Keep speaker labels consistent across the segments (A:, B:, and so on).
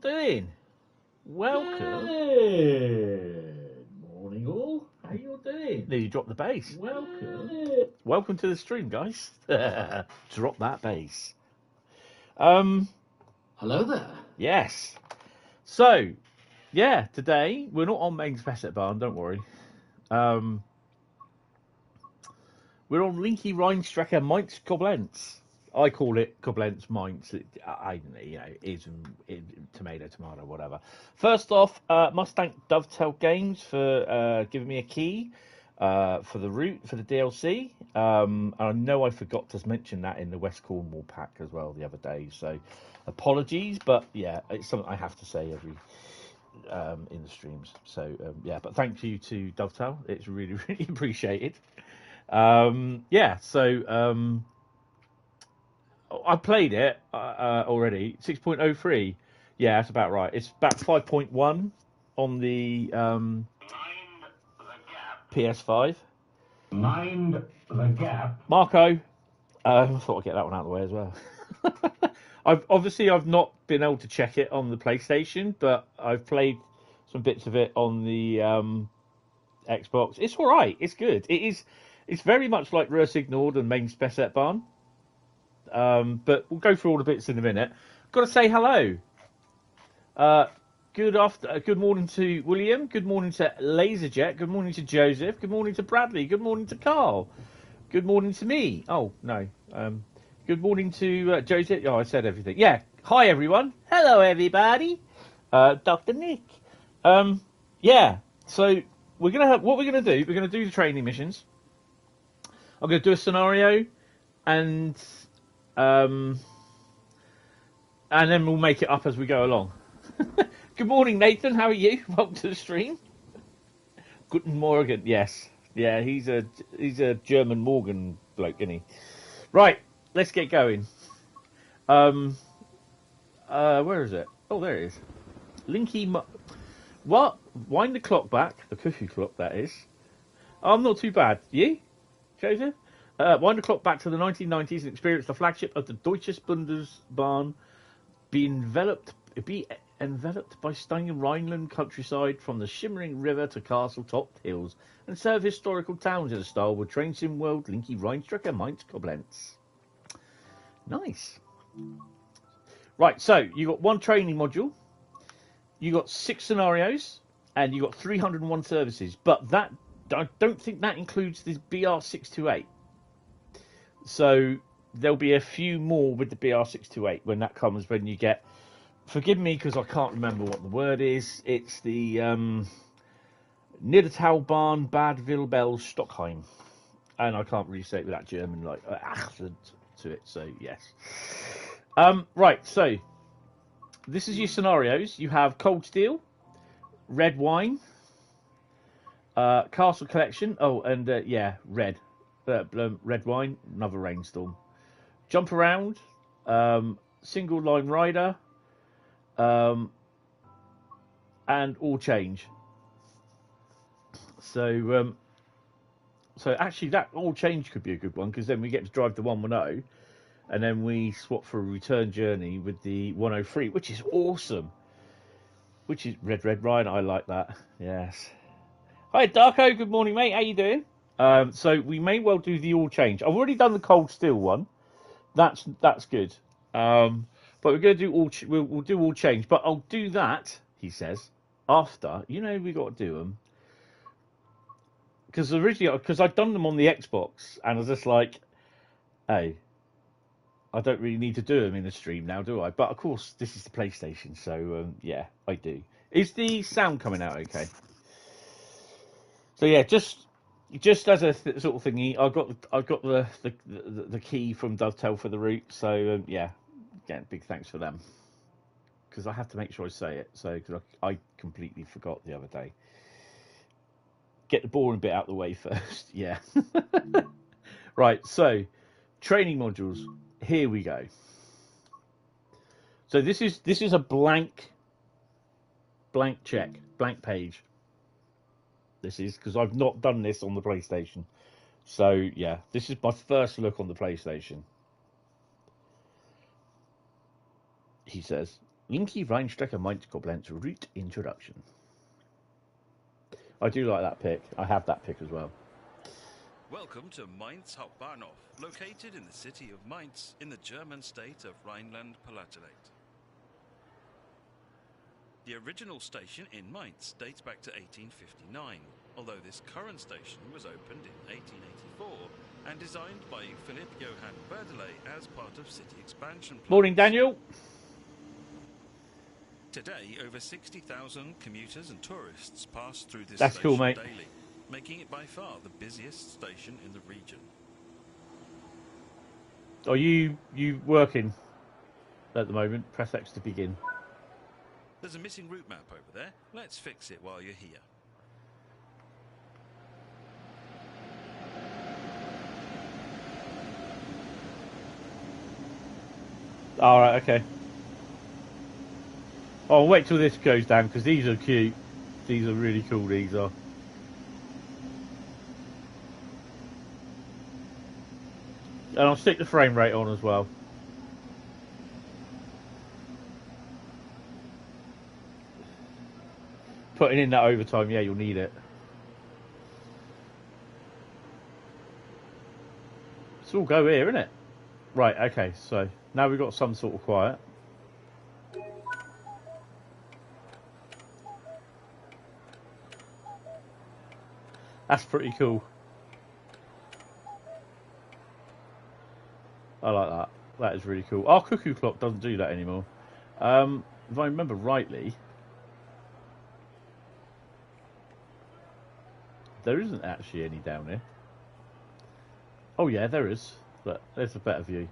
A: you doing? Welcome.
B: Good morning, all. How you doing?
A: There, you dropped the bass.
B: Welcome.
A: Welcome to the stream, guys. Drop that bass.
B: Hello there.
A: Yes. So, yeah, today we're not on Mainz Barn, don't worry. We're on Linke Rheinstrecke Koblenz. I call it Koblenz Mainz. Tomato, whatever. First off, must thank Dovetail Games for giving me a key for the route for the DLC. I know I forgot to mention that in the West Cornwall pack as well the other day. So apologies, but yeah, it's something I have to say every in the streams. So yeah, but thank you to Dovetail. It's really, really appreciated. I played it already. 6.03. Yeah, that's about right. It's about 5.1 on the PS5.
B: Mind the gap.
A: Marco, I thought I'd get that one out of the way as well. I've not been able to check it on the PlayStation, but I've played some bits of it on the Xbox. It's all right. It's good. It's very much like Rösignord and Mainz Barn. But we'll go through all the bits in a minute. Got to say hello. Good morning to William. Good morning to Laserjet. Good morning to Joseph. Good morning to Bradley. Good morning to Carl. Good morning to me. Oh no. Good morning to Joseph. Oh, I said everything. Yeah. Hi everyone. Hello everybody. Dr. Nick. Yeah. So we're gonna what we're gonna do. We're gonna do the training missions. I'm gonna do a scenario, and then we'll make it up as we go along. Good morning, Nathan. How are you? Welcome to the stream. Guten Morgen. Yes. Yeah, he's a German Morgan bloke, isn't he? Right, let's get going. Where is it? Oh, there it is. What? Wind the clock back. The cuckoo clock, that is. I'm not too bad. You? Joseph? Wind the clock back to the 1990s and experience the flagship of the Deutsches Bundesbahn be enveloped by stunning Rhineland countryside from the shimmering river to castle-topped hills and serve historical towns in a style with train sim world Linke Rheinstrecke Koblenz. Nice. Right, so you got one training module, you got 6 scenarios, and you got 301 services, but that I don't think that includes the BR628. So there'll be a few more with the BR628 when that comes, when you get, forgive me because I can't remember what the word is, it's the Niedertalbahn Bad Vilbel Stockheim. And I can't really say it without German, like, accent to it, so yes. Right, so this is your scenarios. You have cold steel, red wine, castle collection, oh, and red wine, another rainstorm. Jump around, single line rider, and all change. So actually, that all change could be a good one because then we get to drive the 110, and then we swap for a return journey with the 103, which is awesome. Which is red Rhine. I like that. Yes. Hi, Darko. Good morning, mate. How you doing? So we may well do the all change. I've already done the cold steel one. That's good. But we're going to do all. We'll do all change. But I'll do that. He says after. You know, we got to do them because originally, because I'd done them on the Xbox, and I was just like, hey, I don't really need to do them in the stream now, do I? But of course, this is the PlayStation, so yeah, I do. Is the sound coming out okay? So yeah, just as a sort of thingy, I've got the key from Dovetail for the route. So yeah, again, big thanks for them because I have to make sure I say it. So because I completely forgot the other day. Get the boring bit out of the way first. Yeah. Right. So training modules. Here we go. So this is a blank check, blank page. This is because I've not done this on the PlayStation. So yeah, this is my first look on the PlayStation. He says, Linke Rheinstrecke Koblenz route introduction. I do like that pick. I have that pick as well.
C: Welcome to Mainz Hauptbahnhof, located in the city of Mainz in the German state of Rhineland-Palatinate. The original station in Mainz dates back to 1859, although this current station was opened in 1884 and designed by Philip Johann Berdeley as part of city expansion plans.
A: Morning, Daniel.
C: Today, over 60,000 commuters and tourists pass through this
A: That's
C: station
A: cool, mate.
C: daily, making it by far the busiest station in the region.
A: Are you working at the moment? Press X to begin.
C: There's a missing route map over there. Let's fix it while you're here.
A: All right, okay. Oh, I'll wait till this goes down because these are cute. These are really cool. These are. And I'll stick the frame rate on as well. Putting in that overtime, yeah, you'll need it. It's all go here, isn't it? Right, okay, so now we've got some sort of quiet. That's pretty cool. I like that. That is really cool. Our cuckoo clock doesn't do that anymore. If I remember rightly, there isn't actually any down here. Oh yeah, there is. But there's a better view.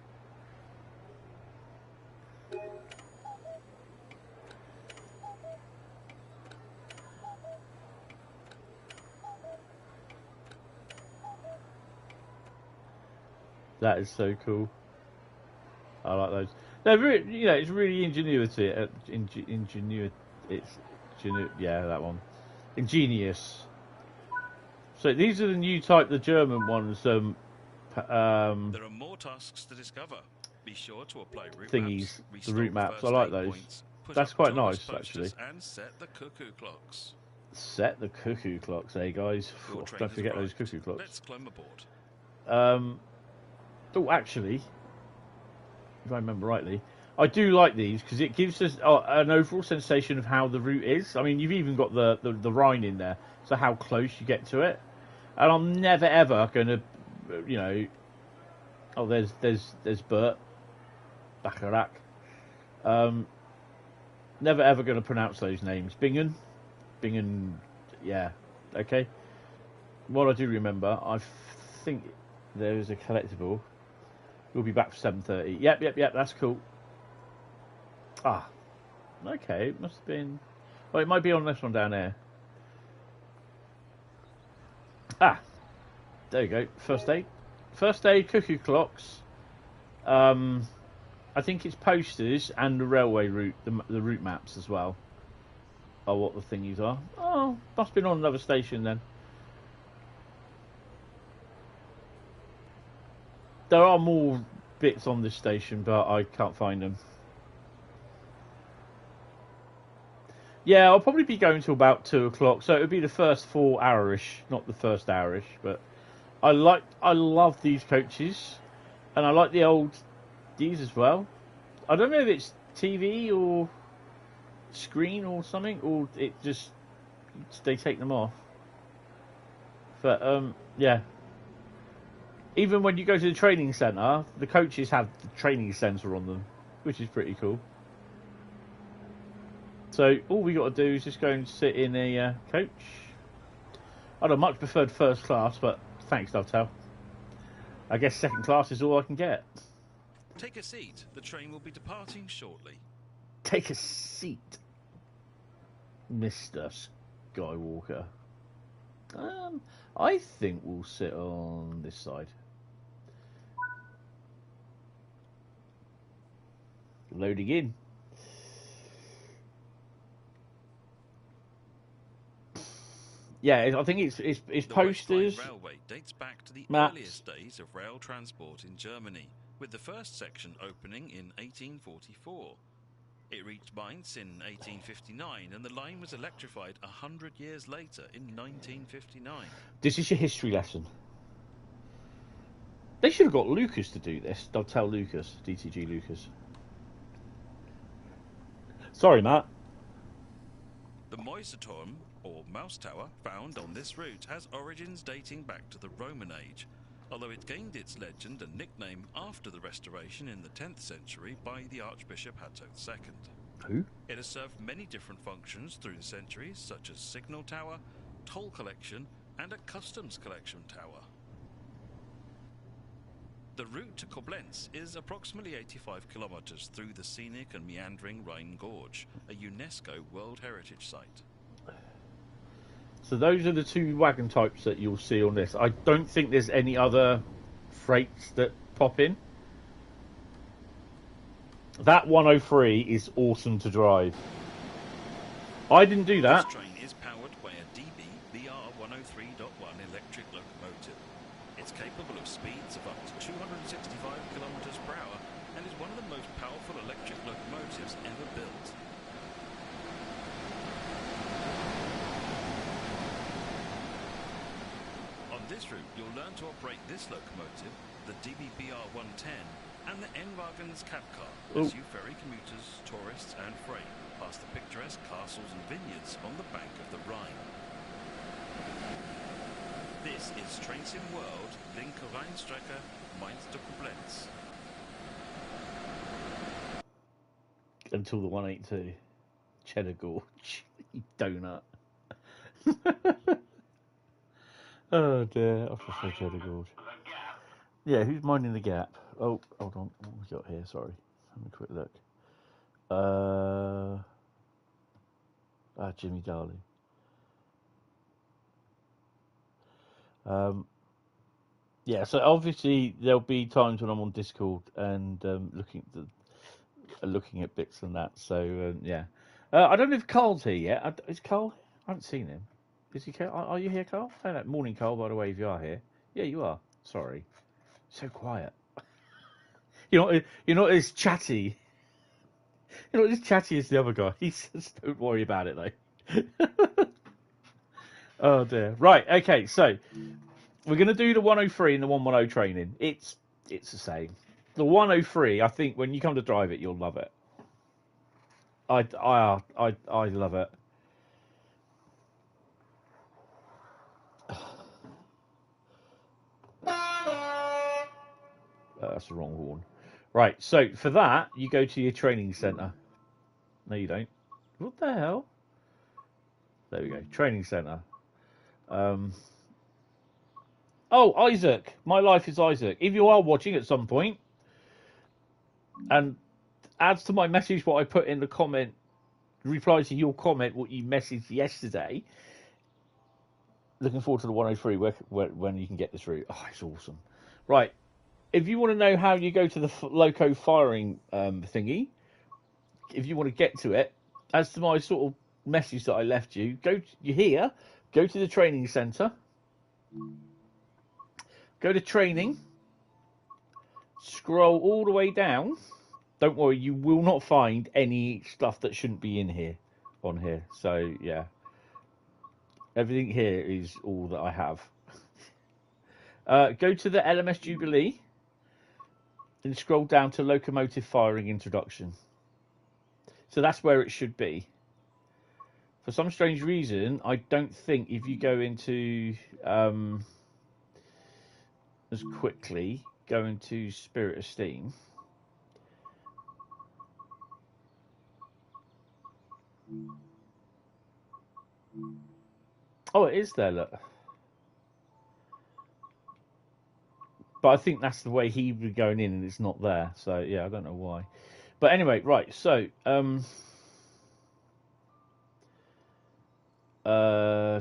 A: That is so cool. I like those. They're really, you know, it's really ingenuity. Yeah, that one. Ingenious. So these are the new type, the German ones.
C: There are more tasks to discover. Be sure to apply route
A: thingies,
C: maps,
A: the route maps. I like those.
C: Points,
A: that's quite nice, actually.
C: And set the cuckoo clocks.
A: Set the cuckoo clocks, hey guys. Don't forget those cuckoo clocks.
C: Let's climb aboard.
A: Oh, actually, if I remember rightly, I do like these because it gives us an overall sensation of how the route is. I mean, you've even got the Rhine in there, so how close you get to it. And I'm never ever going to, you know. Oh, there's Bert. Bacharach. Never ever going to pronounce those names. Bingen, yeah, okay. What I do remember, I think there is a collectible. We'll be back for 7:30. Yep, that's cool. Ah, okay, it must have been. Oh, it might be on this one down there. Ah, there you go. First aid, cuckoo clocks. I think it's posters and the railway route, the route maps as well, are what the thingies are. Oh, must have been on another station then. There are more bits on this station, but I can't find them. Yeah, I'll probably be going till about 2 o'clock, so it would be the first 4 hour-ish, not the first hour-ish, but I love these coaches, and I like the old these as well. I don't know if it's TV or screen or something, or it just they take them off. But yeah. Even when you go to the training centre, the coaches have the training centre on them, which is pretty cool. So all we got to do is just go and sit in a coach. I'd have much preferred first class, but thanks, Dovetail. I guess second class is all I can get.
C: Take a seat. The train will be departing shortly.
A: Take a seat, Mr. Skywalker. I think we'll sit on this side. Loading in. Yeah, I think it's posters.
C: The West Rhine Railway dates back to the
A: maps.
C: earliest days of rail transport in Germany, with the first section opening in 1844. It reached Mainz in 1859 and the line was electrified 100 years later in 1959.
A: This is your history lesson. They should have got Lucas to do this. Dovetail Lucas, DTG Lucas. Sorry, Matt.
C: The Mäuseturm, or Mouse Tower, found on this route has origins dating back to the Roman age, although it gained its legend and nickname after the restoration in the 10th century by the Archbishop Hatto II.
A: Who?
C: It has served many different functions through the centuries, such as signal tower, toll collection, and a customs collection tower. The route to Koblenz is approximately 85 kilometers through the scenic and meandering Rhine Gorge, a UNESCO World Heritage Site.
A: So those are the two wagon types that you'll see on this. I don't think there's any other freights that pop in. That 103 is awesome to drive. I didn't do that.
C: This train is powered by a DB BR103.1 electric locomotive. It's capable of speeds of up to 265 kilometers per hour and is one of the most powerful electric locomotives ever built. On this route, you'll learn to operate this locomotive, the DBBR110, and the N-Wagen's cab car, as you ferry commuters, tourists, and freight past the picturesque castles and vineyards on the bank of the Rhine. This is Train Sim World, Linke Rheinstrecke, Mainz to Koblenz.
A: Until the 182. Cheddar Gorge. You donut. Oh dear, I should say Cheddar Gorge. Yeah, who's minding the gap? Oh, hold on. What have we got here? Sorry. Have a quick look. Jimmy Darley. Yeah, so obviously there'll be times when I'm on Discord and looking at bits and that. So yeah, I don't know if Carl's here yet. Is Carl? I haven't seen him. Is he? Are you here, Carl? Oh, no. Morning, Carl. By the way, if you are here, yeah, you are. Sorry, so quiet. You're not as chatty. You're not as chatty as the other guy. He says, "Don't worry about it, though." Oh dear. Right. Okay. So we're going to do the 103 and the 110 training. It's the same. The 103, I think, when you come to drive it, you'll love it. I love it. That's the wrong horn. Right, so for that, you go to your training centre. No, you don't. What the hell? There we go. Training centre. Oh, Isaac. My life is Isaac. If you are watching at some point, and adds to my message what I put in the comment, reply to your comment, what you messaged yesterday. Looking forward to the 103, when you can get this route. Oh, it's awesome. Right. If you want to know how you go to the loco firing thingy, if you want to get to it, as to my sort of message that I left you, go to the training centre, go to training, scroll all the way down. Don't worry, you will not find any stuff that shouldn't be in here, on here. So yeah, everything here is all that I have. Go to the LMS Jubilee and scroll down to locomotive firing introduction. So that's where it should be. For some strange reason, I don't think if you go into as quickly, go into Spirit of Steam. Oh, it is there, look. But I think that's the way he would be going in, and it's not there. So yeah, I don't know why. But anyway, right. So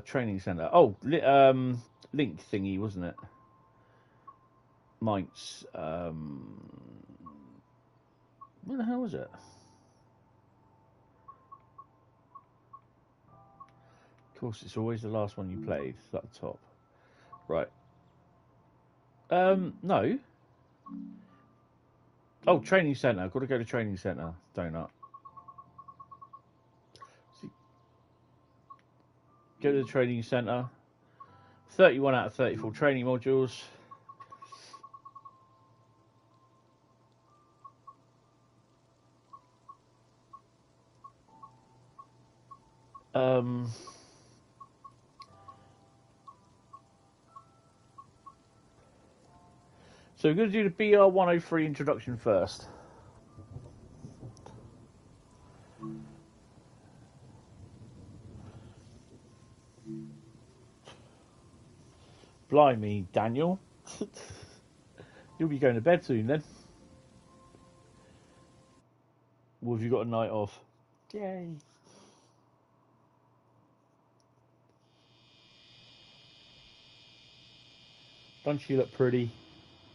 A: training centre. Oh, link thingy, wasn't it? Mainz. Where the hell was it? Of course, it's always the last one you played. It's at the top. Right. No. Oh, training centre. I've got to go to training centre. Donut. Go to the training centre. 31 out of 34 training modules. So we're going to do the BR 103 introduction first. Blimey, Daniel. You'll be going to bed soon then. Or have you got a night off? Yay. Don't you look pretty?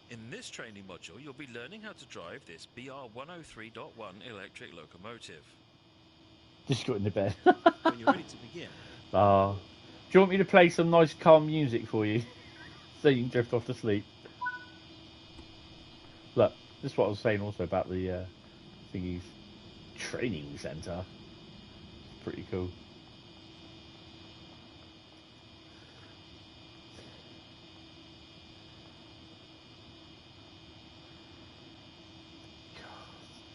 C: In this training module, you'll be learning how to drive this BR103.1 electric locomotive.
A: Just got into bed.
C: When you're ready to begin.
A: Do you want me to play some nice calm music for you? So you can drift off to sleep. Look, this is what I was saying also about the thingy's training centre. Pretty cool.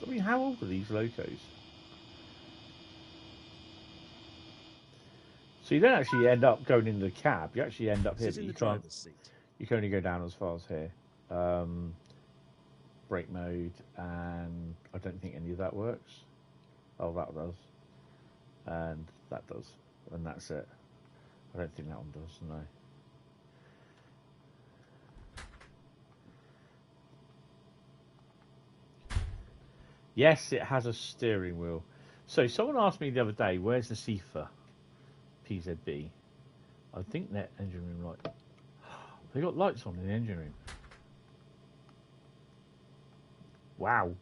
A: I mean, how old are these locos? So you don't actually end up going in the cab. You actually end up here. But you can't. You can only go down as far as here. Brake mode, and I don't think any of that works. Oh, that does, and that does, and that's it. I don't think that one does. No. Yes, it has a steering wheel. So someone asked me the other day, where's the CIFA PZB? I think that engine room light. They got lights on in the engine room. Wow.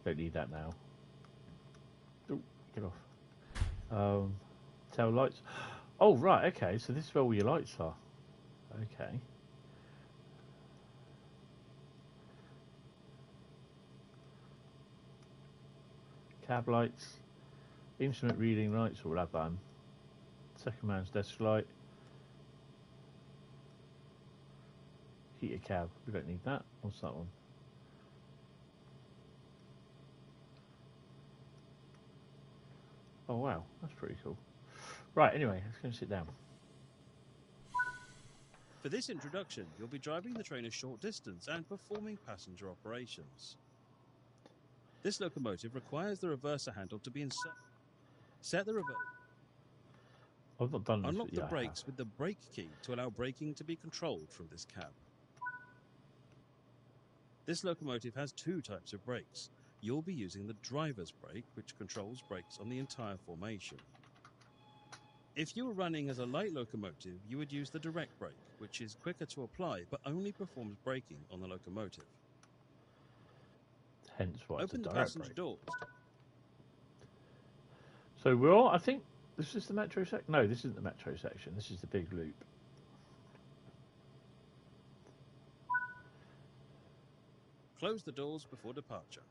A: Don't need that now. Oh, get off. Tail lights. Oh, right, okay. So this is where all your lights are. Okay. Cab lights, instrument reading lights, we'll have that. Second man's desk light, heated cab, we don't need that. What's that one? Oh wow, that's pretty cool. Right, anyway, let's go and sit down.
D: For this introduction, you'll be driving the train a short distance and performing passenger operations. This locomotive requires the reverser handle to be inserted. Set the reverser.
A: I've not done this.
D: Unlock the brakes with the brake key to allow braking to be controlled from this cab. This locomotive has two types of brakes. You'll be using the driver's brake, which controls brakes on the entire formation. If you were running as a light locomotive, you would use the direct brake, which is quicker to apply but only performs braking on the locomotive.
A: Hence why it's a
D: Open the
A: direct
D: passenger
A: brake.
D: doors.
A: So we're all, I think, this is the metro section? No, this isn't the metro section. This is the big loop.
D: Close the doors before departure.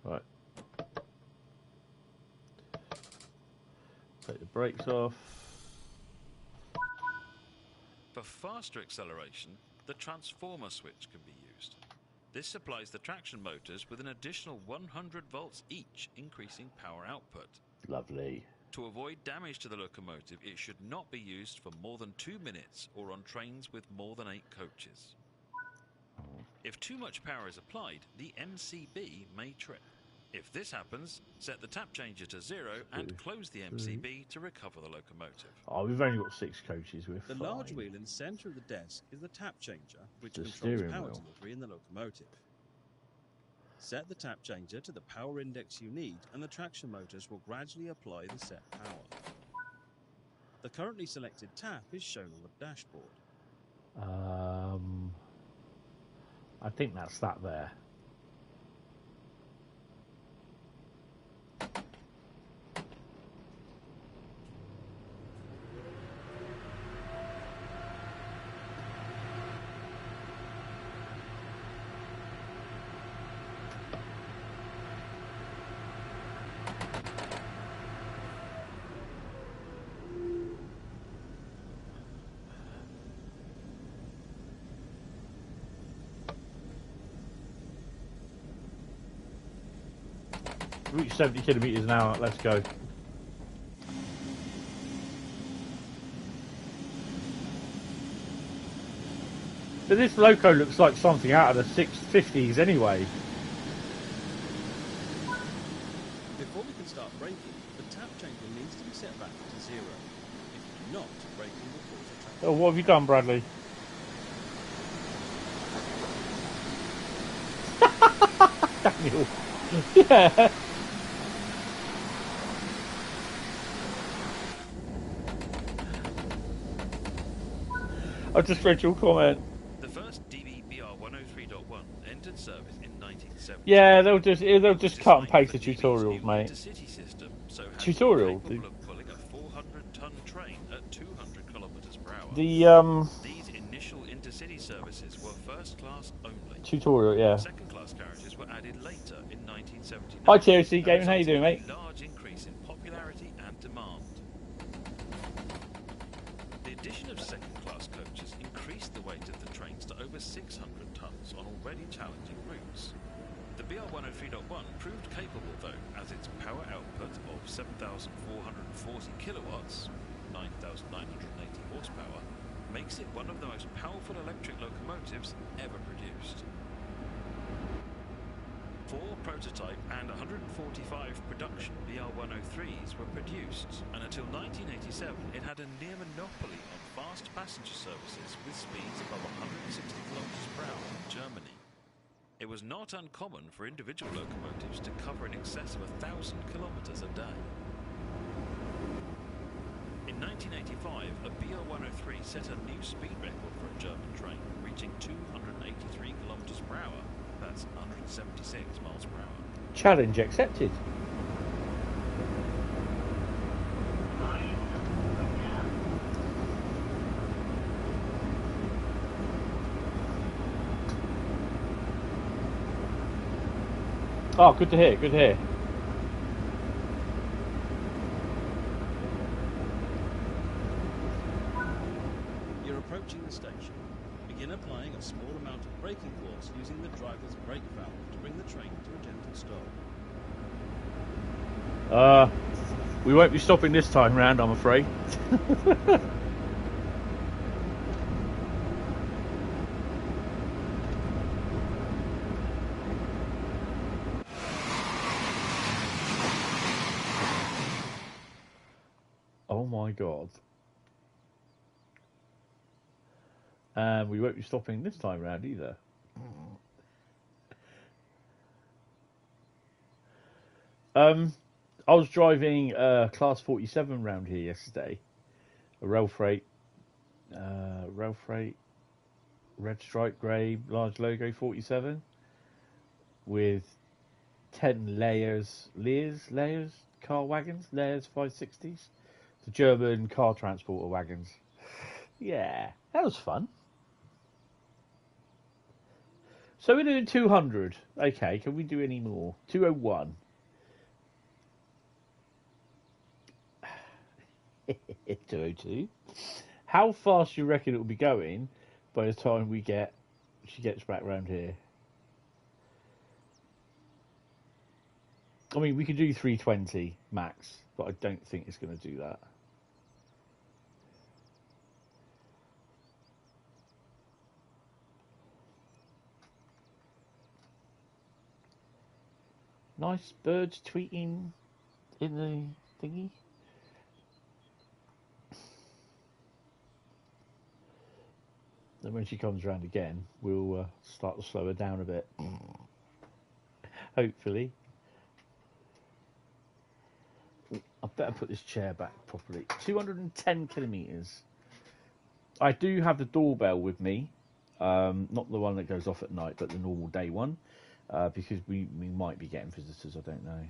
A: Right. Take the brakes off.
C: For faster acceleration, the transformer switch can be used. This supplies the traction motors with an additional 100 volts each, increasing power output.
A: Lovely.
C: To avoid damage to the locomotive, it should not be used for more than 2 minutes or on trains with more than 8 coaches. If too much power is applied, the MCB may trip. If this happens, set the tap changer to 0 and close the MCB to recover the locomotive.
A: Oh, we've only got 6 coaches. We're
D: The
A: fine.
D: large wheel in the centre of the desk is the tap changer, which
A: The
D: controls
A: steering
D: power
A: wheel.
D: delivery in the locomotive. Set the tap changer to the power index you need, and the traction motors will gradually apply the set power. The currently selected tap is shown on the dashboard.
A: I think that's that there. Reach 70 kilometres an hour. Let's go. But this loco looks like something out of the 650s anyway.
D: Before we can start braking, the tap chamber needs to be set back to 0. If not, braking will cause a traffic.
A: Oh, what have you done, Bradley? Daniel. Yeah. I just read your comment.
C: The first DVBR 103.1 entered service in 1970.
A: Yeah, they'll just cut and paste the tutorials, mate.
C: System, so
A: Tutorial.
C: capable of pulling a 400-ton train at 200 kilometers per hour. These initial intercity services were first class only.
A: Tutorial, yeah.
C: Second class carriages were added later in 1979.
A: Hi TOC Gaming, how you doing, mate?
C: A large increase in popularity and demand. The addition of second class coaches increased the weight of the trains to over 600 tons on already challenging routes. The BR103.1 proved capable though, as its power output of 7,440 kilowatts, 9,980 horsepower, makes it one of the most powerful electric locomotives ever produced. 4 prototype and 145 production BR103s were produced, and until 1987 it had a near monopoly on fast passenger services with speeds above 160 kilometers per hour in Germany. It was not uncommon for individual locomotives to cover in excess of 1,000 kilometers a day. In 1985, a BR103 set a new speed record for a German train, reaching 283 kilometers per hour. That's 176 miles per hour.
A: Challenge accepted. Oh, good to hear, good to hear.
D: You're approaching the station. Begin applying a small amount of braking force using the driver's brake valve to bring the train to a gentle stop.
A: We won't be stopping this time round, I'm afraid. Oh my God. And we won't be stopping this time round either. I was driving Class 47 round here yesterday. A rail freight, red stripe, grey, large logo 47 with 10 layers, car wagons, layers 560s. The German car transporter wagons. Yeah, that was fun. So we're doing 200. Okay, can we do any more? 201. 202. How fast do you reckon it will be going by the time she gets back round here? I mean, we could do 320 max, but I don't think it's going to do that. Nice birds tweeting in the thingy. Then when she comes round again, we'll start to slow her down a bit. Hopefully. I better put this chair back properly. 210 kilometres. I do have the doorbell with me. Not the one that goes off at night, but the normal day one. Because we might be getting visitors, I don't know.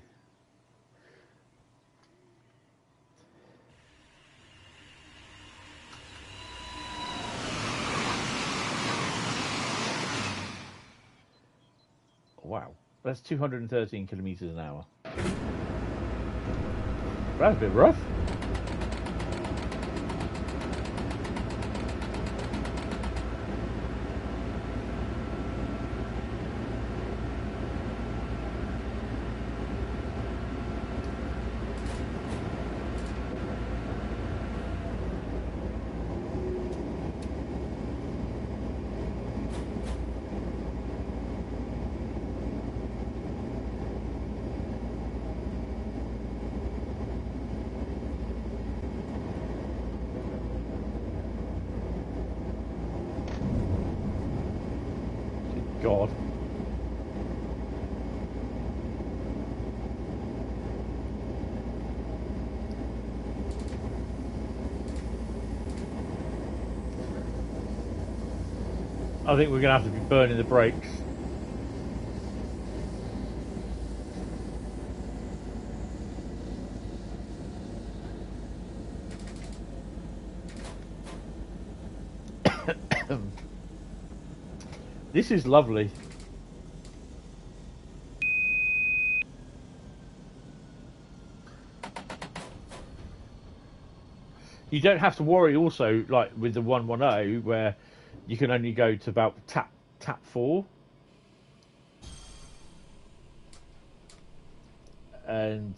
A: Wow, that's 213 kilometres an hour. That's a bit rough. God. I think we're going to have to be burning the brakes. This is lovely. You don't have to worry also, like with the 110, where you can only go to about tap 4. And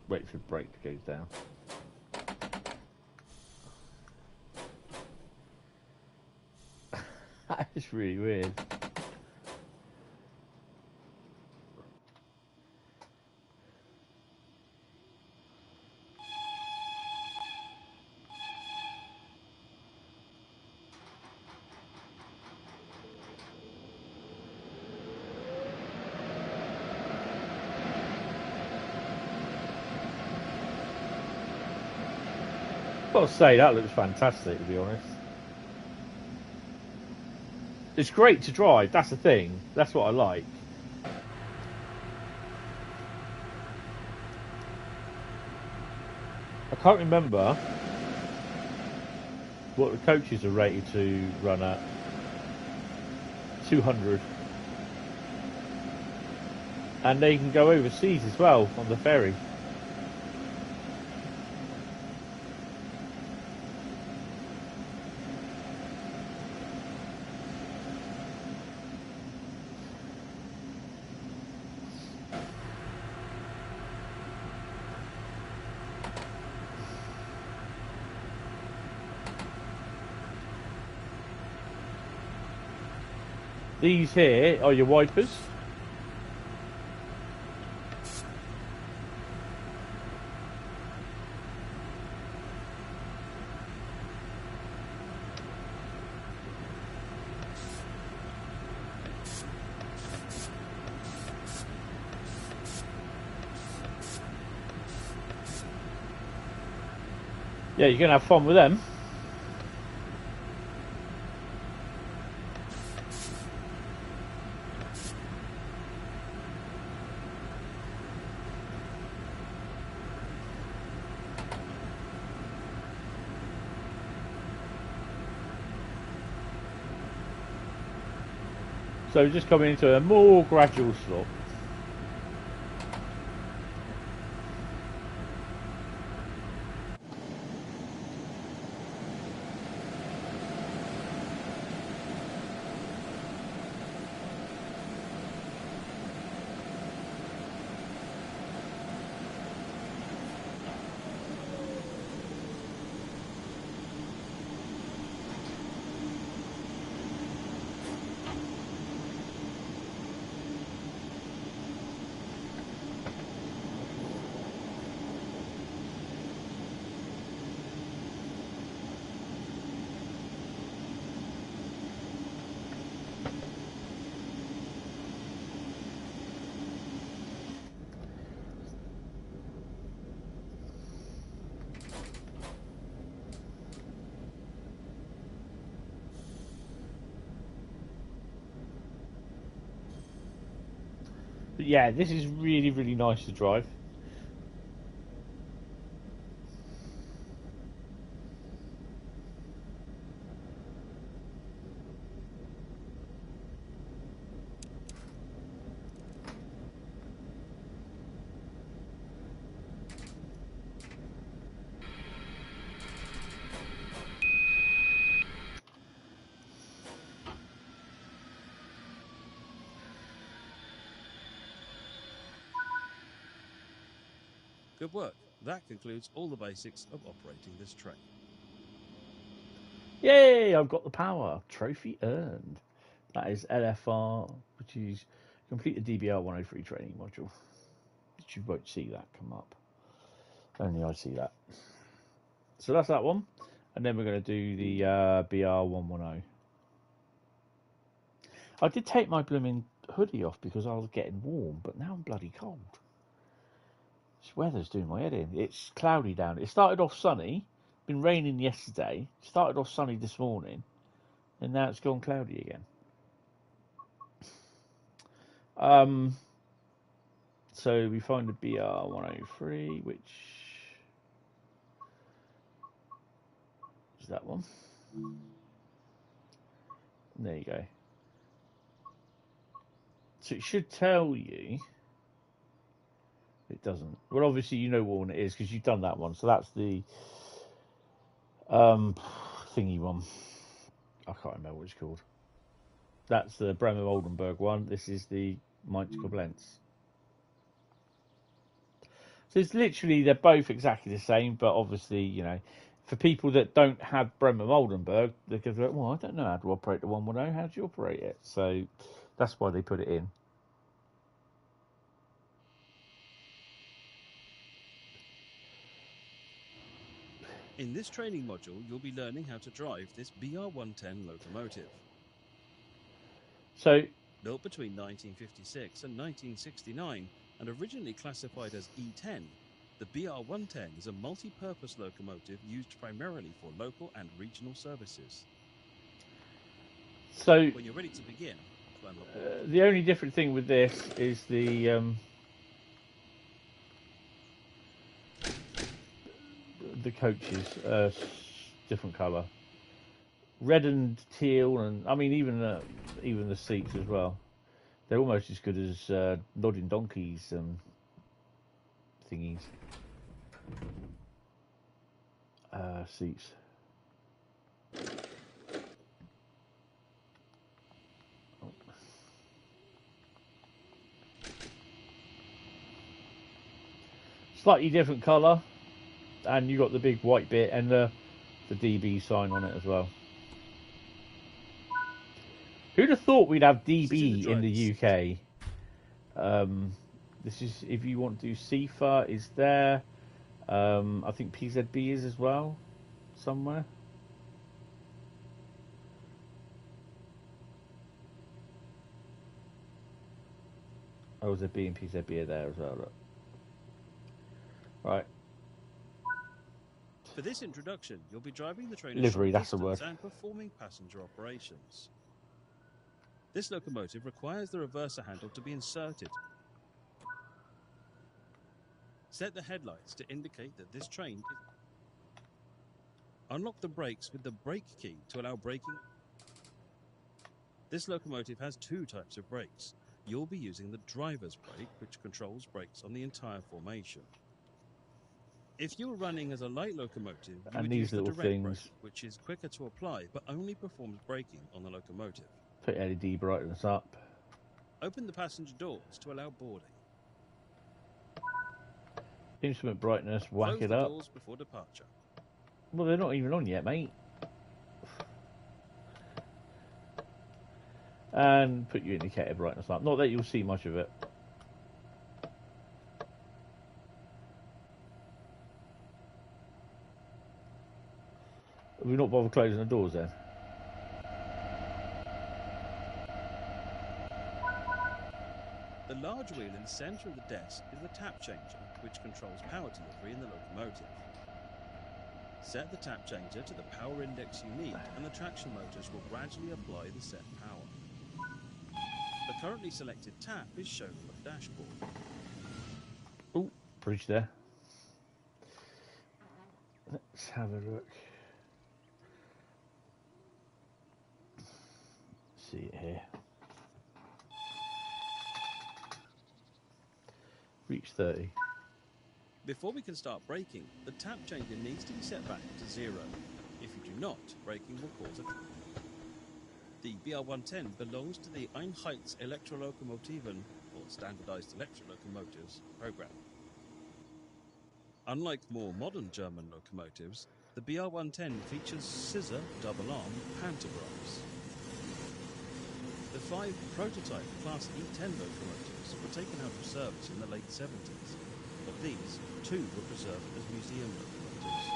A: wait for the brake to go down. That is really weird. I've got to say, that looks fantastic, to be honest. It's great to drive, that's the thing. That's what I like. I can't remember what the coaches are rated to run at. 200. And they can go overseas as well on the ferry. These here are your wipers. Yeah, you're going to have fun with them. So just coming into a more gradual slope. But yeah, this is really, really nice to drive.
D: Good work. That concludes all the basics of operating this train.
A: Yay, I've got the power. Trophy earned. That is LFR, which is complete the DBR 103 training module. But you won't see that come up. Only I see that. So that's that one. and then we're going to do the BR110. I did take my blooming hoodie off because I was getting warm, but now I'm bloody cold. This weather's doing my head in. It's cloudy down. It started off sunny. Been raining yesterday. Started off sunny this morning, and now it's gone cloudy again. So we find the BR103, which is that one. There you go. So it should tell you. It doesn't. Well, obviously you know what one it is because you've done that one. So that's the thingy one. I can't remember what it's called. That's the Bremen Oldenburg one. This is the Mainz Koblenz. So it's literally, they're both exactly the same, but obviously, you know, for people that don't have Bremen Oldenburg, they go, well, I don't know how to operate the 110. How do you operate it? So that's why they put it in.
D: In this training module, you'll be learning how to drive this BR110 locomotive.
A: So,
D: built between 1956 and 1969 and originally classified as E10, the BR110 is a multi-purpose locomotive used primarily for local and regional services.
A: So
D: when you're ready to begin,
A: the only different thing with this is the coaches, different colour, red and teal, and I mean even the seats as well. They're almost as good as Nodding Donkeys thingies. Seats. Slightly different colour, and you got the big white bit and the DB sign on it as well. Who'd have thought we'd have DB in the UK? This is, if you want to do CIFA, is there. I think PZB is as well, somewhere. Oh, ZB and PZB are there as well. Look. Right.
D: For this introduction, you'll be driving the train
A: livery, that's the word,
D: and performing passenger operations. This locomotive requires the reverser handle to be inserted. Set the headlights to indicate that this train is... Unlock the brakes with the brake key to allow braking. This locomotive has two types of brakes. You'll be using the driver's brake, which controls brakes on the entire formation. If you're running as a light locomotive, you would use the direct brake, which is quicker to apply, but only performs braking on the locomotive.
A: Put LED brightness up.
D: Open the passenger doors to allow boarding.
A: Instrument brightness, whack
D: Close
A: it
D: the
A: up.
D: doors before departure.
A: Well, they're not even on yet, mate. And put your indicator brightness up. Not that you'll see much of it. Have we not bothered closing the doors then?
D: The large wheel in the centre of the desk is the tap changer, which controls power delivery in the locomotive. Set the tap changer to the power index you need, and the traction motors will gradually apply the set power. The currently selected tap is shown on the dashboard.
A: Oh, bridge there. Let's have a look. See it here. Reach 30.
D: Before we can start braking, the tap changer needs to be set back to 0. If you do not, braking will cause a... The BR110 belongs to the Einheits Elektrolokomotiven, or Standardized Electrolocomotives, program. Unlike more modern German locomotives, the BR110 features scissor double-arm pantographs. The 5 prototype Class E10 locomotives were taken out of service in the late 70s. Of these, 2 were preserved as museum locomotives.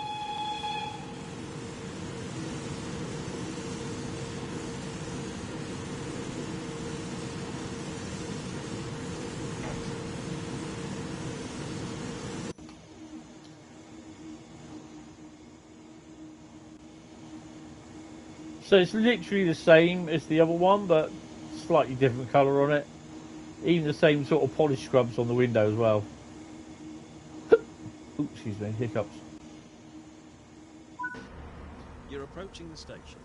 A: So it's literally the same as the other one, but slightly different colour on it. Even the same sort of polish scrubs on the window as well. Ooh, excuse me, hiccups.
D: You're approaching the station.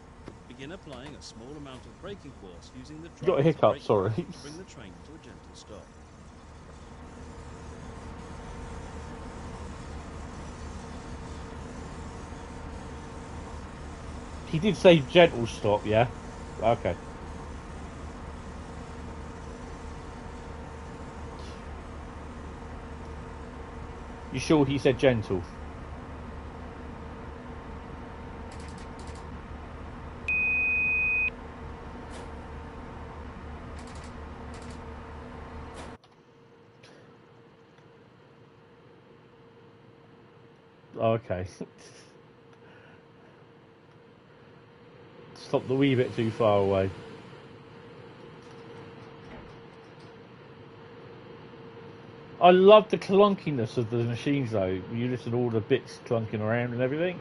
D: Begin applying a small amount of braking force using the
A: Got a
D: driver's
A: hiccup,
D: brake
A: sorry.
D: pedal to bring the train to a gentle stop.
A: He did say gentle stop, yeah? Okay. You sure he said gentle? Okay. Stopped a wee bit too far away. I love the clunkiness of the machines though. You listen to all the bits clunking around and everything.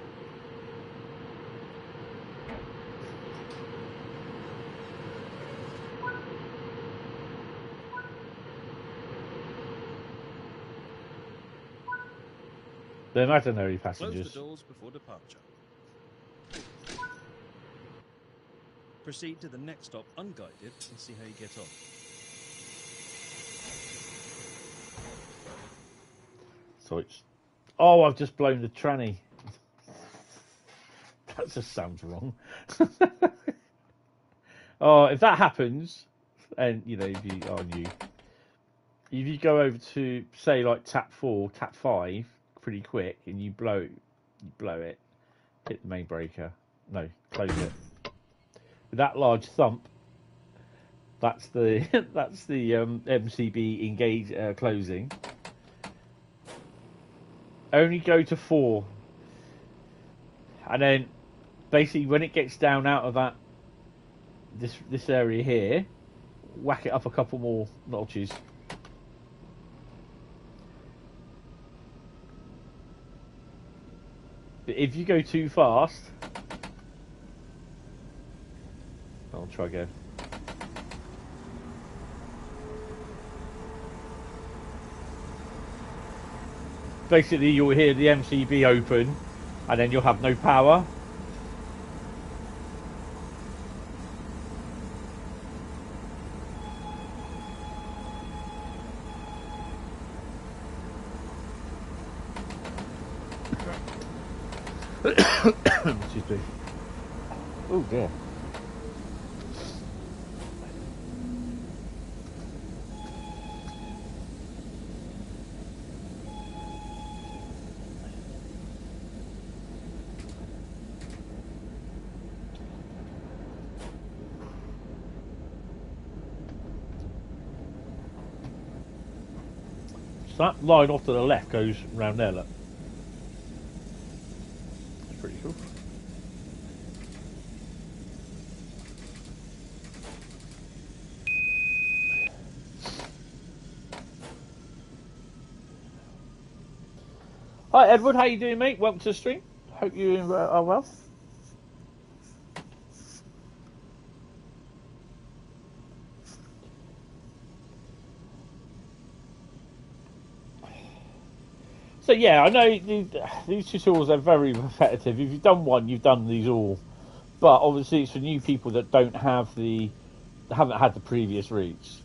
A: They're imaginary passengers.
D: Close the doors before departure. Proceed to the next stop unguided and see how you get on.
A: So it's... Oh, I've just blown the tranny. That just sounds wrong. Oh, if that happens, and you know, if you go over to say like tap 4, tap 5, pretty quick, and you blow it, hit the main breaker. No, close it. With that large thump, that's the MCB engage closing. Only go to 4, and then basically when it gets down out of that this area here, whack it up a couple more notches. But if you go too fast, I'll try again. Basically, you'll hear the MCB open, and then you'll have no power. Excuse me. Oh dear. So that line off to the left goes round there, look. That's pretty cool. Hi Edward, how you doing, mate? Welcome to the stream. Hope you are well. So yeah, I know these tutorials are very repetitive. If you've done one, you've done these all. But obviously, it's for new people that haven't had the previous routes.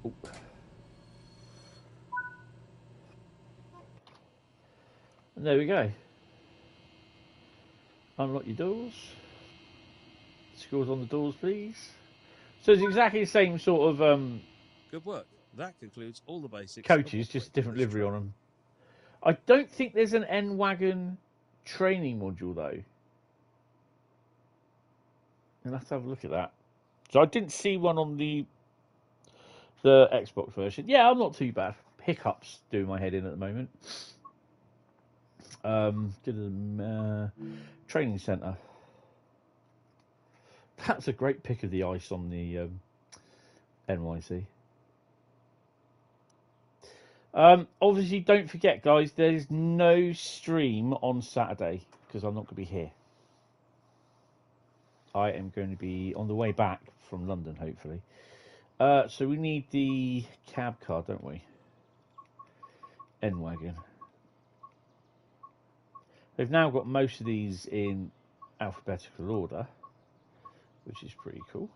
A: Ooh. And there we go. Unlock your doors. Scores on the doors, please. So it's exactly the same sort of
D: Good work. That concludes all the basics.
A: coaches, just different livery on them. I don't think there's an N-Wagon training module though. I'll have to have a look at that. So I didn't see one on the Xbox version. Yeah, I'm not too bad. Hiccups doing my head in at the moment. Training centre. That's a great pick of the ice on the NYC. Obviously, don't forget, guys, there's no stream on Saturday because I'm not going to be here. I am going to be on the way back from London, hopefully. So we need the cab car, don't we? N-Wagon. They've now got most of these in alphabetical order, which is pretty cool.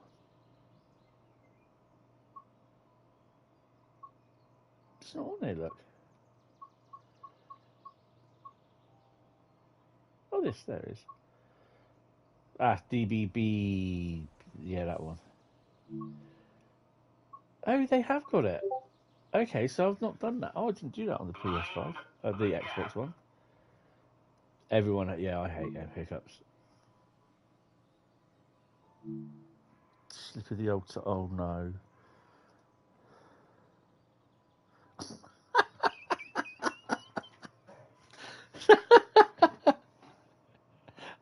A: It's not on there, look. Oh, there it is. Ah, DBB. Yeah, that one. Oh, they have got it. Okay, so I've not done that. Oh, I didn't do that on the PS5. The Xbox One. Everyone, yeah, I hate hiccups. Slip of the old. Oh no.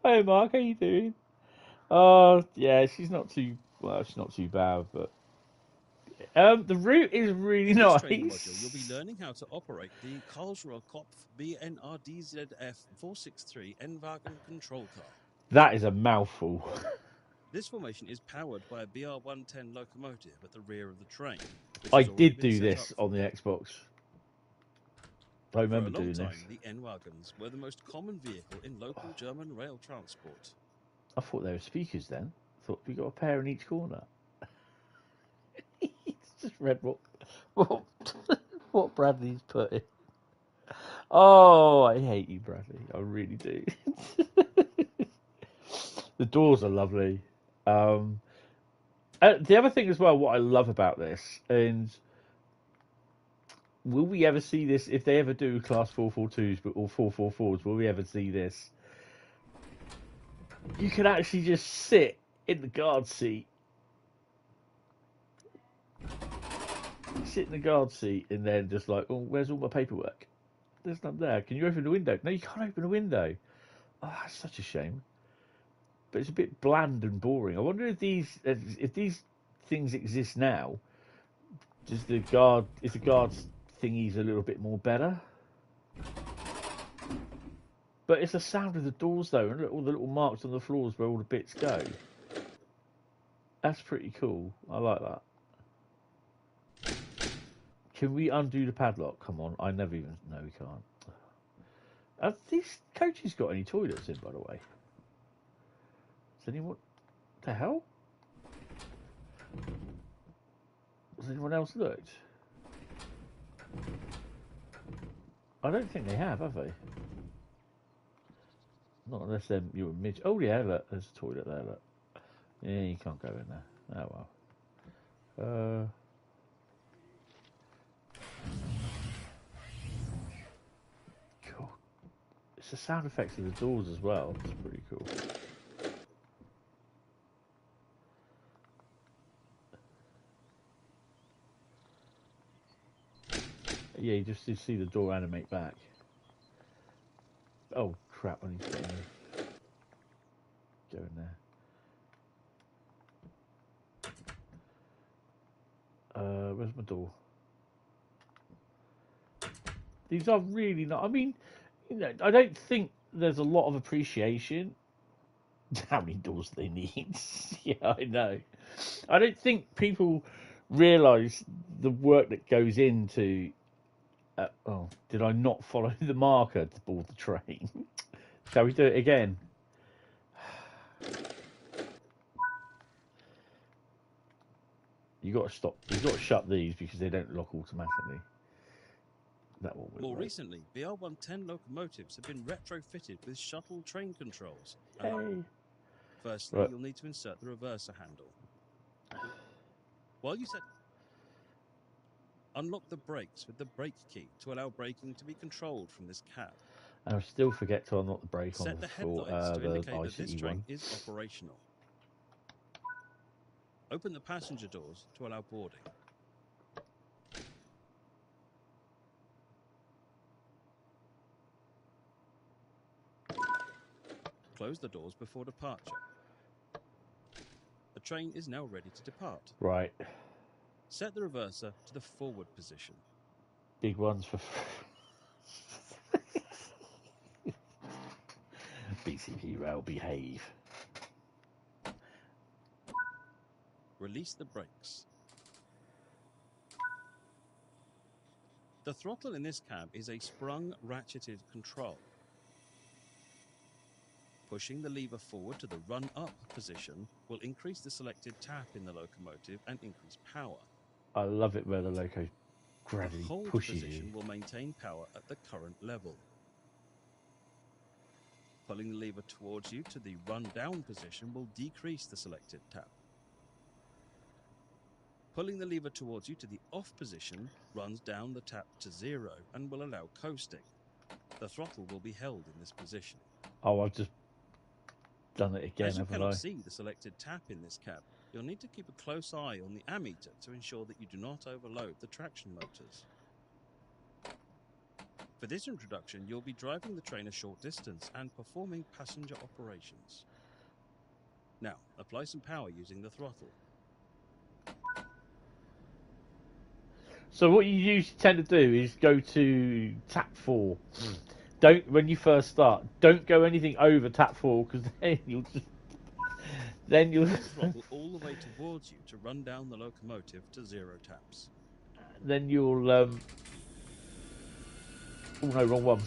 A: Hey Mark, how you doing? Oh yeah, she's not too bad, but the route is really
D: In
A: nice.
D: this training module, you'll be learning how to operate the Karlsruher Kopf BNRDZF 463 N-Wagen control car.
A: That is a mouthful.
D: This formation is powered by a BR-110 locomotive at the rear of the train.
A: I did do this on the Xbox. I remember
D: For a long
A: doing
D: time,
A: this.
D: the N-Wagons were the most common vehicle in local German rail transport.
A: I thought they were speakers then. I thought we got a pair in each corner. It's just read what Bradley's put in. Oh, I hate you, Bradley. I really do. The doors are lovely. The other thing as well, what I love about this, and will we ever see this if they ever do class 442s or 444s? Will we ever see this? You can actually just sit in the guard seat. Sit in the guard seat and then just like, oh, where's all my paperwork? There's none there. Can you open the window? No, you can't open a window. Oh, that's such a shame. But it's a bit bland and boring. I wonder if these things exist now. Is the guard thingies a little bit more better? But it's the sound of the doors though, and look, all the little marks on the floors where all the bits go. That's pretty cool. I like that. Can we undo the padlock? Come on, I never even... No, we can't. Have these coaches got any toilets in, by the way? Has anyone... What the hell? Has anyone else looked? I don't think they have they? Not unless you're a midget. Oh yeah, look, there's a toilet there, look. Yeah, you can't go in there. Oh well. Cool. It's the sound effects of the doors as well. It's pretty cool. Yeah, you just see the door animate back. Oh crap! I need to go in there. Where's my door? These are really not. I mean, you know, I don't think there's a lot of appreciation. How many doors do they need? Yeah, I know. I don't think people realise the work that goes into. Oh, did I not follow the marker to board the train? Shall we do it again? You got to stop. You've got to shut these because they don't lock automatically. That one.
D: More recently, BR-110 locomotives have been retrofitted with shuttle train controls.
A: Hey.
D: Firstly,
A: Right.
D: You'll need to insert the reverser handle. While you set... Unlock the brakes with the brake key to allow braking to be controlled from this cab.
A: And I still forget to unlock the brake on
D: Set the
A: the
D: headlights to indicate that this
A: ICE
D: train
A: one.
D: is operational. Open the passenger doors to allow boarding. Close the doors before departure. The train is now ready to depart.
A: Right.
D: Set the reverser to the forward position.
A: Big ones for BCP rail, behave.
D: Release the brakes. The throttle in this cab is a sprung ratcheted control. Pushing the lever forward to the run-up position will increase the selected tap in the locomotive and increase power.
A: I love it where the loco
D: The
A: gradually
D: hold
A: pushes
D: position
A: you.
D: will maintain power at the current level. Pulling the lever towards you to the run-down position will decrease the selected tap. Pulling the lever towards you to the off position runs down the tap to 0 and will allow coasting. The throttle will be held in this position.
A: Oh, I've just done it again,
D: As you
A: haven't
D: cannot
A: I?
D: see the selected tap in this cab, you'll need to keep a close eye on the ammeter to ensure that you do not overload the traction motors. For this introduction, you'll be driving the train a short distance and performing passenger operations. Now, apply some power using the throttle.
A: So what you usually tend to do is go to tap 4. Don't, when you first start, don't go anything over tap 4 because then you'll just,
D: Throttle all the way towards you to run down the locomotive to 0 taps.
A: then you'll oh no, wrong one.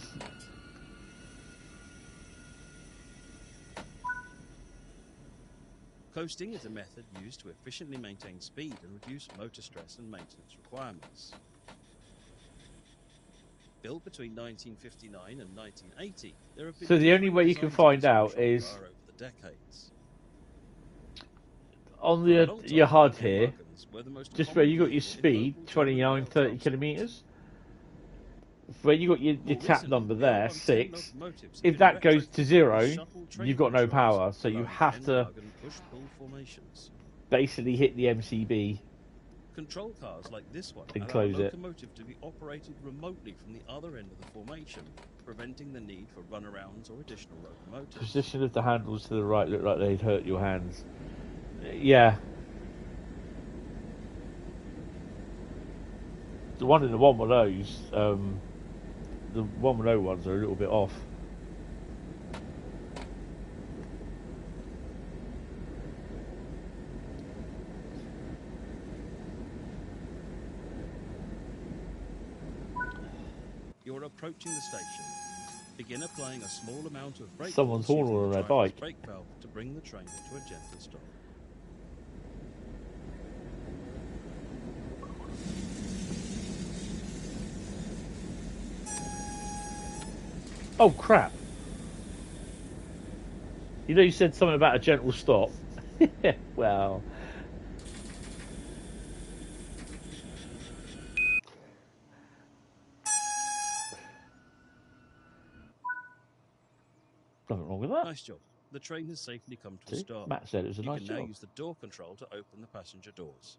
D: Coasting is a method used to efficiently maintain speed and reduce motor stress and maintenance requirements. Built between 1959 and 1980, there have been
A: So the only way you can find out is
D: over the decades.
A: on
D: For a long
A: your
D: time,
A: HUD
D: local
A: here,
D: wagons were the most
A: just where you got
D: common
A: your
D: vehicle in
A: speed,
D: local
A: 29,
D: rail
A: 30
D: transport.
A: kilometres. Where you got your
D: More
A: tap
D: recently,
A: number
D: we
A: there,
D: have 10
A: 6.
D: locomotives
A: If
D: been
A: that goes to
D: retrofitted
A: 0,
D: with shuttle train
A: you've got no
D: controls,
A: power, so you
D: allowing
A: have to
D: N-wagon push-pull formations.
A: basically hit the MCB.
D: Control cars like this one
A: And
D: allow a
A: close it.
D: locomotive to be operated remotely from the other end of the formation, preventing the need for runarounds or additional locomotives.
A: Position of the handles to the right look like they'd hurt your hands. Yeah. The one in the 110s, the 110 ones are a little bit off.
D: You're approaching the station. Begin applying a small amount of brake
A: Someone's
D: force using
A: horning on
D: the
A: their
D: driver's
A: bike.
D: brake valve to bring the train to a gentle stop.
A: Oh crap! You know you said something about a gentle stop. Well, nothing wrong with that.
D: Nice job. The train has safely come to a
A: See?
D: stop.
A: Matt said it was a
D: You
A: nice
D: can now
A: job.
D: use the door control to open the passenger doors.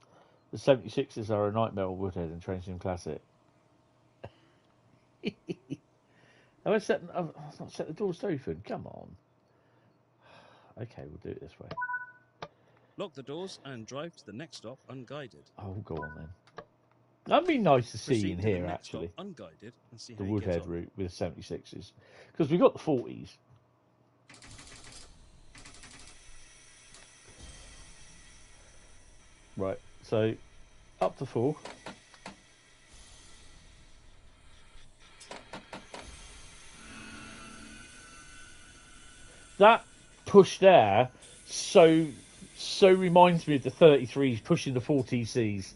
A: The 76s are a nightmare on Woodhead and Train Sim Classic. Have I set? I've not set the doors open. Come on. Okay, we'll do it this way.
D: Lock the doors and drive to the next stop unguided.
A: Oh, go on then. That'd be nice to see
D: Proceed
A: in
D: to the
A: here,
D: next stop
A: actually.
D: unguided and see
A: The
D: how you get
A: Woodhead
D: on.
A: route with the 76s. Because we got the 40s. Right, so up to 4. That push there so reminds me of the 33s pushing the 40Cs.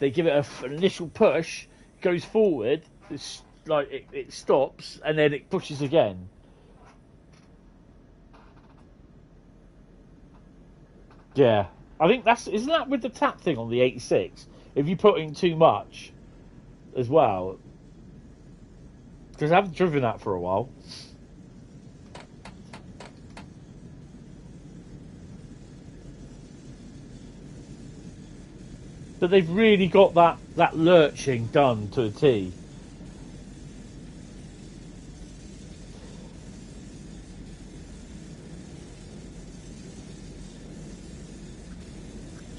A: They give it an initial push, goes forward, it's like it stops, and then it pushes again. Yeah, I think isn't that with the tap thing on the 86? If you put in too much as well, because I haven't driven that for a while. But they've really got that lurching done to a T.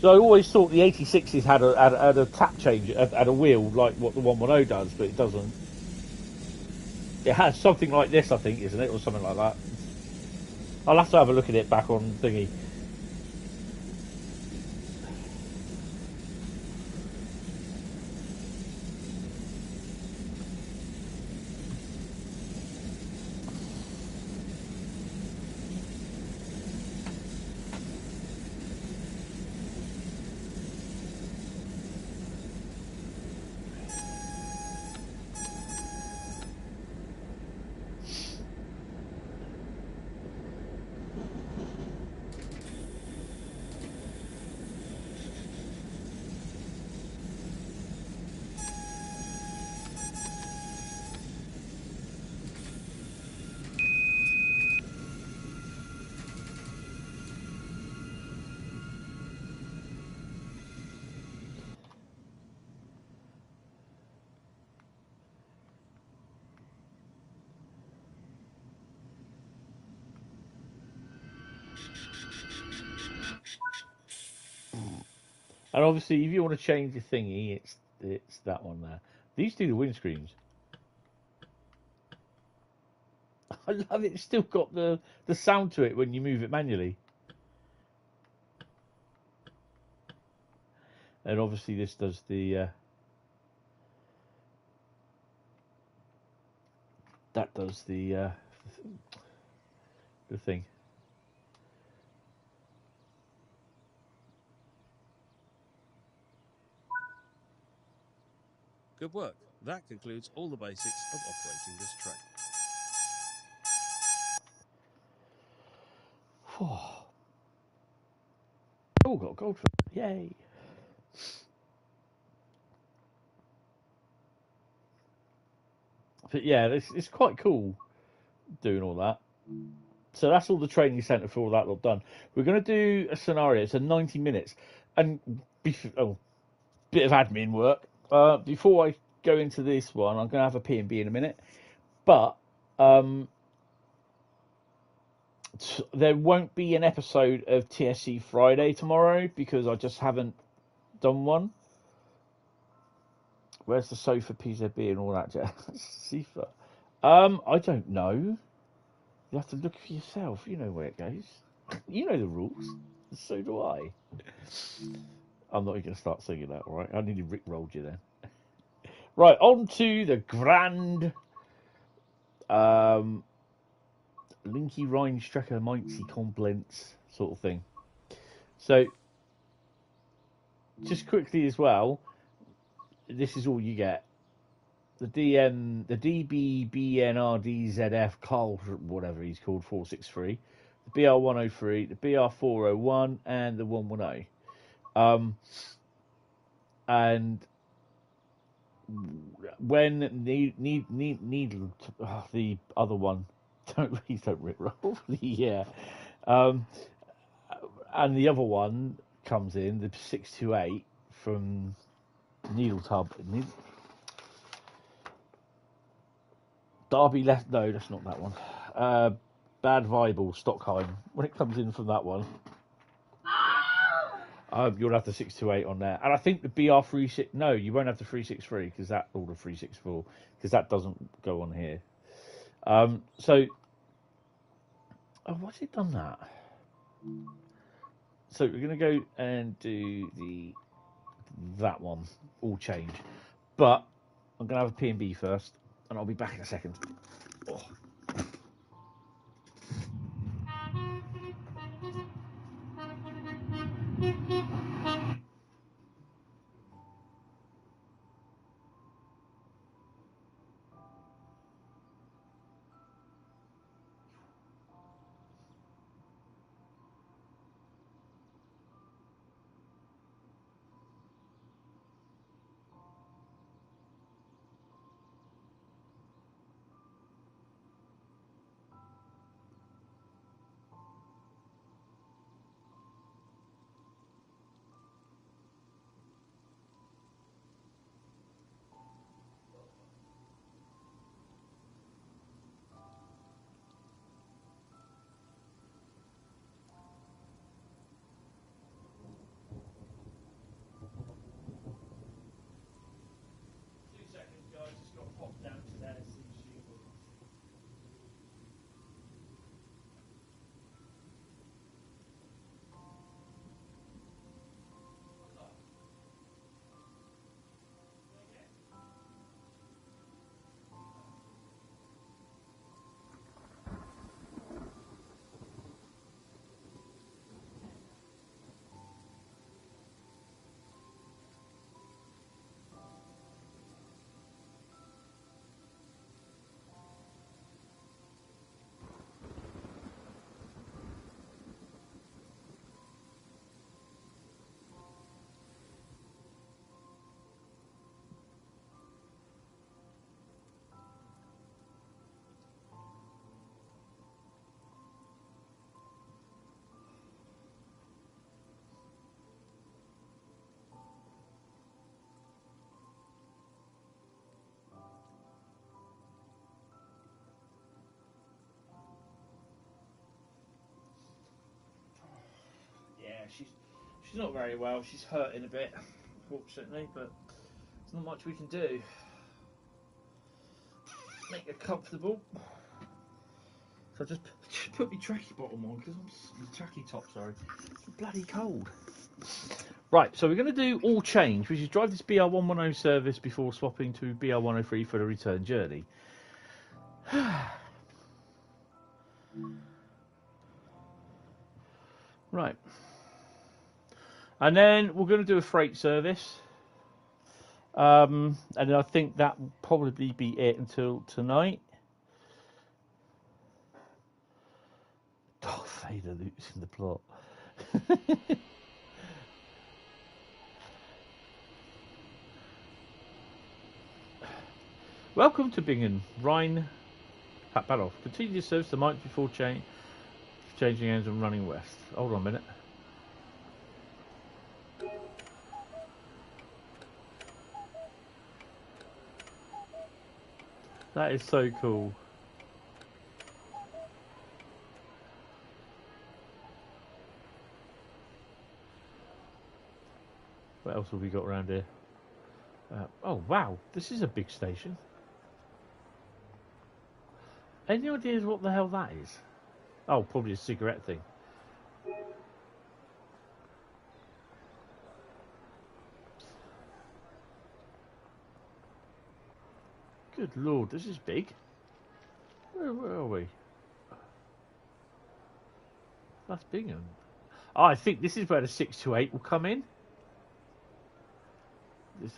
A: So I always thought the 86s had a tap change, had a wheel like what the 110 does, but it doesn't. It has something like this, I think, isn't it, or something like that. I'll have to have a look at it back on thingy. And obviously, if you want to change the thingy, it's that one there. These do the windscreens. I love it. It's still got the sound to it when you move it manually. And obviously, this does the that does the thing.
D: Good work. That concludes all the basics of operating this train.
A: Oh, got a gold for it. Yay! But yeah, it's quite cool doing all that. So that's all the training centre for all that lot done. We're going to do a scenario. It's a 90 minutes. And bit of admin work. Before I go into this one, I'm going to have a P&B in a minute. But there won't be an episode of TSC Friday tomorrow because I just haven't done one. Where's the sofa, PZB, and all that jazz? Sifa. I don't know. You have to look for yourself. You know where it goes. You know the rules. So do I. I'm not even going to start singing that, all right? I nearly rickrolled you then. Right, on to the grand Linke Rheinstrecke Koblenz sort of thing. So, just quickly as well, this is all you get. The DBBNRDZF Carl, whatever he's called, 463, the BR103, the BR401, and the 110. And when the other one, don't rickroll. Yeah. And the other one comes in, the 628 from Needle Tub. Derby left. No, that's not that one. Bad Vibe, Stockheim. When it comes in from that one, you'll have the 628 on there. And I think the BR36. No, you won't have the 363 because that or the 364 because that doesn't go on here. So, what's it done that? So we're gonna go and do that one all change, but I'm gonna have a P&B first, and I'll be back in a second. Oh. she's not very well. She's hurting a bit, fortunately, but there's not much we can do. Make her comfortable. So I just put my tracky bottom on because I'm tracky top. Sorry, it's bloody cold. Right, so we're going to do all change, which is drive this BR110 service before swapping to BR103 for the return journey. Right. And then we're going to do a freight service. And I think that will probably be it until tonight. Darth Vader loops in the plot. Welcome to Bingen, Rhein. Pat off. Continue your service to Mainz before changing ends and running west. Hold on a minute. That is so cool. What else have we got around here? Oh wow, this is a big station. Any ideas what the hell that is? Oh, probably a cigarette thing. Good lord, this is big. Where are we? That's Bingham. Oh, I think this is where the 628 will come in.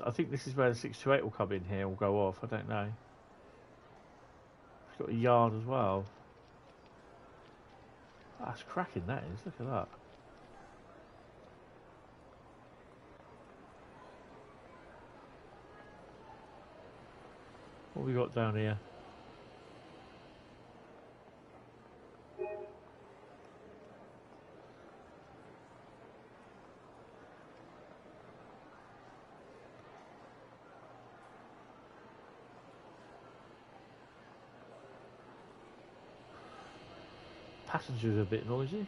A: I think this is where the 628 will come in here or go off. I don't know. It's got a yard as well. That's cracking, that is. Look at that. What have we got down here? Passengers are a bit noisy.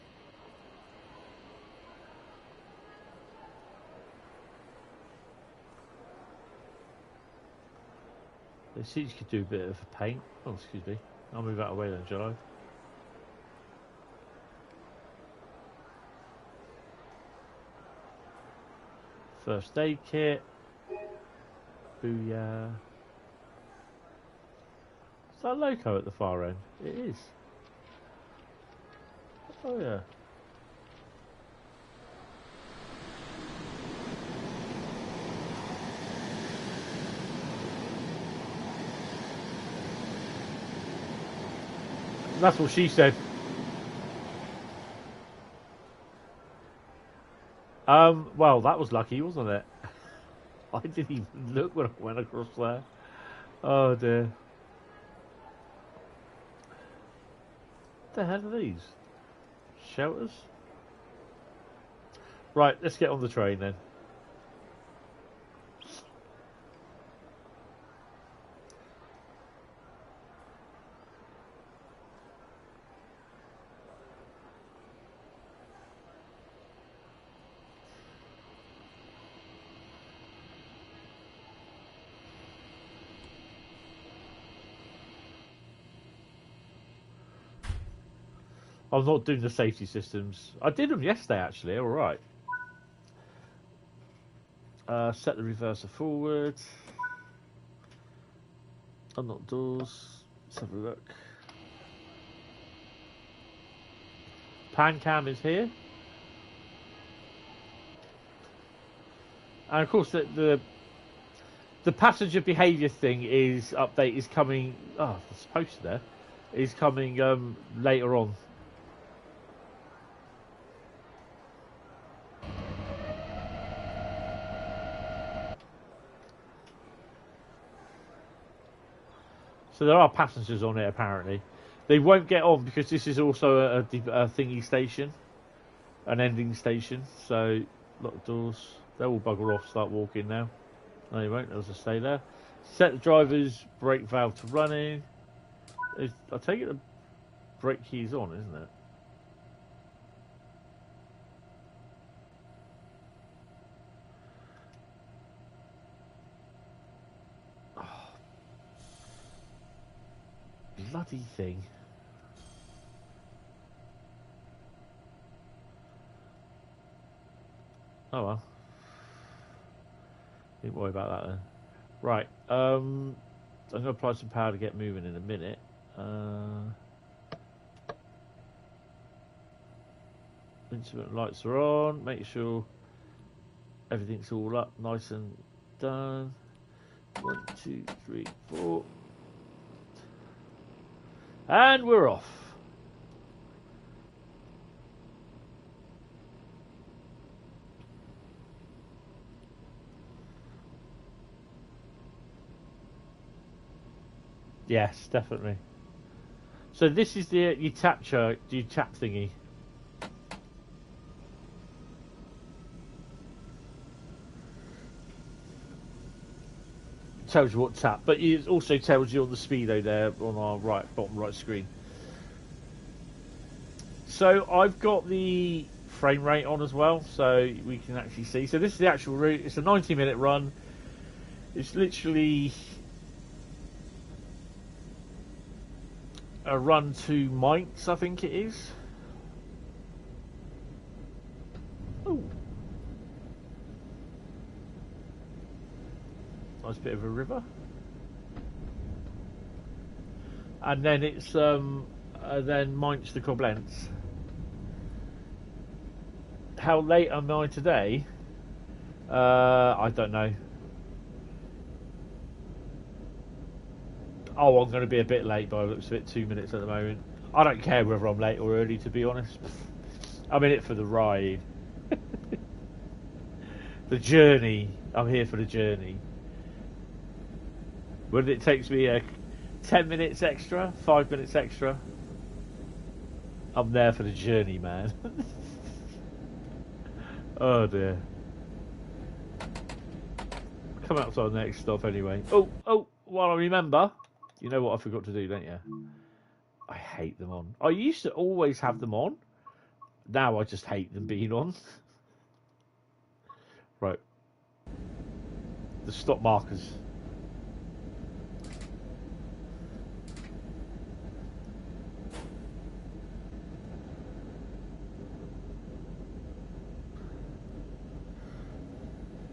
A: The seats could do a bit of paint. Oh, excuse me. I'll move out of the way then, shall I? First aid kit. Booyah. Is that a loco at the far end? It is. Oh yeah. That's what she said. Well, that was lucky, wasn't it? I didn't even look when I went across there. Oh dear. What the hell are these? Shelters? Right, let's get on the train then. I'm not doing the safety systems. I did them yesterday, actually. All right. Set the reverser forward. Unlock doors. Let's have a look. Pan cam is here. And of course, the passenger behaviour thing update is coming. Oh, it's posted there. Is coming later on. So there are passengers on it apparently. They won't get on because this is also a thingy station, an ending station. So lock doors. They'll all bugger off, start walking now. No, they won't. They'll just stay there. Set the driver's brake valve to running. I take it the brake key is on, isn't it? bloody thing. Oh well. Don't worry about that then. Right. I'm going to apply some power to get moving in a minute. Instrument lights are on. Make sure everything's all up, nice and done. 1, 2, 3, 4. And we're off. Yes, definitely. So this is the your tap thingy. Tells you what tap, but it also tells you on the speedo there on our bottom right screen. So I've got the frame rate on as well, so we can actually see. So this is the actual route. It's a 90-minute run. It's literally a run to Mainz, I think it is. Oh, nice bit of a river. And then it's then Mainz to Koblenz. How late am I today? I don't know. Oh, I'm going to be a bit late by the looks of it. 2 minutes at the moment. I don't care whether I'm late or early, to be honest. I'm in it for the ride. The journey. I'm here for the journey. Whether it takes me 10 minutes extra, 5 minutes extra, I'm there for the journey, man. Oh dear. Come out to our next stop anyway. Oh, while I remember, you know what I forgot to do, don't you? I hate them on. I used to always have them on. Now I just hate them being on. Right. The stop markers.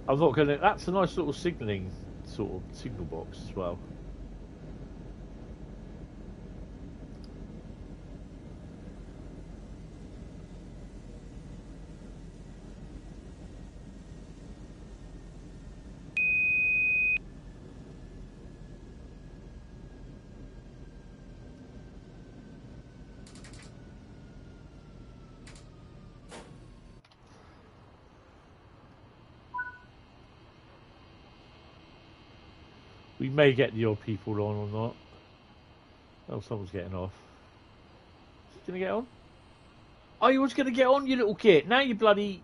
A: I'm not going to... That's a nice little signalling sort of signal box as well. We may get the odd people on or not. Oh, someone's getting off. Is he going to get on? Oh, you was going to get on, you little kid. Now you bloody...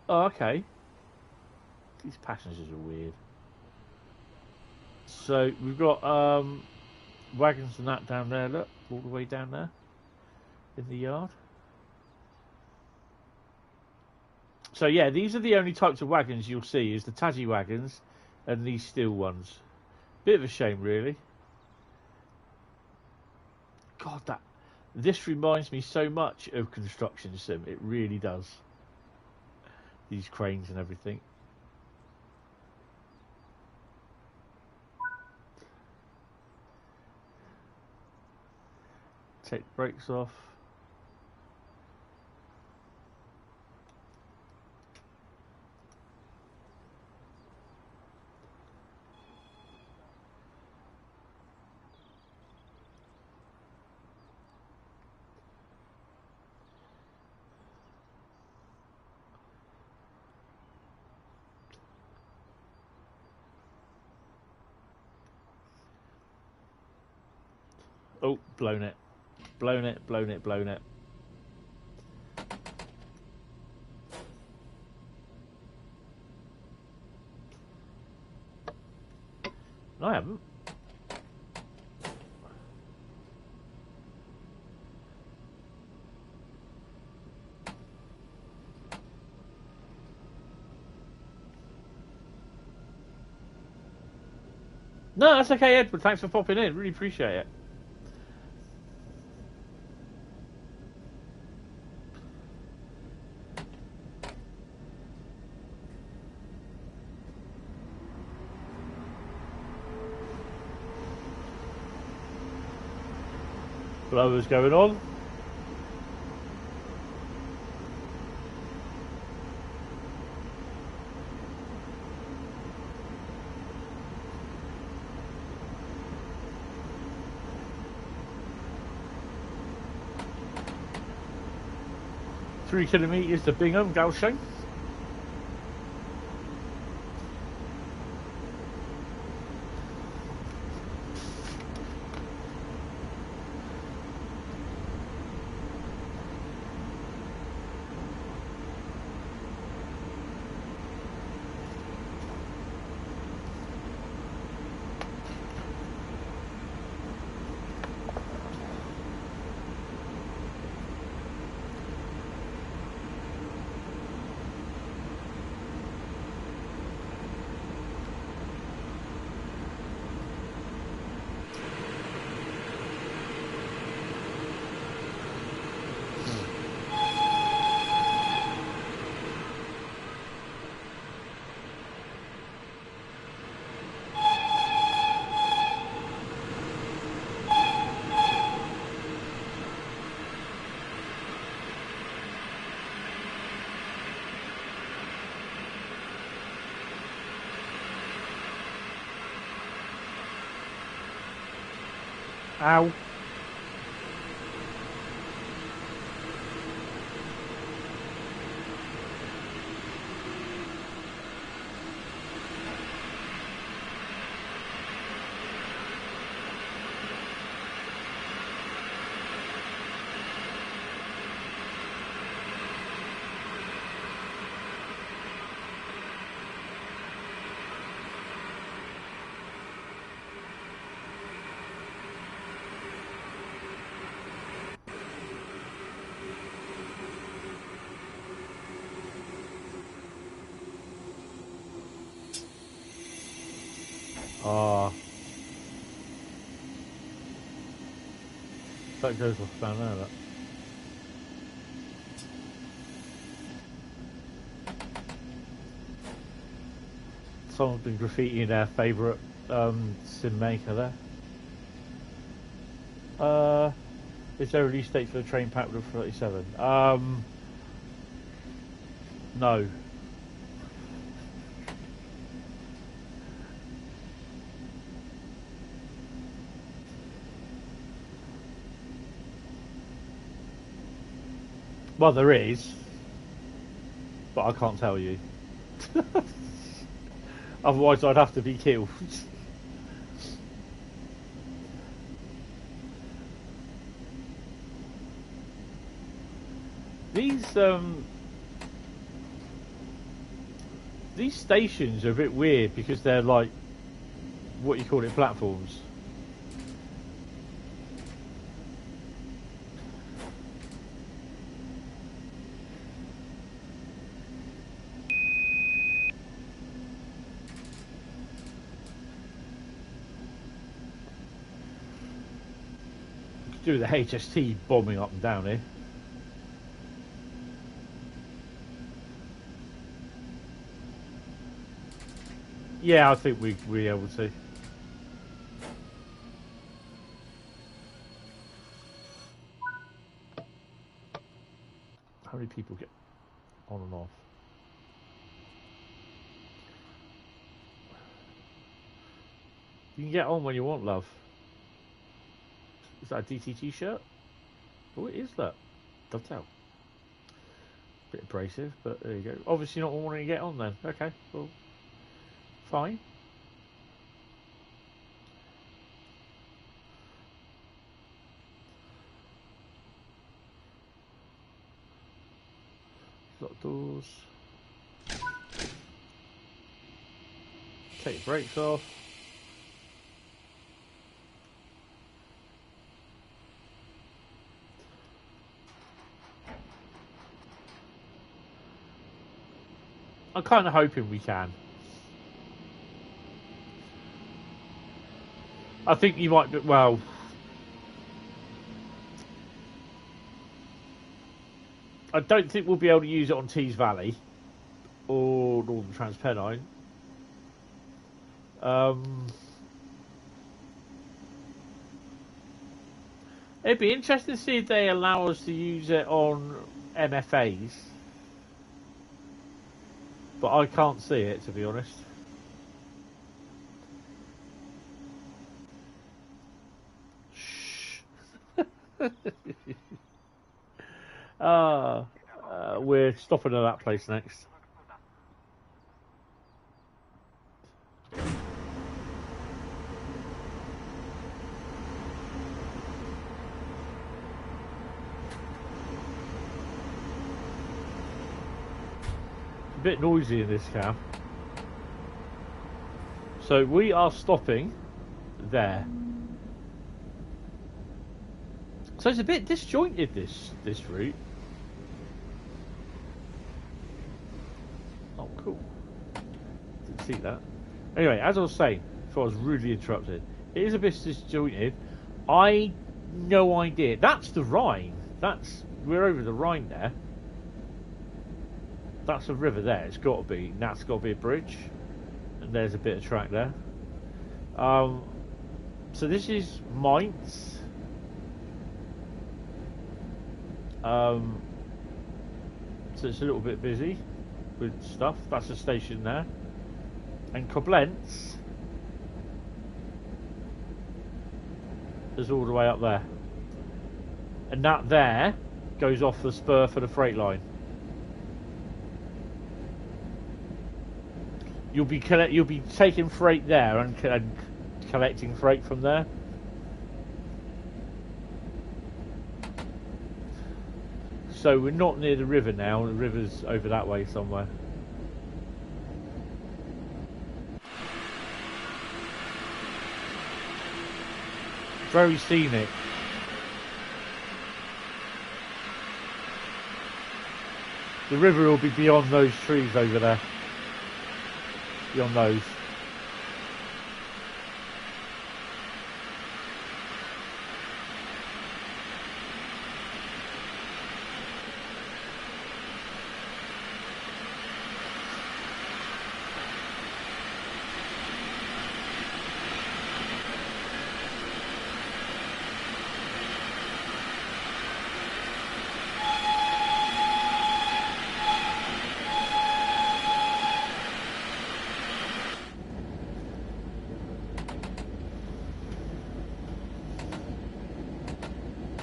A: Oh, okay. These passengers are weird. So, we've got wagons and that down there, look. All the way down there. In the yard. So yeah, these are the only types of wagons you'll see, is the Taji wagons and these steel ones. Bit of a shame, really. God, this reminds me so much of Construction Sim. It really does. These cranes and everything. Take the brakes off. Oh, blown it. Blown it, blown it, blown it. No, I haven't. No, that's okay, Edward. Thanks for popping in. Really appreciate it. Blowers going on. Three kilometres to Bingham, Galshane. Ow. Ah. That goes off down there, that. Someone's been graffitiing their favourite sim maker there. Is there a release date for the train pack with 37? No. Well, there is, but I can't tell you. Otherwise, I'd have to be killed. These stations are a bit weird because they're like, what you call it, platforms. Do the HST bombing up and down here. Yeah, I think we'll be able to. How many people get on and off? You can get on when you want, love. Is that a DTT shirt? Oh, it is that. Dovetail. Bit abrasive, but there you go. Obviously not wanting to get on then. Okay, well, fine. Lock doors. Take the brakes off. I'm kind of hoping we can. I think you might be, well, I don't think we'll be able to use it on Tees Valley or Northern Trans Pennine. It'd be interesting to see if they allow us to use it on MFAs. But I can't see it, to be honest. Shh. We're stopping at that place next. A bit noisy in this cab. So we are stopping there. So it's a bit disjointed, this route. Oh, cool. Didn't see that. Anyway, as I was saying, before I was rudely interrupted, it is a bit disjointed. No idea. That's the Rhine. We're over the Rhine there. That's a river there. It's got to be. That's got to be a bridge. And there's a bit of track there. So this is Mainz. So it's a little bit busy with stuff. That's a station there. And Koblenz is all the way up there. And that there goes off the spur for the freight line. You'll be taking freight there and collecting freight from there. So we're not near the river now. The river's over that way somewhere. Very scenic. The river will be beyond those trees over there. Beyond those.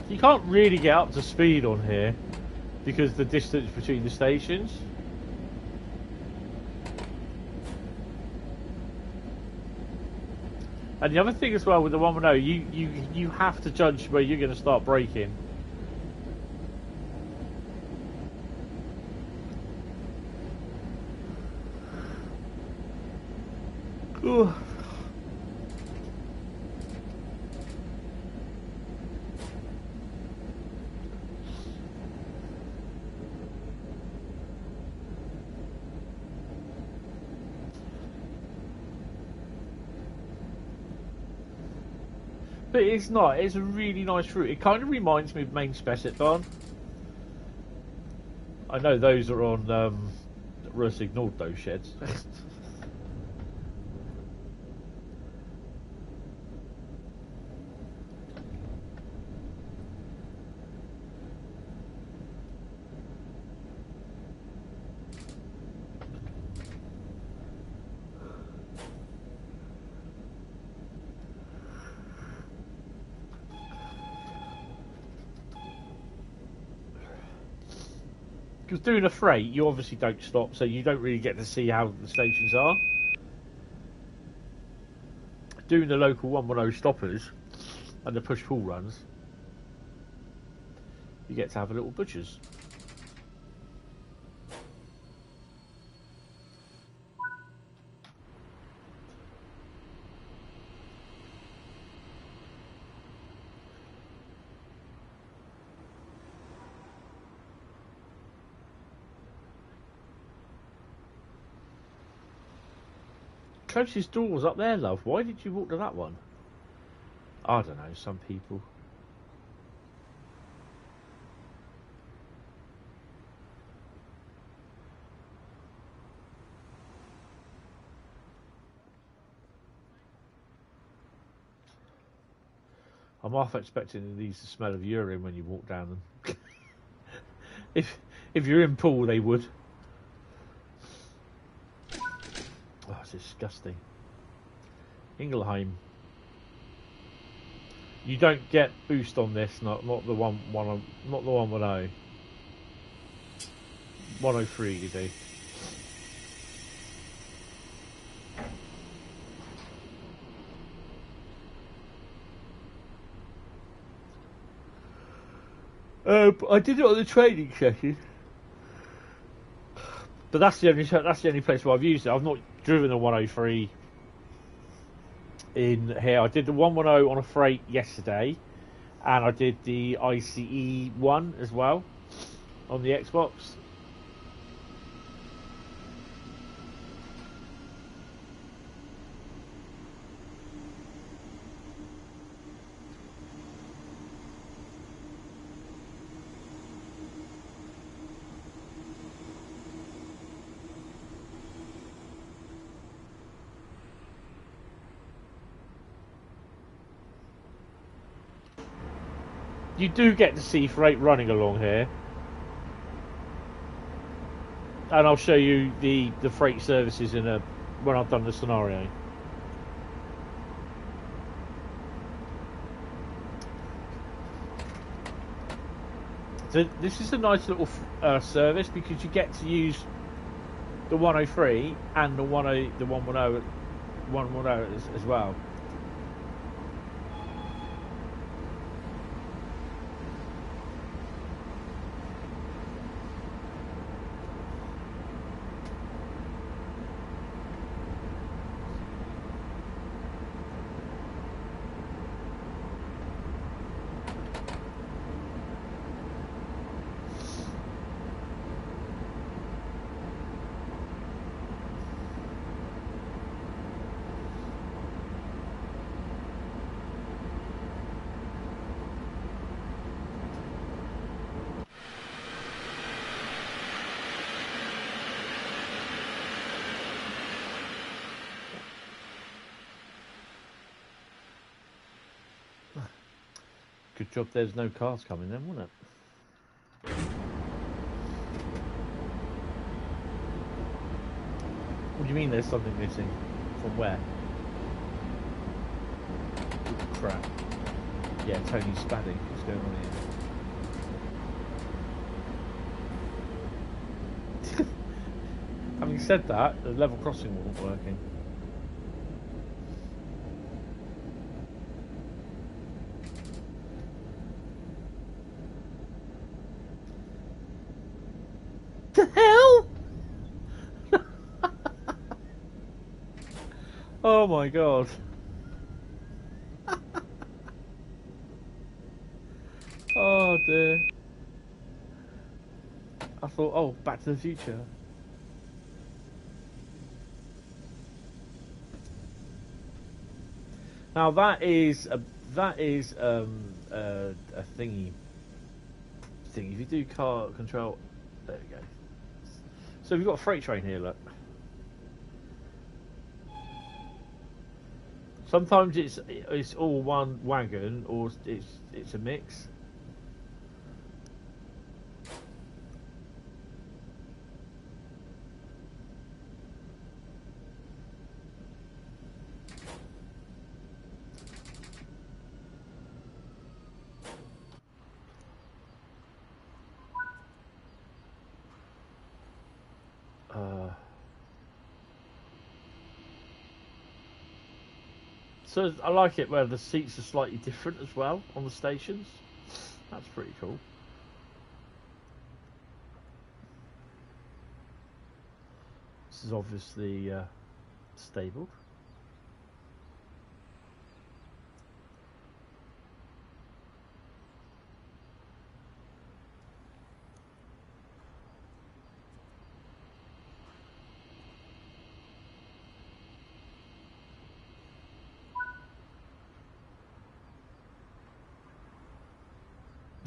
A: You can't really get up to speed on here because the distance between the stations. And the other thing as well with the 110, you have to judge where you're going to start braking. Ooh. But it's not. It's a really nice route. It kind of reminds me of Main Speciton. I know those are on. Russ ignored those sheds. Because doing a freight, you obviously don't stop, so you don't really get to see how the stations are. Doing the local 110 stoppers and the push-pull runs, you get to have a little butchers. Closest door's up there, love. Why did you walk to that one? I don't know, some people. I'm half expecting these to smell of urine when you walk down them. if you're in pool, they would. Oh, it's disgusting. Ingelheim. You don't get boost on this, not the not the 110. 103 you do. I did it on the training session, but that's the only place where I've used it. I've not driven a 103 in here. I did the 110 on a freight yesterday, and I did the ICE one as well on the Xbox. You do get to see freight running along here, and I'll show you the freight services when I've done the scenario. So this is a nice little service because you get to use the 103 and the 110 as well. Good job there's no cars coming then, wasn't it? What do you mean there's something missing? From where? Oh, crap. Yeah, Tony's spadding. What's going on here? Having said that, the level crossing wasn't working. The hell? Oh my god. Oh dear. I thought, oh, Back to the Future. Now that is a thingy. If you do car control, there we go. So we've got a freight train here, look. Sometimes it's all one wagon, or it's a mix. So I like it where the seats are slightly different as well on the stations. That's pretty cool. This is obviously stabled.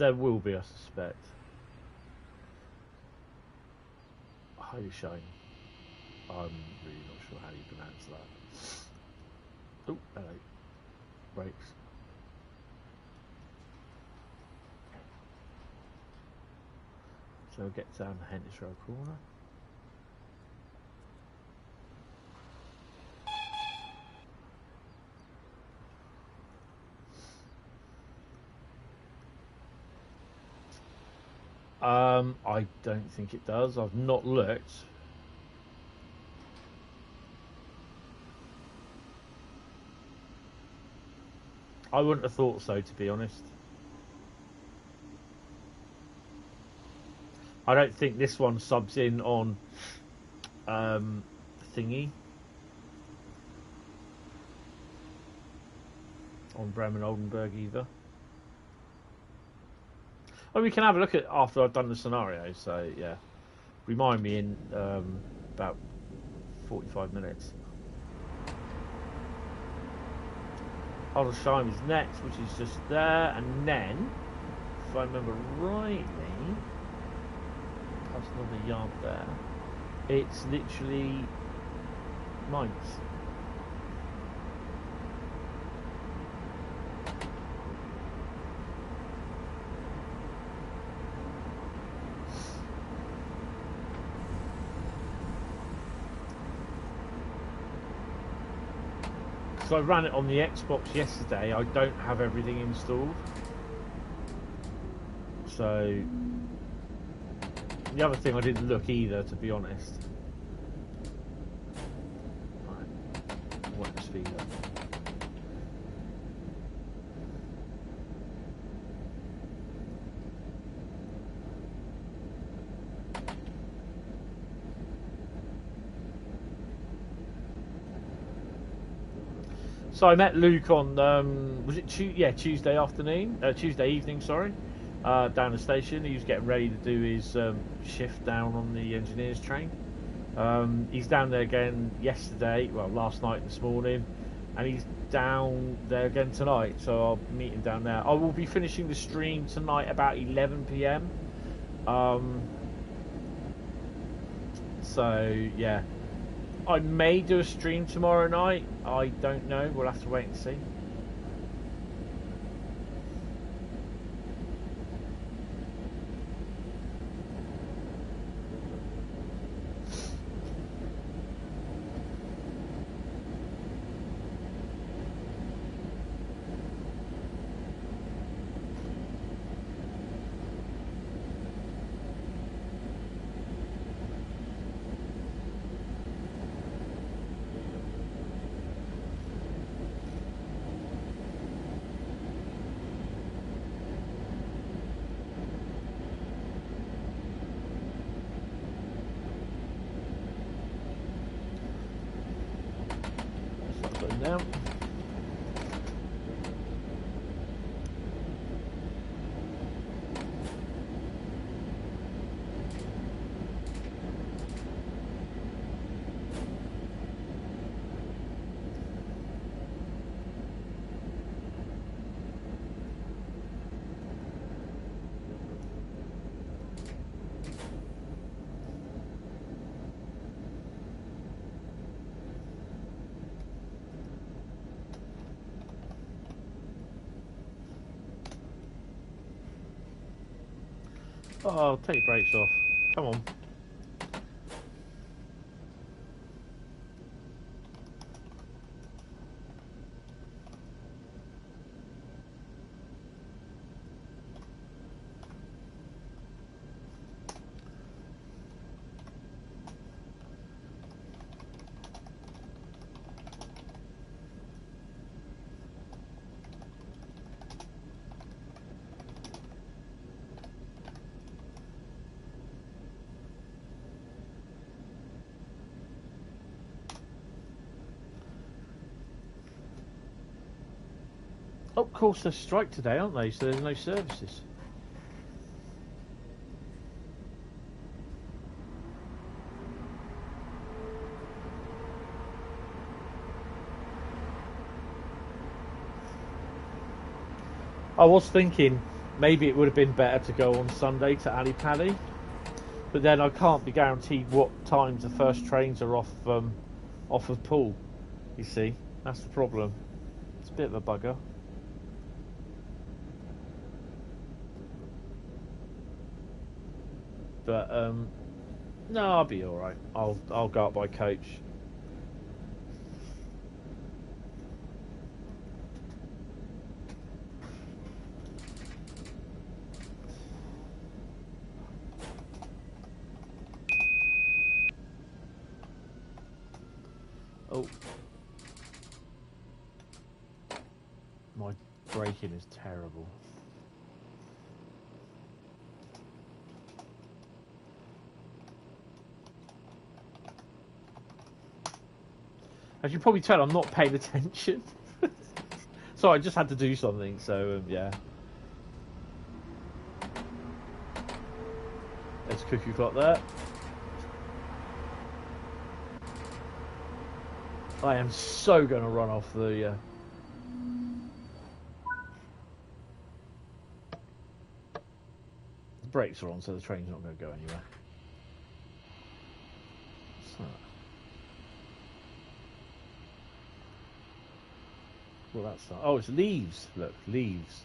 A: There will be, I suspect. Highly shiny. I'm really not sure how you pronounce that. Oh, hello. Brakes. So we'll get down the Hentis Road corner. I don't think it does. I've not looked. I wouldn't have thought so, to be honest. I don't think this one subs in on thingy. On Bremen Oldenburg either. Well, we can have a look at after I've done the scenario. So yeah, remind me in about 45 minutes. Hildesheim is next, which is just there, and then, if I remember rightly, that's another yard there. It's literally Mainz. So I ran it on the Xbox yesterday. I don't have everything installed. So the other thing, I didn't look either, to be honest. Right, what speed up? So I met Luke on was it Tuesday afternoon, Tuesday evening, sorry, down the station. He was getting ready to do his shift down on the engineers train. He's down there again yesterday, well last night, this morning, and he's down there again tonight. So I'll meet him down there. I will be finishing the stream tonight about 11 PM. So yeah. I may do a stream tomorrow night. I don't know. We'll have to wait and see. Now. Oh, take your brakes off. Come on. Oh, of course, they're strike today, aren't they? So there's no services. I was thinking maybe it would have been better to go on Sunday to Ali Pali, but then I can't be guaranteed what times the first trains are off of Poole. You see, that's the problem. It's a bit of a bugger. But no, I'll be all right. I'll go up by coach. Oh, my braking is terrible. As you probably tell, I'm not paying attention. So I just had to do something, so yeah. There's Cuckoo Clock there. I am so going to run off the... The brakes are on, so the train's not going to go anywhere. What's that? Well, that's not... Oh, it's leaves. Look, leaves.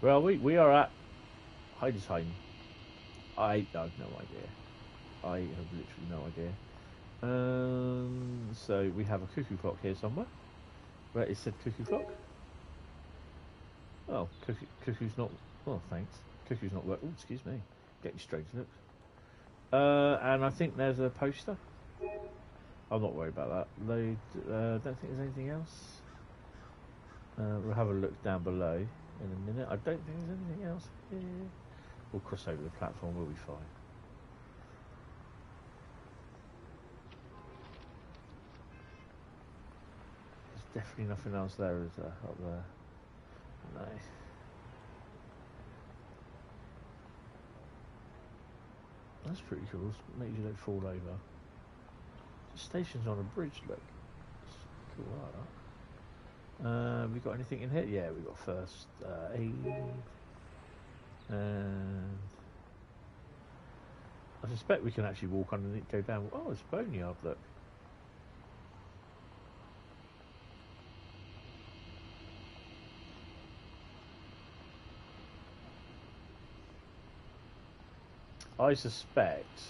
A: Well, we are at Heidesheim. I have no idea. I have literally no idea. So we have a cuckoo clock here somewhere. Where it said cuckoo clock. Oh, cuckoo's not... Oh, thanks. Cuckoo's not working. Oh, excuse me. Getting strange looks. And I think there's a poster. I'm not worried about that. Load. Don't think there's anything else. We'll have a look down below in a minute. I don't think there's anything else here. We'll cross over the platform, we'll be fine. There's definitely nothing else there, is there? Up there. No. That's pretty cool. It makes you don't fall over. The station's on a bridge, look. It's cool like that. We got anything in here? Yeah, we got first aid, and I suspect we can actually walk underneath, go down. Oh, it's a boneyard, look. I suspect.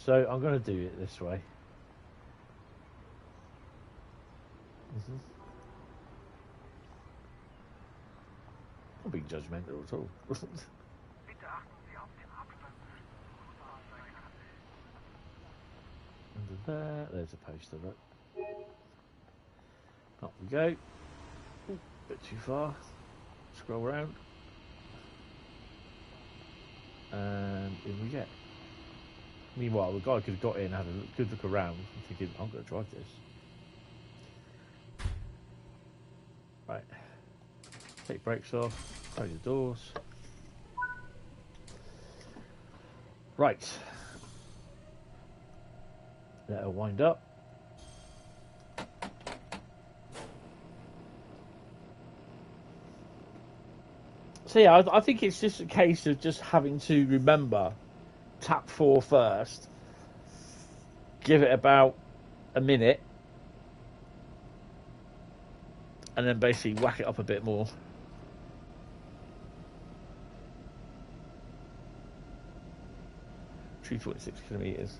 A: So I'm going to do it this way. Not being judgmental at all. Under there, there's a poster, look. Up we go. Ooh, bit too far. Scroll around. And in we get. Meanwhile, the guy could have got in and had a good look around and thinking, I'm going to drive this. Right. Take brakes off, close the doors. Right. Let her wind up. So yeah, I think it's just a case of just having to remember tap 4 first, give it about a minute, and then basically whack it up a bit more. Three 46 kilometres.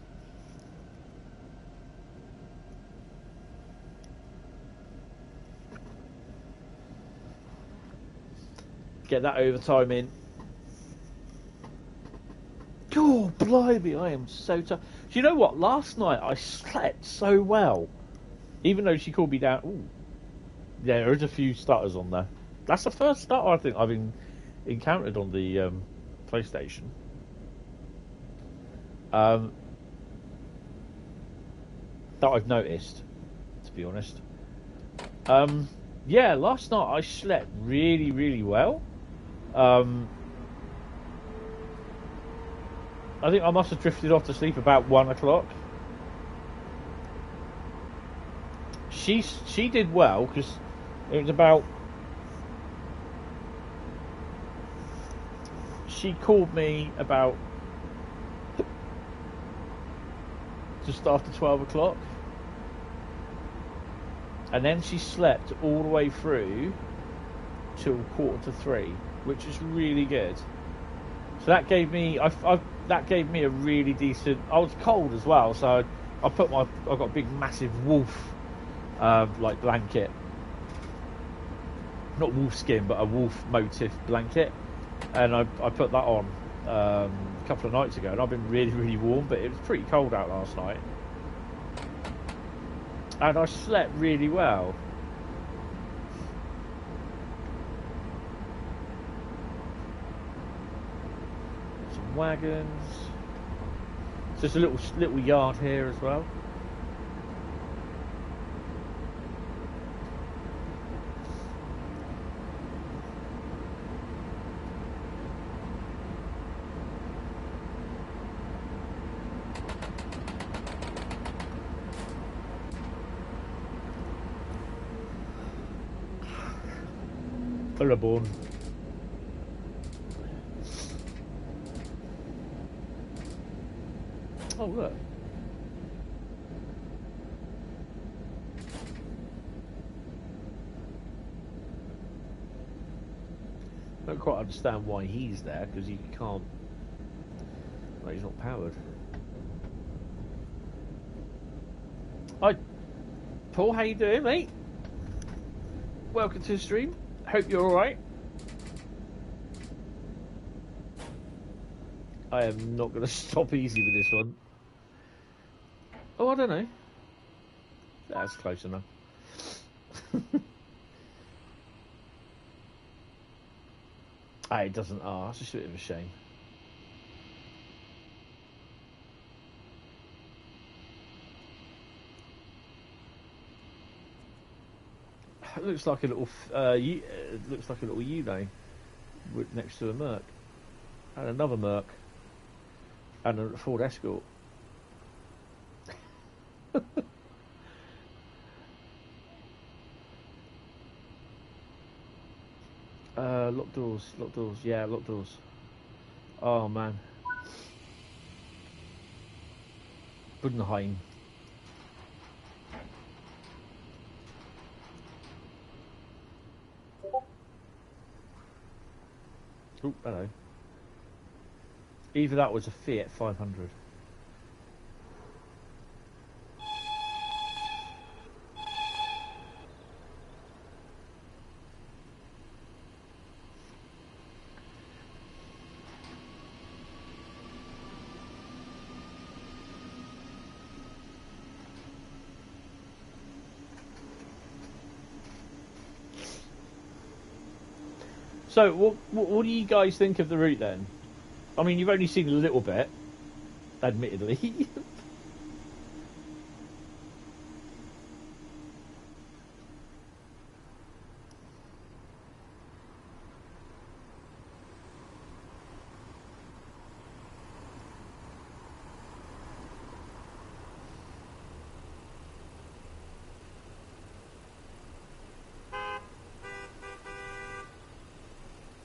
A: Get that overtime in. Oh, blimey, I am so tired. Do you know what? Last night I slept so well. Even though she called me down. Ooh. Yeah, there is a few stutters on there. That's the first stutter I think I've encountered on the PlayStation. That I've noticed, to be honest. Yeah, last night I slept really, really well. I think I must have drifted off to sleep about 1 o'clock. she did well because it was about. She called me about just after 12 o'clock, and then she slept all the way through till 2:45, which is really good. So that gave me that gave me a really decent. I was cold as well, so I got a big massive wolf like blanket, not wolf skin, but a wolf motif blanket, and I put that on a couple of nights ago, and I've been really warm, but it was pretty cold out last night, and I slept really well. Some wagons. So there's a little yard here as well. Billabong. Oh look. I don't quite understand why he's there, because he can't. Well, he's not powered. Hi, Paul. How you doing, mate? Welcome to the stream. Hope you're all right. I am not going to stop easy with this one. Oh, I don't know. That's close enough. It doesn't. Oh, it's just a bit of a shame. It looks like a little. It looks like a little Uno next to a Merc, and another Merc, and a Ford Escort. Lock doors, yeah, lock doors. Oh man. Budenheim. Oh, hello. Either that was a Fiat 500. So, what do you guys think of the route then? I mean, you've only seen a little bit, admittedly.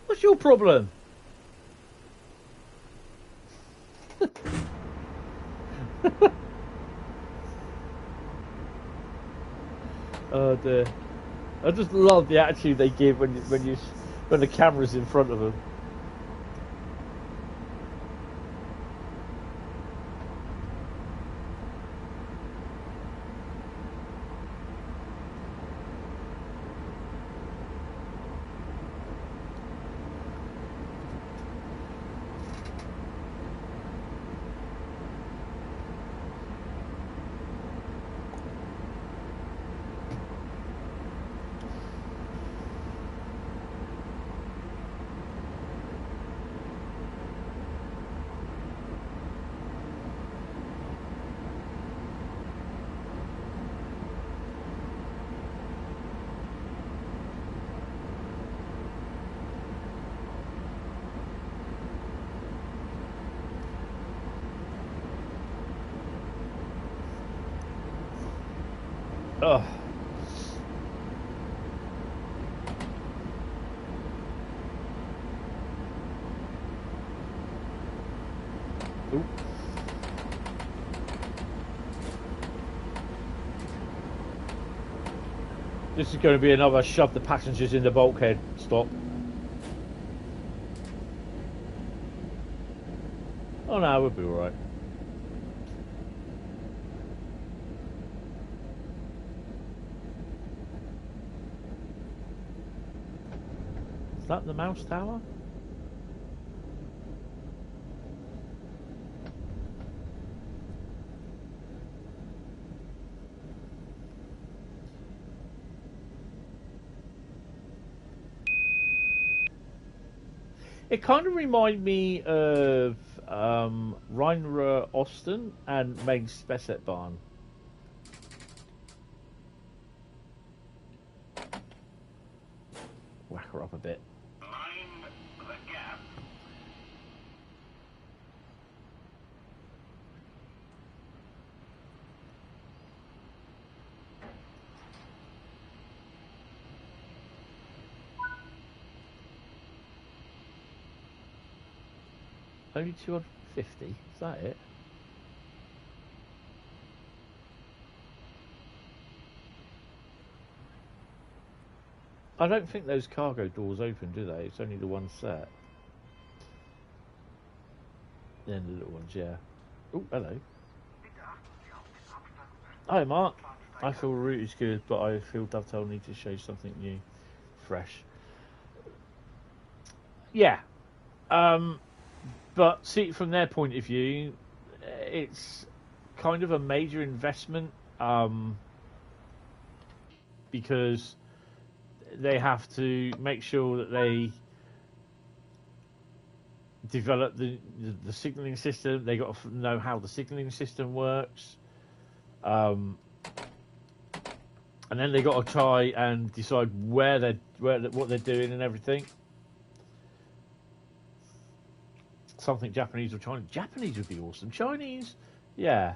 A: What's your problem? Oh dear. I just love the attitude they give when the camera's in front of them. Oh, Ooh. This is going to be another shove the passengers in the bulkhead stop. Oh no, we'll be alright. Is that the mouse tower? It kind of reminded me of Rhein, Osten and Mainz Spessartbahn. Whack her up a bit.
E: Mind the gap.
A: Only 250, is that it? I don't think those cargo doors open, do they? It's only the one set. Then the little ones, yeah. Oh, hello. Hi, Mark. I feel route is good, but I feel Dovetail need to show something new, fresh. Yeah. But see, from their point of view, it's kind of a major investment because they have to make sure that they develop the signalling system. They got to know how the signalling system works, and then they got to try and decide what they're doing and everything. Something Japanese or Chinese. Japanese would be awesome. Chinese, yeah.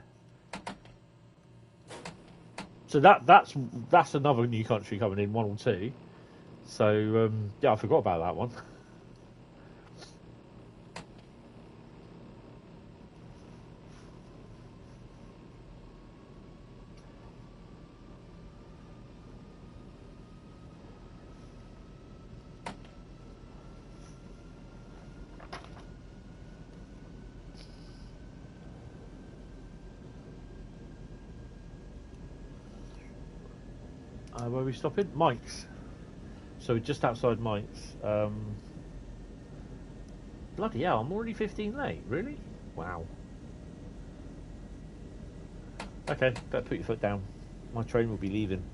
A: So that's another new country coming in, 1 or 2. So yeah, I forgot about that one. Where are we stopping? Mainz. So just outside Mainz. Bloody hell, I'm already 15 late. Really? Wow. Okay, better put your foot down. My train will be leaving.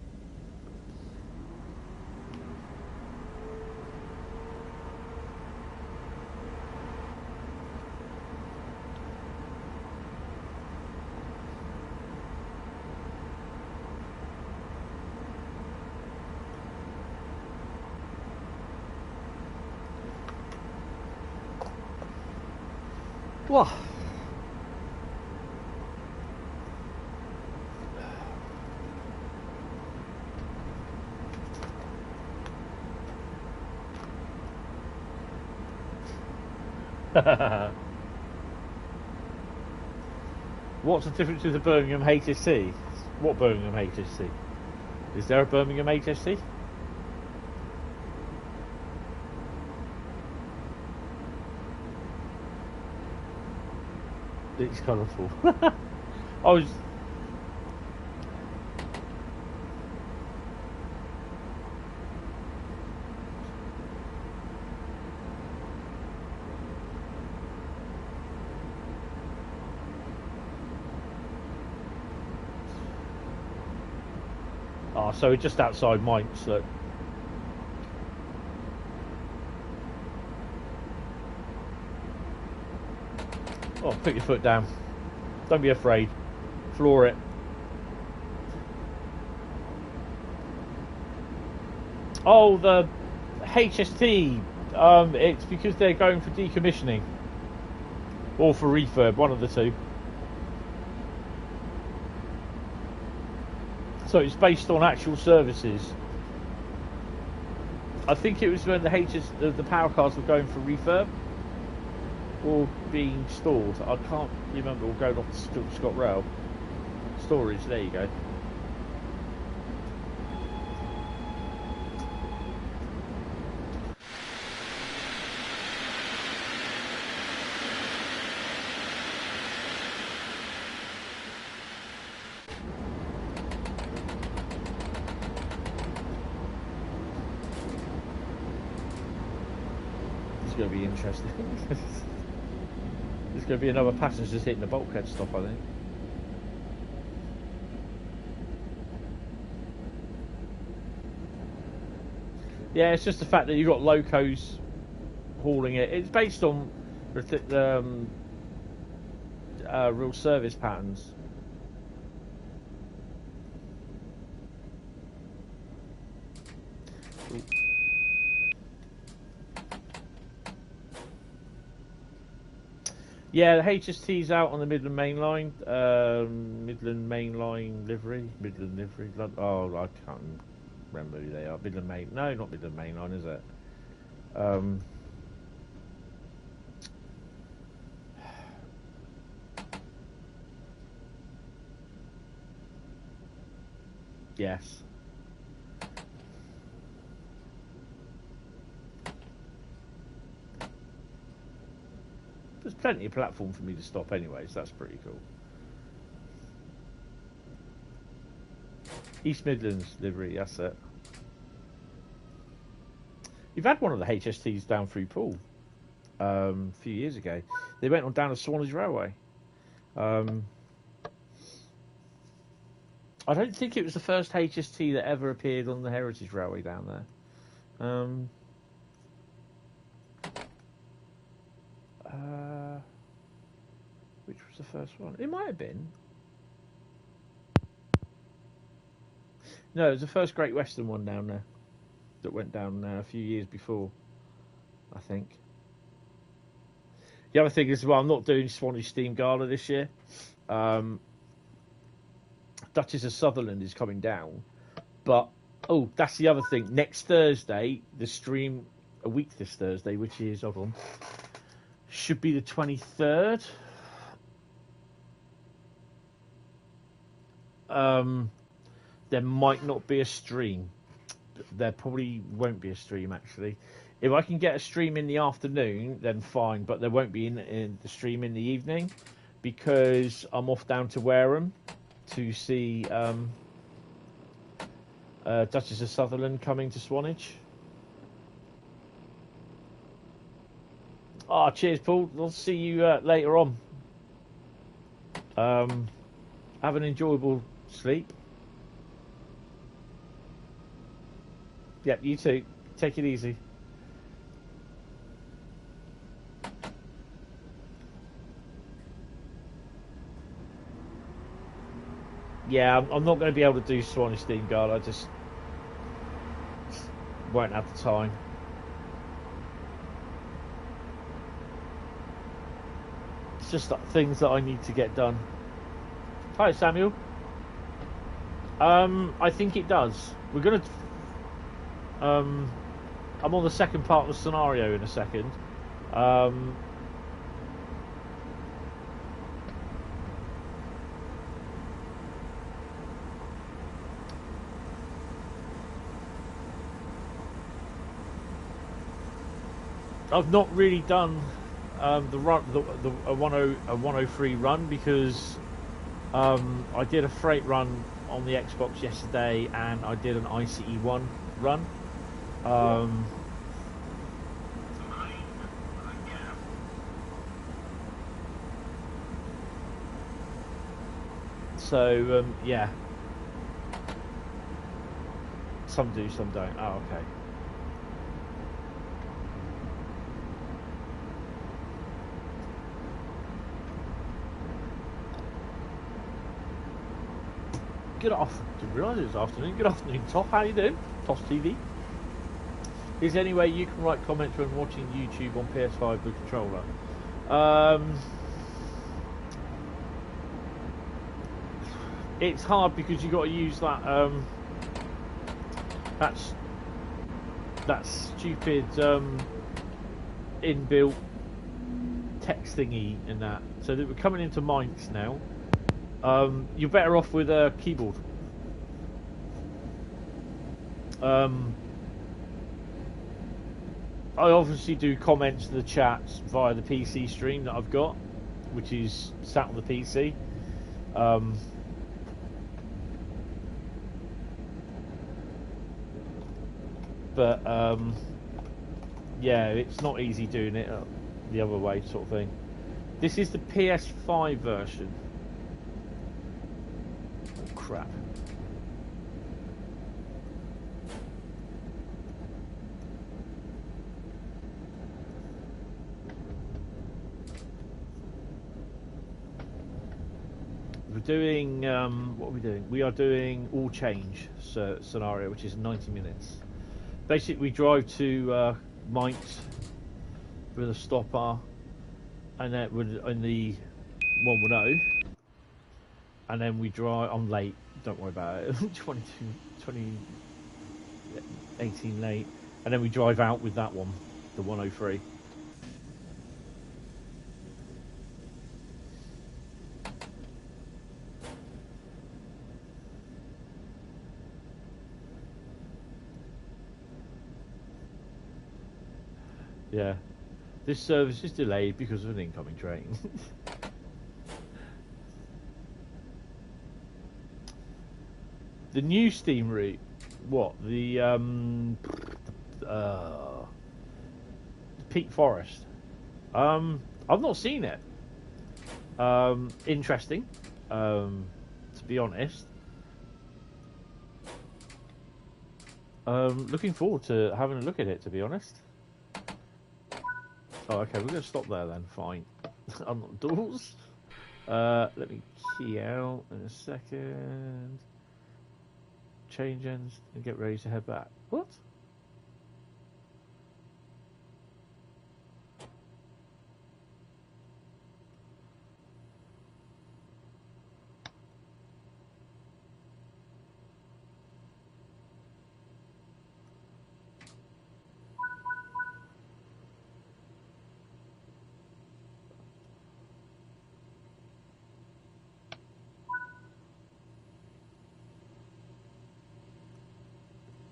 A: Wow. What's the difference with the Birmingham HSC? What Birmingham HSC? Is there a Birmingham HSC? It's colourful. I was... Oh, so we're just outside Mainz, look. Oh, put your foot down. Don't be afraid. Floor it. Oh, the HST. It's because they're going for decommissioning. Or for refurb, one of the two. So it's based on actual services. I think it was when the power cars were going for refurb. or being stored? I can't remember. Or going off to Scott Rail. Storage, there you go. Going to be interesting. There's going to be another passenger hitting the bulkhead stop, I think. Yeah, it's just the fact that you've got locos hauling it. It's based on real service patterns. Yeah, the HST's out on the Midland Main Line. Midland Main Line livery. Midland livery. Oh, I can't remember who they are. Midland Main. No, not Midland Main Line, is it? Yes. There's plenty of platform for me to stop anyway, so that's pretty cool. East Midlands livery, that's it. You've had one of the HSTs down through Poole a few years ago. They went on down the Swanage Railway. I don't think it was the first HST that ever appeared on the Heritage Railway down there. Which was the first one? It might have been. No, it was the first Great Western one down there that went down a few years before, I think. The other thing is, well, I'm not doing Swanage Steam Gala this year. Duchess of Sutherland is coming down, but oh, that's the other thing. Next Thursday, the stream, a week this Thursday, which is, hold on, should be the 23rd. There might not be a stream. There probably won't be a stream, actually. If I can get a stream in the afternoon, then fine, but there won't be in the stream in the evening because I'm off down to Wareham to see Duchess of Sutherland coming to Swanage. Oh, cheers, Paul. I'll see you later on. Have an enjoyable sleep. Yep, you too. Take it easy. Yeah, I'm not going to be able to do Swanage Steam Gala. I just won't have the time. It's just things that I need to get done. Hi, Samuel. I think it does. We're going to... I'm on the second part of the scenario in a second. I've not really done the 103 run because I did a freight run on the Xbox yesterday and I did an ICE1 run. So yeah, some do, some don't. Oh, okay. Good afternoon. Didn't realise it was afternoon. Good afternoon, Toff. How you doing? Toff TV. Is there any way you can write comments when watching YouTube on PS5 with controller? It's hard because you got to use that that stupid inbuilt text thingy and that. So that we're coming into Mainz now. You're better off with a keyboard. I obviously do comments to the chats via the PC stream that I've got, which is sat on the PC. But yeah, it's not easy doing it the other way, sort of thing. This is the PS5 version. Oh, crap. We're doing, what are we doing? We are doing all change scenario, which is 90 minutes. Basically, we drive to Mainz with a stopper, and then in the 110, and then we drive. I'm late, don't worry about it. 18 late, and then we drive out with that one, the 103. Yeah, this service is delayed because of an incoming train. The new steam route, what? The Peak Forest. I've not seen it. Interesting, to be honest. Looking forward to having a look at it, to be honest. Oh, okay, we're going to stop there then. Fine. Unlock doors. Let me key out in a second. Change ends and get ready to head back. What?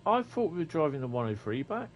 A: I thought we were driving the 103 back.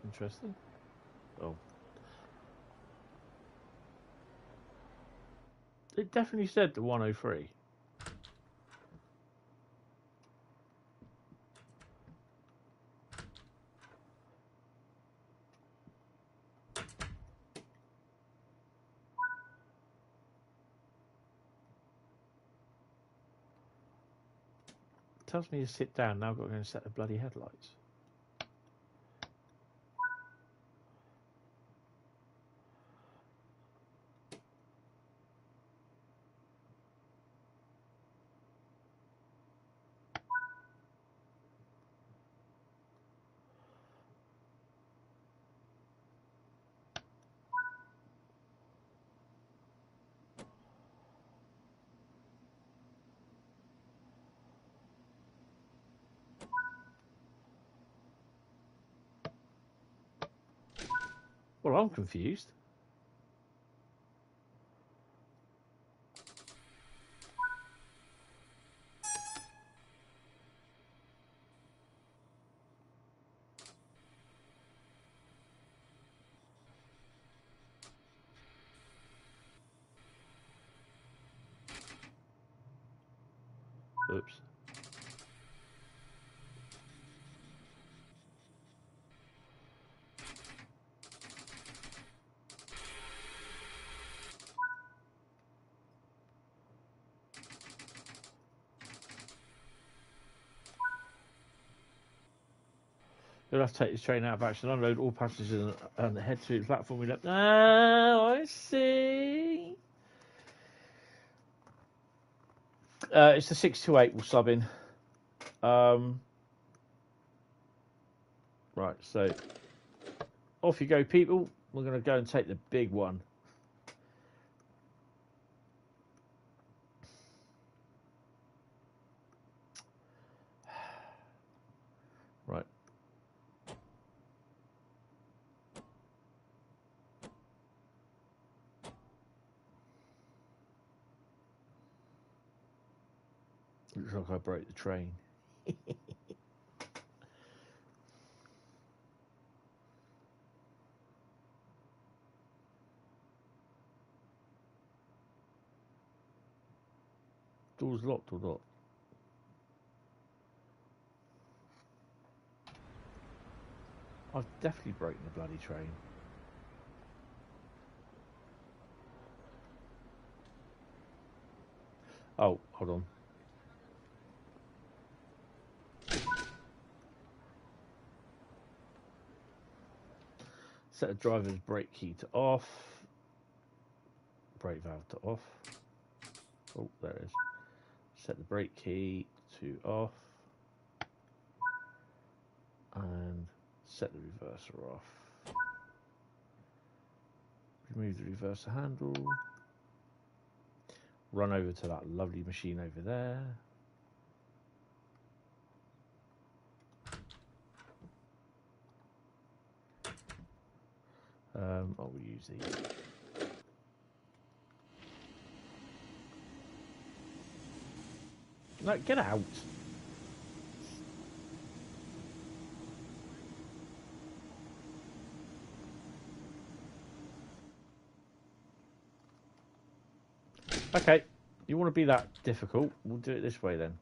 A: Interesting. Oh. It definitely said the 103. It tells me to sit down. Now I've got to go and set the bloody headlights. Well, I'm confused. Oops. You'll have to take this train out of action, unload all passengers and head to the platform. We left. Oh, I see. It's the 628 we'll sub in. Right, so off you go, people. We're going to go and take the big one. Right. Looks like I broke the train. Door's locked or not? I've definitely broken the bloody train. Oh, hold on. Set the driver's brake key to off. Brake valve to off. Oh, there it is. Set the brake key to off. And set the reverser off. Remove the reverser handle. Run over to that lovely machine over there. I'll use these. No, get out. Okay, you want to be that difficult? We'll do it this way then.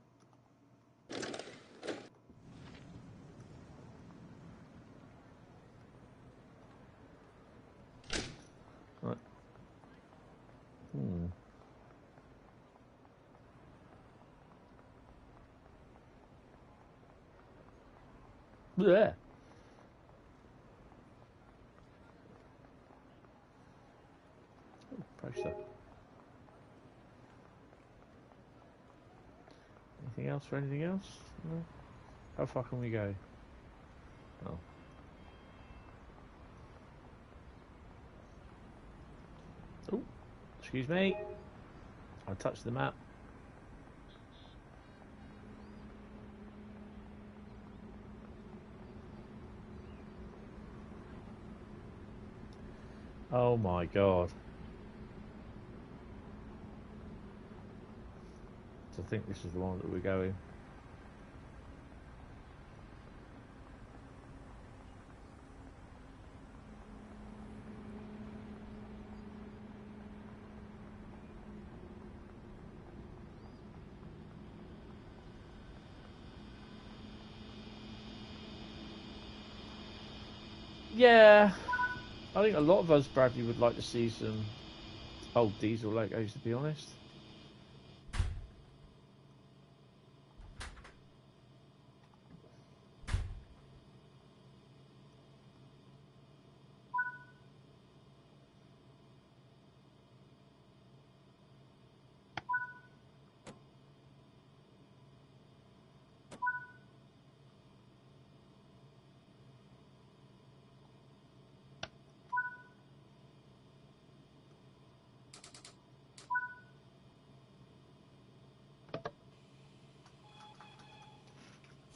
A: Right. Yeah. Pressure. Anything else or anything else? No? How far can we go? Oh. Oh, excuse me. I touched the map. Oh my god. So I think this is the one that we're going. Yeah, I think a lot of us, Bradley, would like to see some old diesel logos, to be honest.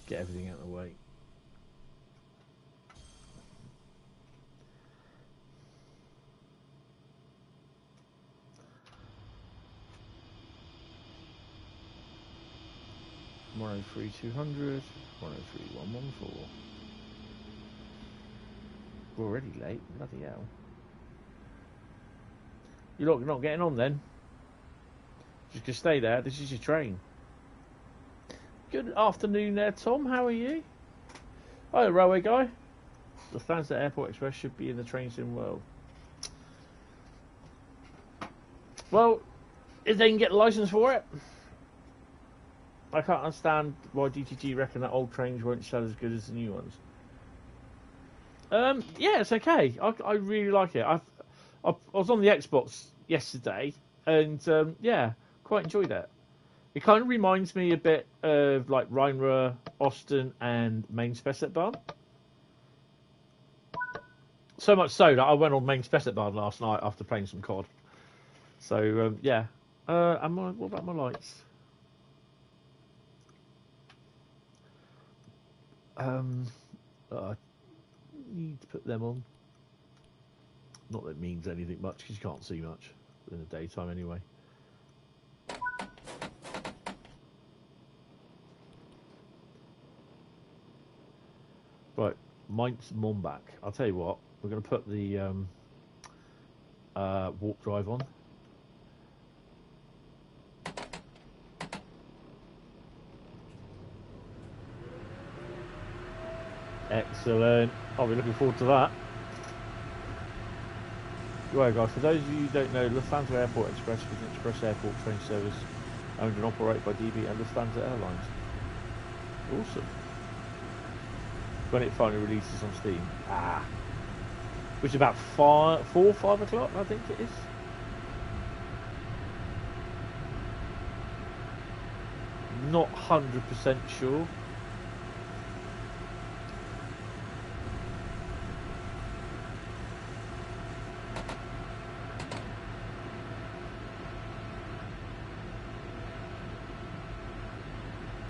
A: Get everything out of the way. One 103 200, 103 114. We're already late. Bloody hell! You're not getting on then. Just gonna stay there. This is your train. Good afternoon there, Tom. How are you? Hi, railway guy. The Stansted Airport Express should be in the train sim world. Well, if they can get the license for it, I can't understand why DTG reckon that old trains won't sell as good as the new ones. Yeah, it's okay. I really like it. I was on the Xbox yesterday, and yeah, quite enjoyed it. It kind of reminds me a bit of like Rhein, Ruhr, Osten, and Mainz Bahn. So much so that I went on Mainz Bahn last night after playing some COD. So yeah. What about my lights? I need to put them on. Not that it means anything much because you can't see much in the daytime anyway. Right, Mainz Mombach. I'll tell you what, we're going to put the warp drive on. Excellent. I'll be looking forward to that. Right, guys, for those of you who don't know, Lufthansa Airport Express is an express airport train service owned and operated by DB and Lufthansa Airlines. Awesome. When it finally releases on Steam. Which is about 4 or 5 o'clock, I think it is. Not 100% sure.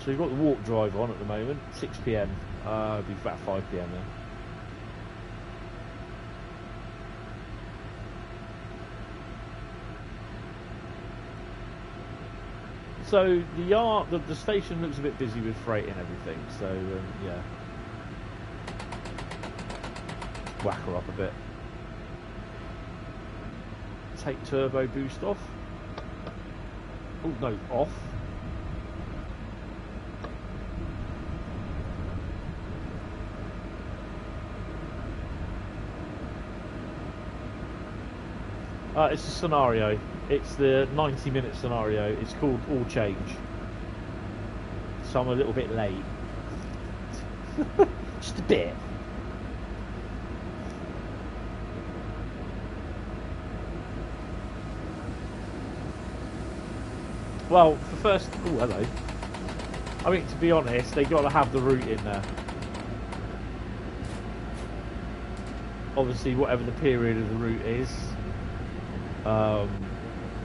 A: So you've got the warp drive on at the moment, 6 PM. It'll be about 5 PM then. So the station looks a bit busy with freight and everything. So yeah, whack her up a bit. Take turbo boost off. Oh no, off. It's a scenario. It's the 90-minute scenario. It's called All Change. So I'm a little bit late. Just a bit. Well, the first... Oh, hello. I mean, to be honest, they got to have the route in there. Obviously, whatever the period of the route is.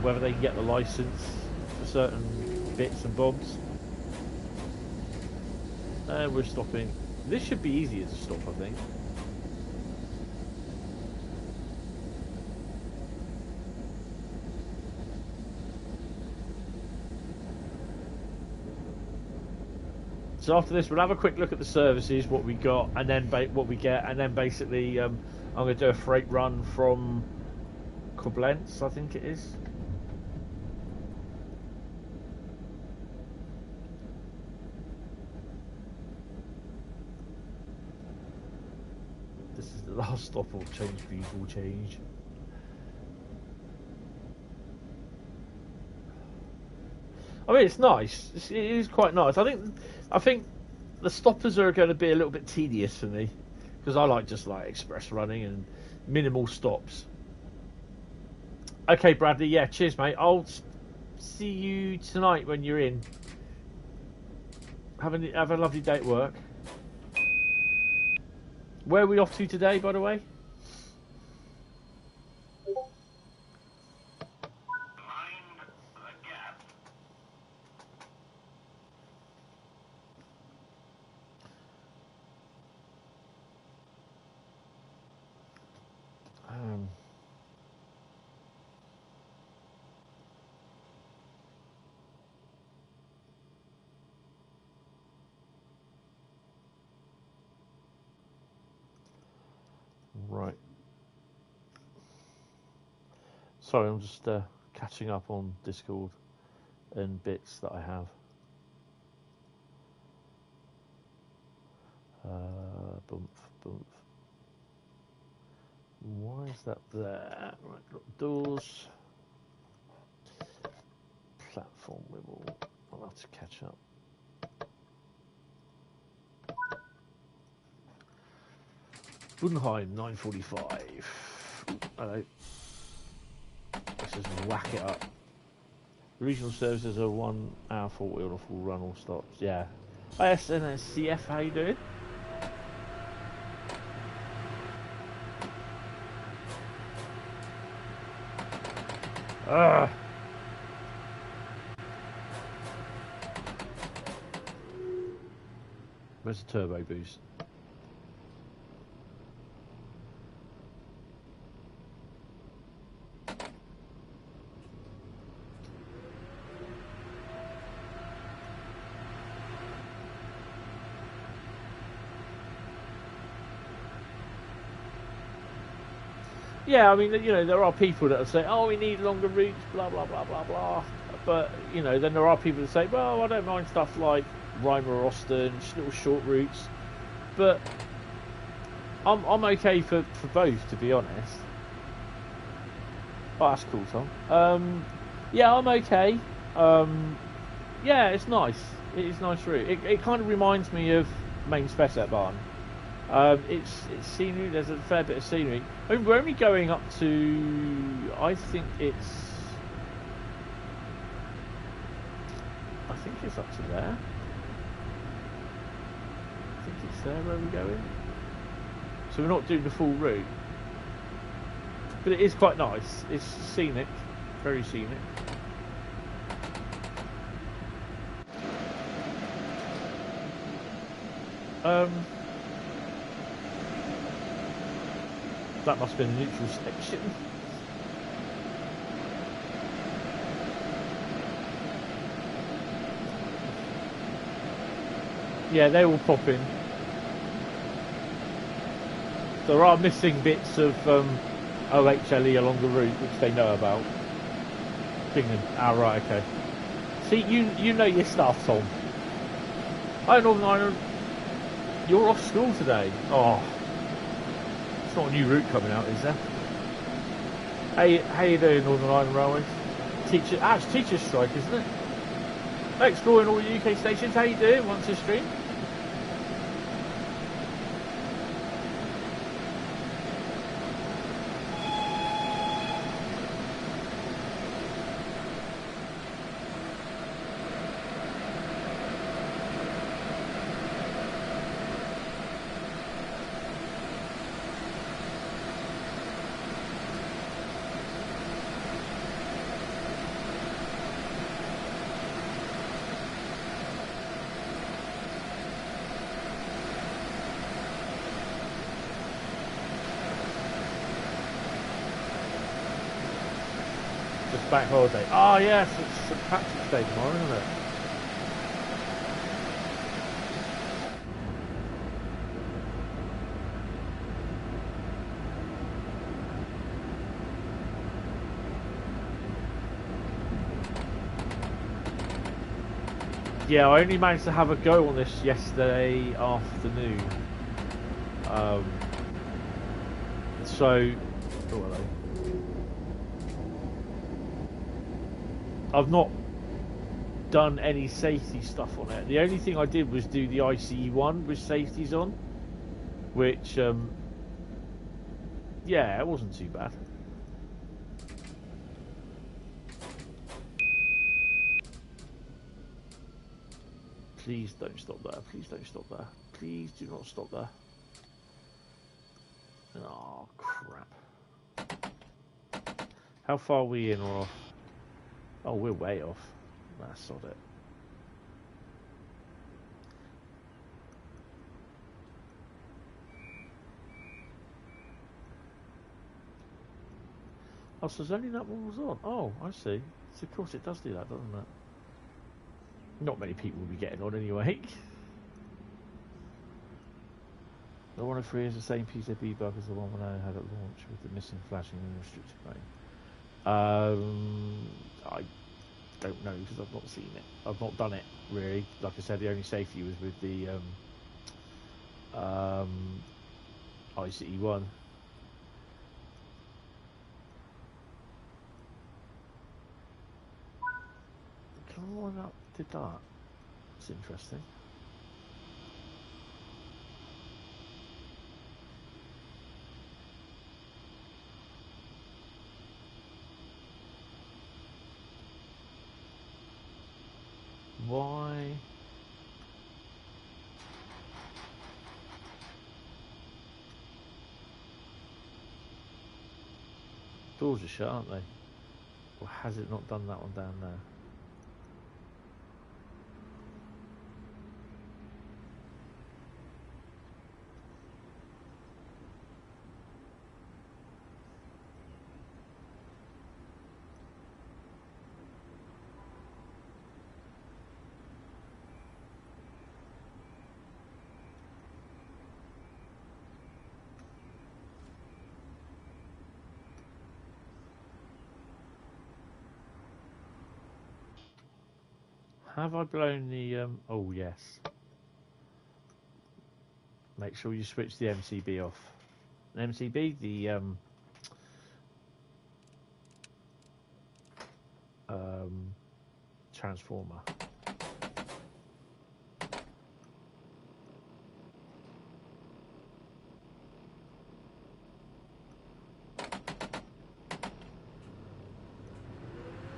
A: Whether they can get the license for certain bits and bobs. And we're stopping. This should be easier to stop, I think. So after this, we'll have a quick look at the services, what we got, and then what we get, and then basically I'm going to do a freight run from Koblenz, I think it is. This is the last stop. All change, please. All change. I mean, it's nice. It is quite nice. I think the stoppers are going to be a little bit tedious for me because I like just like express running and minimal stops. Okay, Bradley. Yeah, cheers, mate. I'll see you tonight when you're in. Have a lovely day at work. Where are we off to today, by the way? Right. Sorry, I'm just catching up on Discord and bits that I have. Bump, bump. Why is that there? Right, got doors. Platform wibble. I'll have to catch up. Budenheim, 9:45. Hello. Let's just whack it up. The regional services are 1 hour 40 on a full run, all stops. Yeah. ISNSCF, how you doing? Ugh. Where's the turbo boost? Yeah, I mean, you know, there are people that will say, oh, we need longer routes, blah, blah, blah, blah, blah. But, you know, then there are people that say, well, I don't mind stuff like Rhein or Ostend, little short routes. But I'm okay for both, to be honest. Oh, that's cool, Tom. Yeah, I'm okay. Yeah, it's nice. It is a nice route. It kind of reminds me of Mainz Barn. It's scenery. There's a fair bit of scenery. I mean, we're only going up to, I think it's up to there. I think it's there where we're going. So we're not doing the full route, but it is quite nice. It's scenic, very scenic. That must have been a neutral section. Yeah, they all pop in. There are missing bits of OHLE along the route, which they know about. Thinking, right, okay. See, you know your stuff, Tom. Hi, Northern Ireland. You're off school today. Oh. It's not a new route coming out, is there? Hey, how you doing, Northern Ireland Railways? It's teacher's strike, isn't it? Exploring all the UK stations. How you doing? Want to stream? Bank holiday. Oh yes, it's St Patrick's Day tomorrow, isn't it? Yeah, I only managed to have a go on this yesterday afternoon. So, oh, hello. I've not done any safety stuff on it. The only thing I did was do the ICE one with safeties on, which, yeah, it wasn't too bad. Please don't stop there. Please don't stop there. Please do not stop there. Oh, crap. How far are we in or off? Oh, we're way off. That's not it. Oh, so there's only that one was on. Oh, I see. So of course it does do that, doesn't it? Not many people will be getting on anyway. The 103 is the same piece of debug as the one when I had at launch with the missing flashing and restricted range. I don't know because I've not seen it. I've not done it really. Like I said, the only safety was with the ICE1. Come on up, did that. It's interesting. Why? Doors are shut, aren't they? Or has it not done that one down there? Have I blown the, oh yes. Make sure you switch the MCB off. The MCB, the, transformer.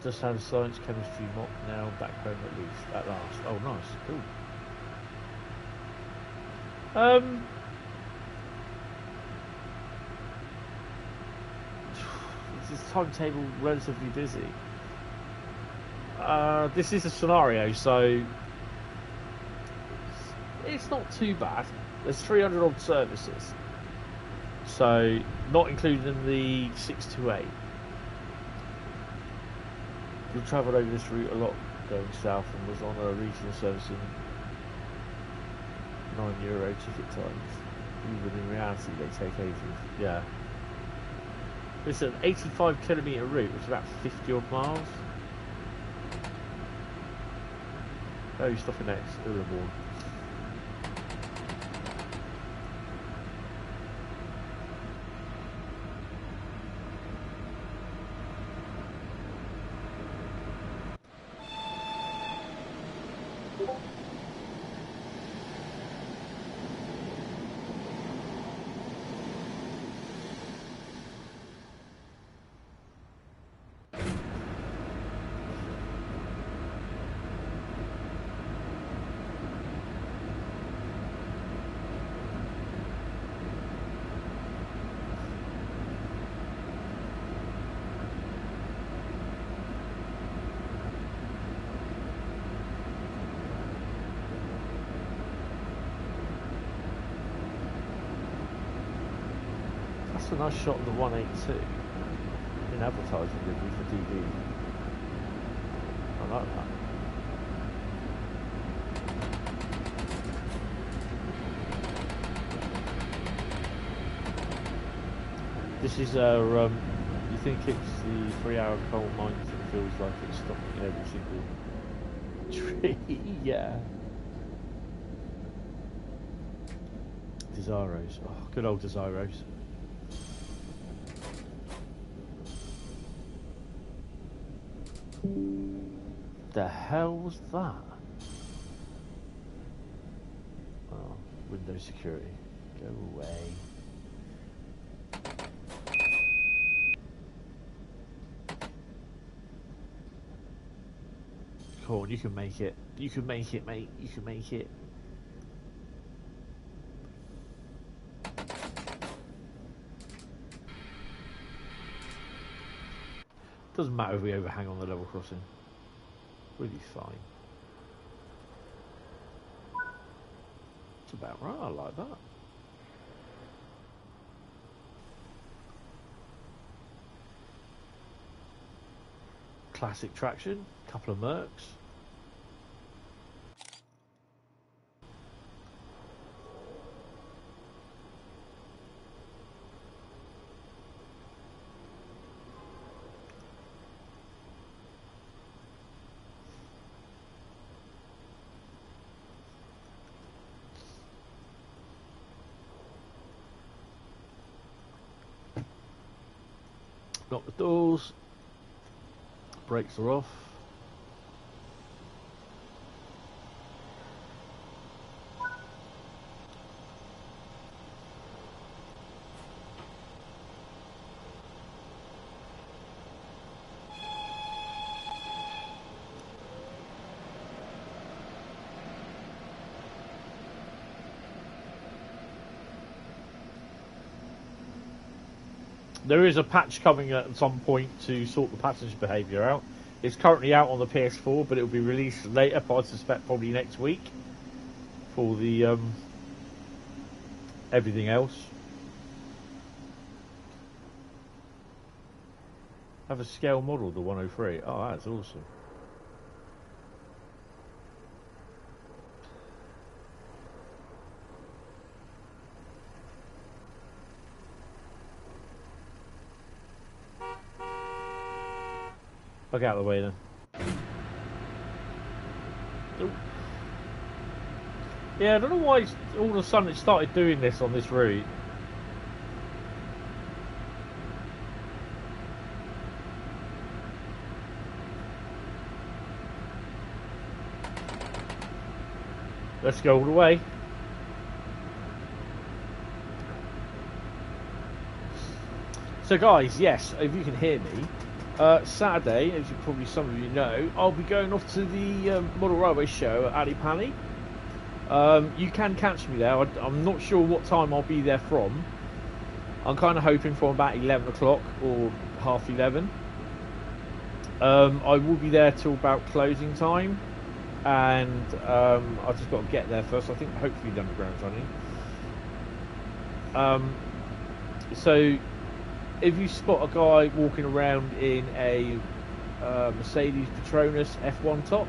A: Just had a science chemistry mock now, back home at least, at last. Oh nice, cool. This timetable relatively busy. This is a scenario, so it's not too bad. There's 300 odd services, so not including the 628. We travelled over this route a lot going south and was on a regional service in €9 ticket times. Even in reality they take ages. Yeah. It's an 85 kilometre route, which is about 50 odd miles. Oh, you're stopping next, Oldenburg. That's a nice shot of the 182 in advertising livery for DB. I like that. This is you think it's the 3-hour coal mine that feels like it's stopping every single tree. Yeah. Desiros. Oh, good old Desiros. The hell was that? Oh, Windows security. Go away. Come on, you can make it. You can make it, mate. You can make it. Doesn't matter if we overhang on the level crossing. We'll be fine. It's about right, I like that. Classic traction, couple of Mercs. Lock the doors. Brakes are off. There is a patch coming at some point to sort the passenger behaviour out. It's currently out on the PS4, but it will be released later, I suspect probably next week, for the everything else. Have a scale model, the 103. Oh, that's awesome. I'll get out of the way then. Ooh. Yeah, I don't know why all of a sudden it started doing this on this route. Let's go all the way. So guys, yes, if you can hear me, Saturday, as you probably some of you know, I'll be going off to the Model Railway Show at Ali Pali. You can catch me there. I'm not sure what time I'll be there from. I'm kind of hoping from about 11 o'clock or half 11. I will be there till about closing time, and I've just got to get there first. I think hopefully the underground's running. So if you spot a guy walking around in a Mercedes Petronas F1 top,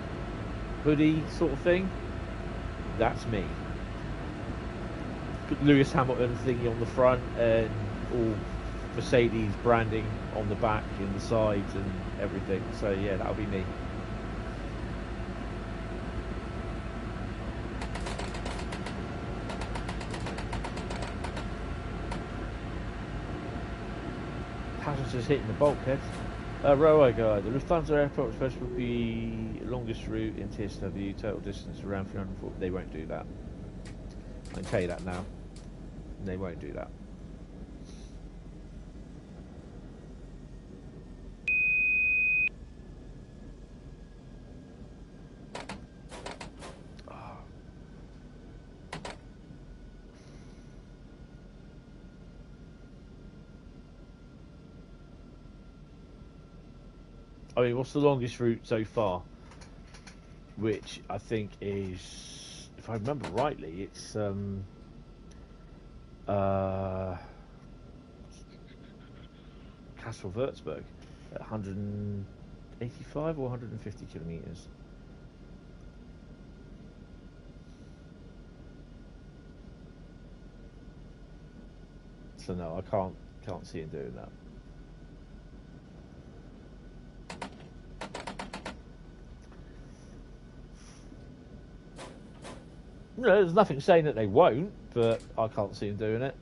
A: hoodie sort of thing, that's me. Lewis Hamilton thingy on the front and all Mercedes branding on the back and the sides and everything. So yeah, that'll be me. Passengers hitting the bulkhead. Railway guide. The Lufthansa Airport Express will be longest route in TSW, total distance around 340. They won't do that. I can tell you that now. They won't do that. I mean, what's the longest route so far? Which I think is, if I remember rightly, it's Castle Würzburg at 185 or 150 kilometres. So no, I can't see him doing that. No, there's nothing saying that they won't, but I can't see them doing it.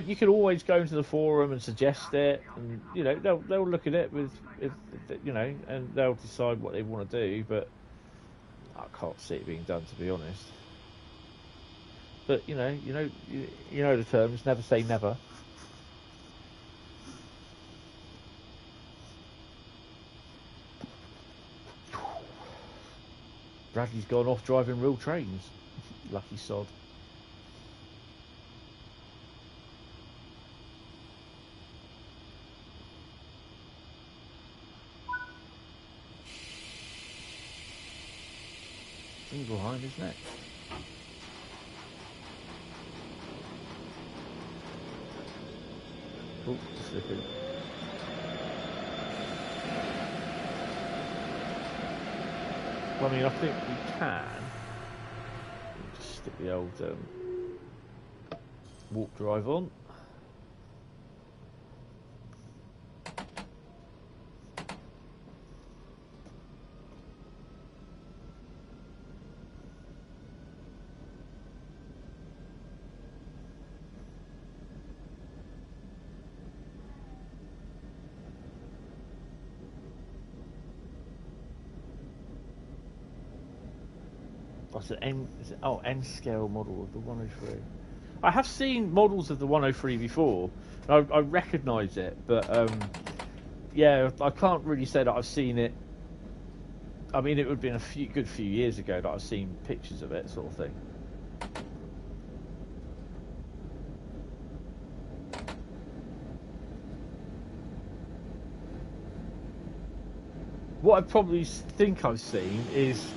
A: You can always go into the forum and suggest it, and you know they'll look at it with, if you know, and they'll decide what they want to do. But I can't see it being done, to be honest. But you know the terms. Never say never. Bradley's gone off driving real trains. Lucky sod. Behind his neck. Oh, slipping. I mean, I think we can. Just stick the old warp drive on. What's it? N scale model of the 103. I have seen models of the 103 before. I recognise it, but yeah, I can't really say that I've seen it. I mean, it would have been a good few years ago that I've seen pictures of it, sort of thing. What I probably think I've seen is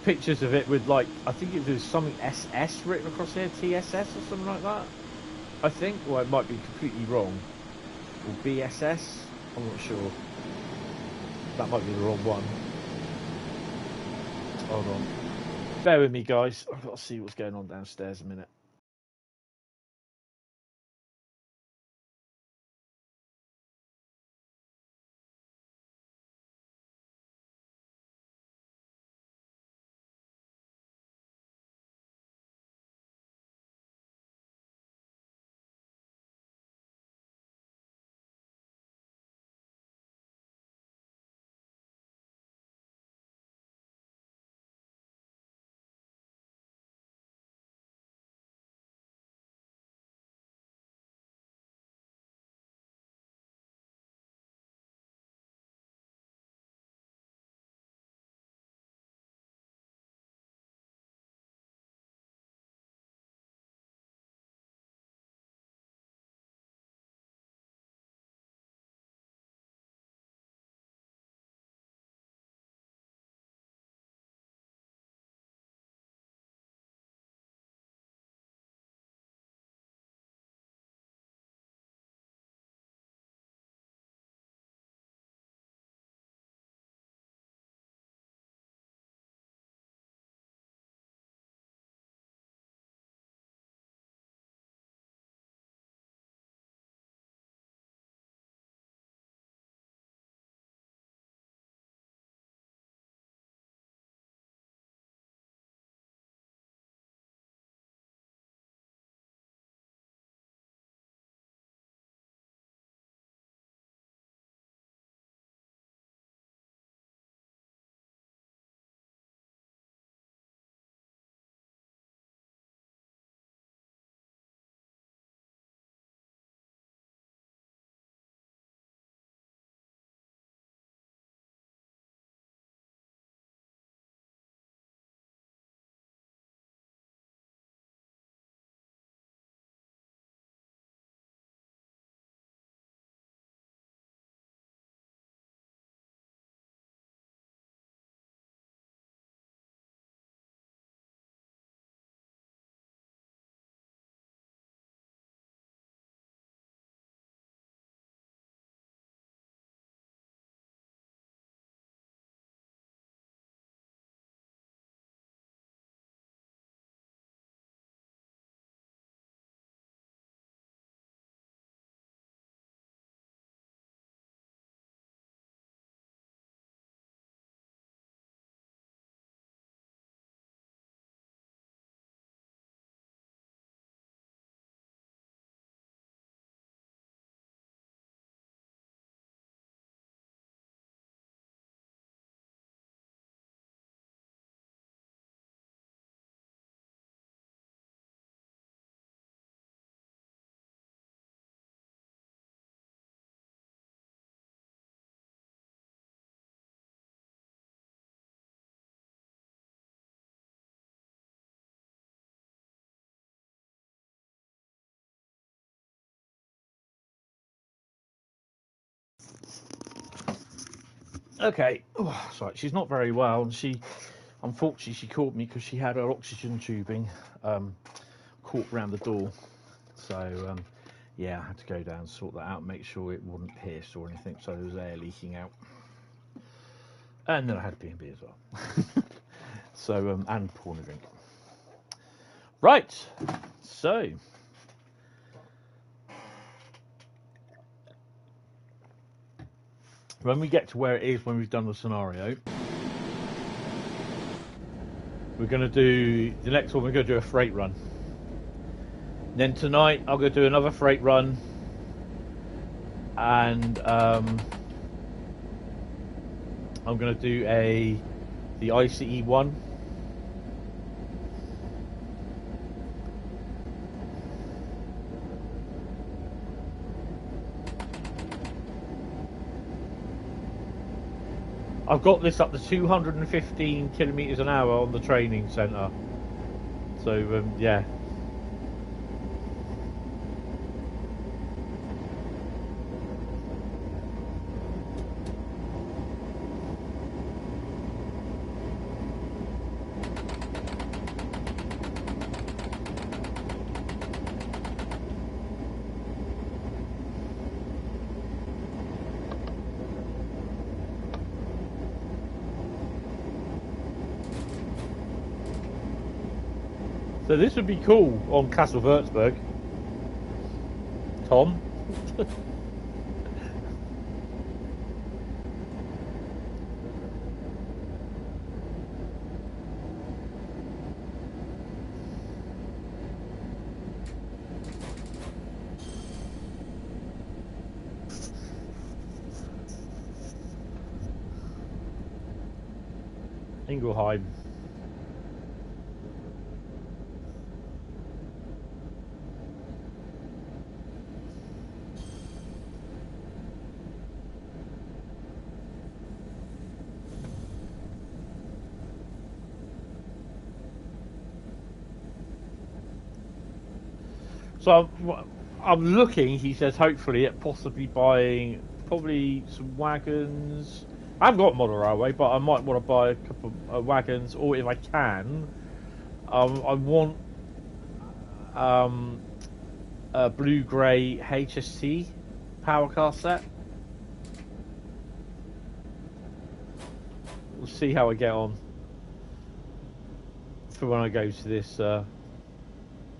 A: pictures of it with, like, I think it was something SS written across here, TSS or something like that. I think, or it might be completely wrong, or BSS. I'm not sure. That might be the wrong one. Hold on. Bear with me, guys. I've got to see what's going on downstairs a minute. Okay. Oh, sorry, she's not very well, and unfortunately, she caught me because she had her oxygen tubing caught round the door. So, yeah, I had to go down and sort that out and make sure it wasn't pierced or anything, so there was air leaking out. And then I had B&B as well. So, and porn and drink. Right. So. When we get to where it is when we've done the scenario, we're going to do, the next one we're going to do a freight run. Then tonight I'm going to do another freight run. And I'm going to do the ICE one. I've got this up to 215 kilometers an hour on the training centre. So yeah. So this would be cool on Castle Würzburg. Tom? Ingelheim. So I'm looking, he says, hopefully at possibly buying probably some wagons. I haven't got a model railway, but I might want to buy a couple of wagons, or if I can, I want a blue-grey HST power car set. We'll see how I get on for when I go to this the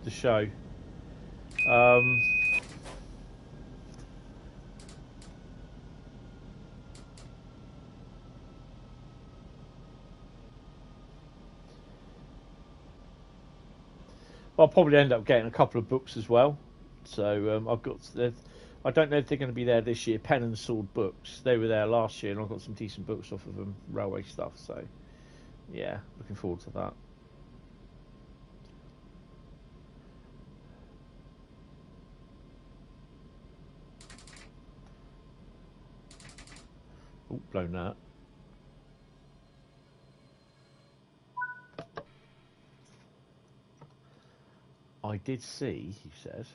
A: show. I'll probably end up getting a couple of books as well. So I've got. I don't know if they're going to be there this year. Pen and Sword books. They were there last year, and I've got some decent books off of them, railway stuff. So yeah, looking forward to that. Oh, blown that. I did see, he says.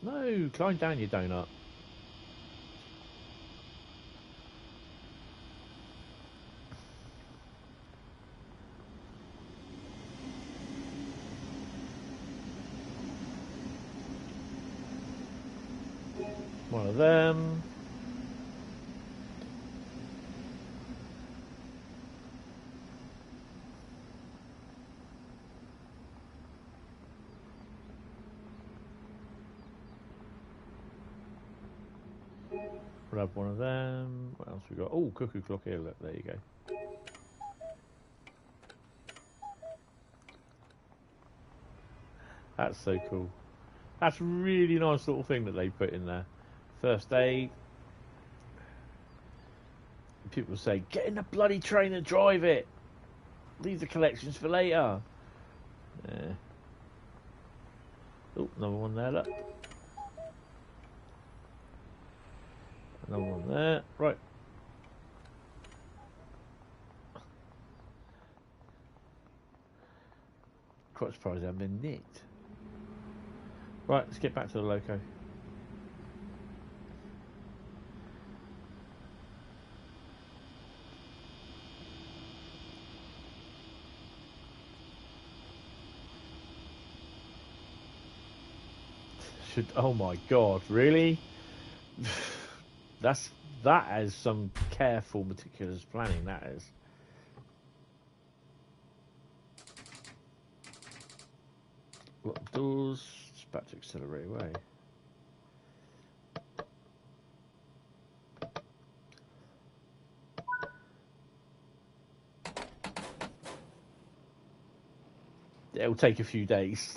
A: No, climb down, you donut. One of them. We'll have one of them. What else we got? Oh, cuckoo clock here. Look, there you go. That's so cool. That's a really nice little thing that they put in there. First aid. People say, get in the bloody train and drive it. Leave the collections for later. Yeah. Oh, another one there, look. Another one there. Right. Quite surprised I haven't been nicked. Right, let's get back to the loco. should. Oh my God, really? That is some careful, meticulous planning. That is. Lock doors. It's about to accelerate away. It'll take a few days.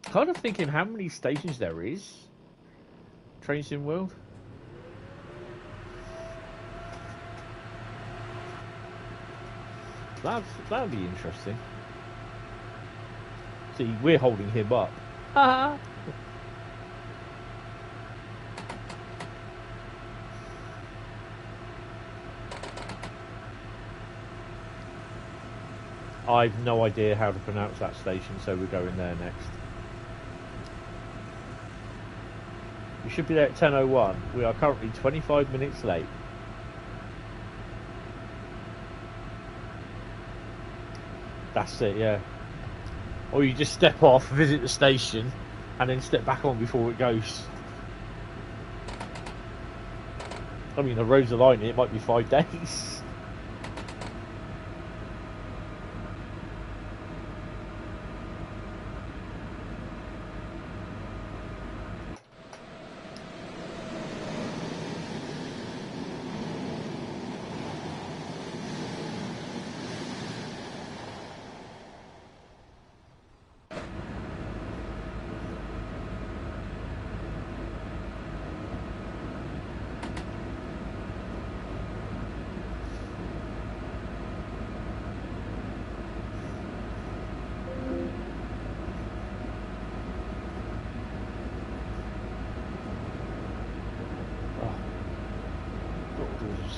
A: Kind of thinking how many stations there is. Train Sim World. That'd be interesting. See, we're holding him up. I've no idea how to pronounce that station, so we're going there next. We should be there at 10:01. We are currently 25 minutes late. That's it, yeah. Or you just step off, visit the station, and then step back on before it goes. I mean, the roads are lining, it might be 5 days.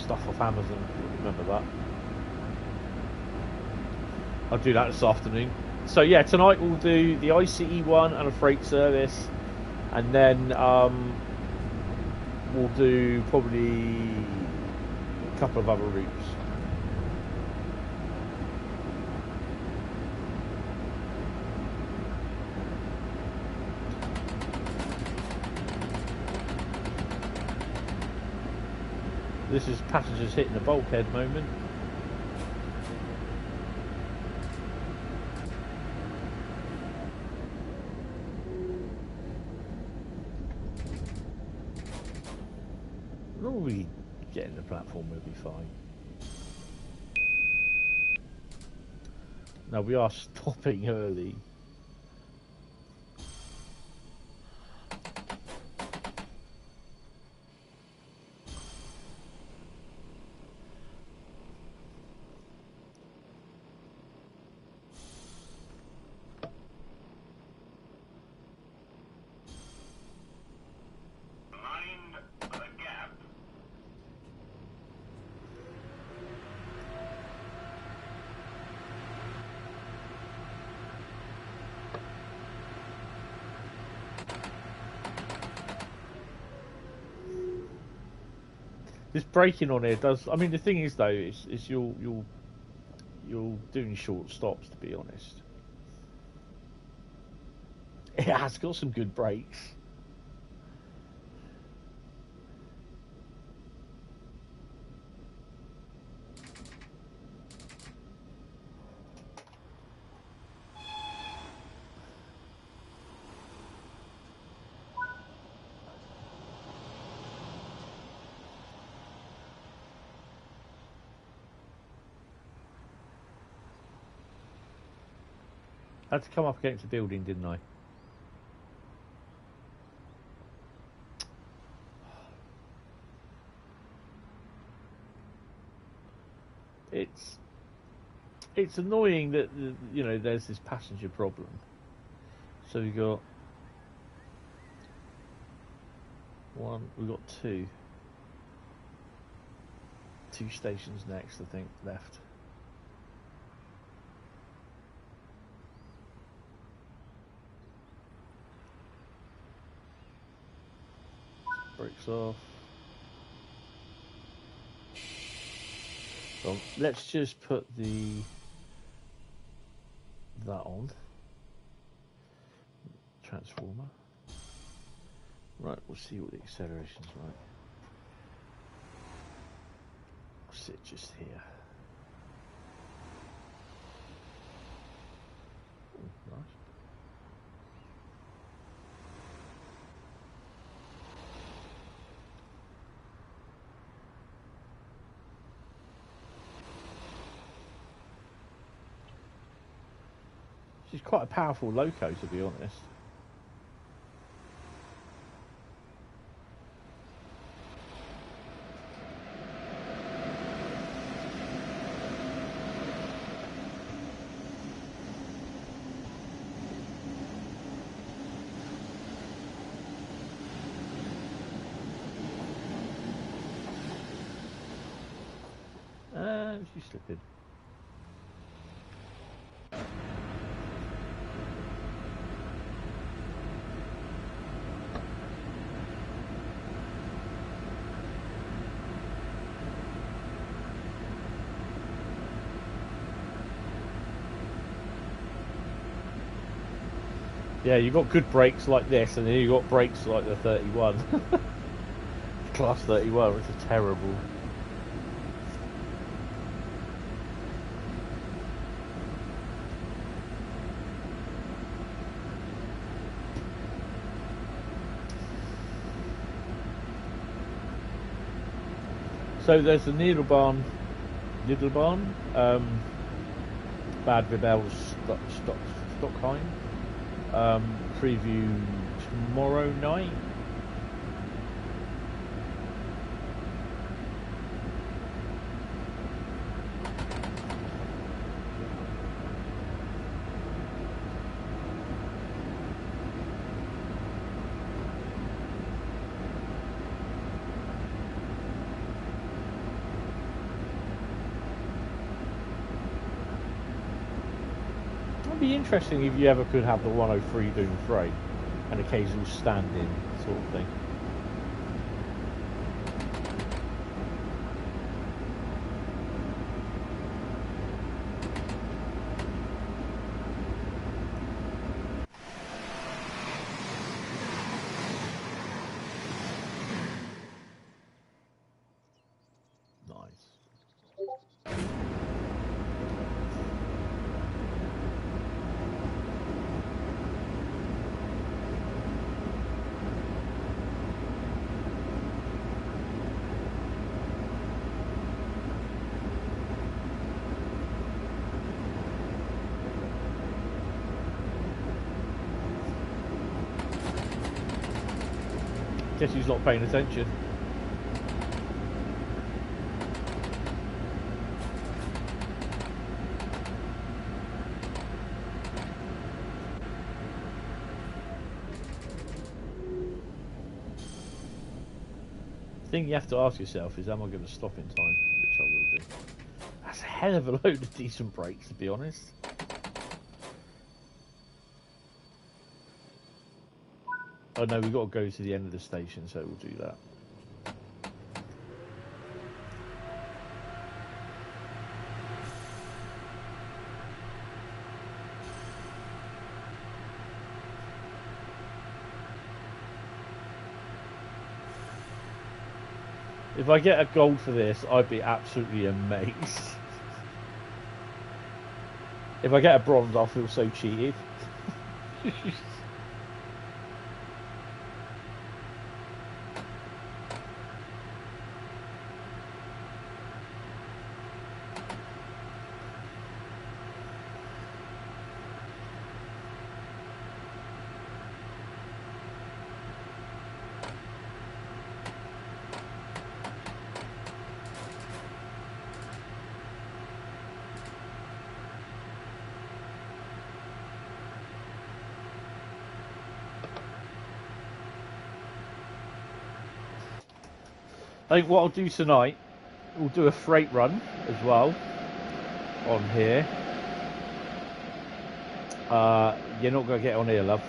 A: Stuff off Amazon, remember that. I'll do that this afternoon. So yeah, tonight we'll do the ICE one and a freight service, and then we'll do probably a couple of other routes. This is passengers hitting the bulkhead moment. Normally getting the platform will be fine. Now we are stopping early. This braking on here does. I mean, the thing is though, is you're doing short stops. To be honest, it has got some good brakes. I had to come up against the building, didn't I? It's annoying that you know there's this passenger problem. So we got one, we got two stations next, I think, left. Brakes off. So let's just put that on. transformer. Right, we'll see what the acceleration's like. I'll sit just here. Ooh, nice. She's quite a powerful loco, to be honest. She's slipping. Yeah, you got good brakes like this, and then you got brakes like the 31. Class 31, which is terrible. So there's the Niederbahn, Bad Vibel, Stockheim. Preview tomorrow night. Be interesting if you ever could have the 103 doing freight, an occasional stand-in sort of thing. Guess he's not paying attention. The thing you have to ask yourself is, am I going to stop in time? Which I will do. That's a hell of a load of decent brakes, to be honest. Oh no, we've got to go to the end of the station, so we'll do that. If I get a gold for this, I'd be absolutely amazed. If I get a bronze, I'll feel so cheated. I think what I'll do tonight, we'll do a freight run as well on here. You're not going to get on here, love.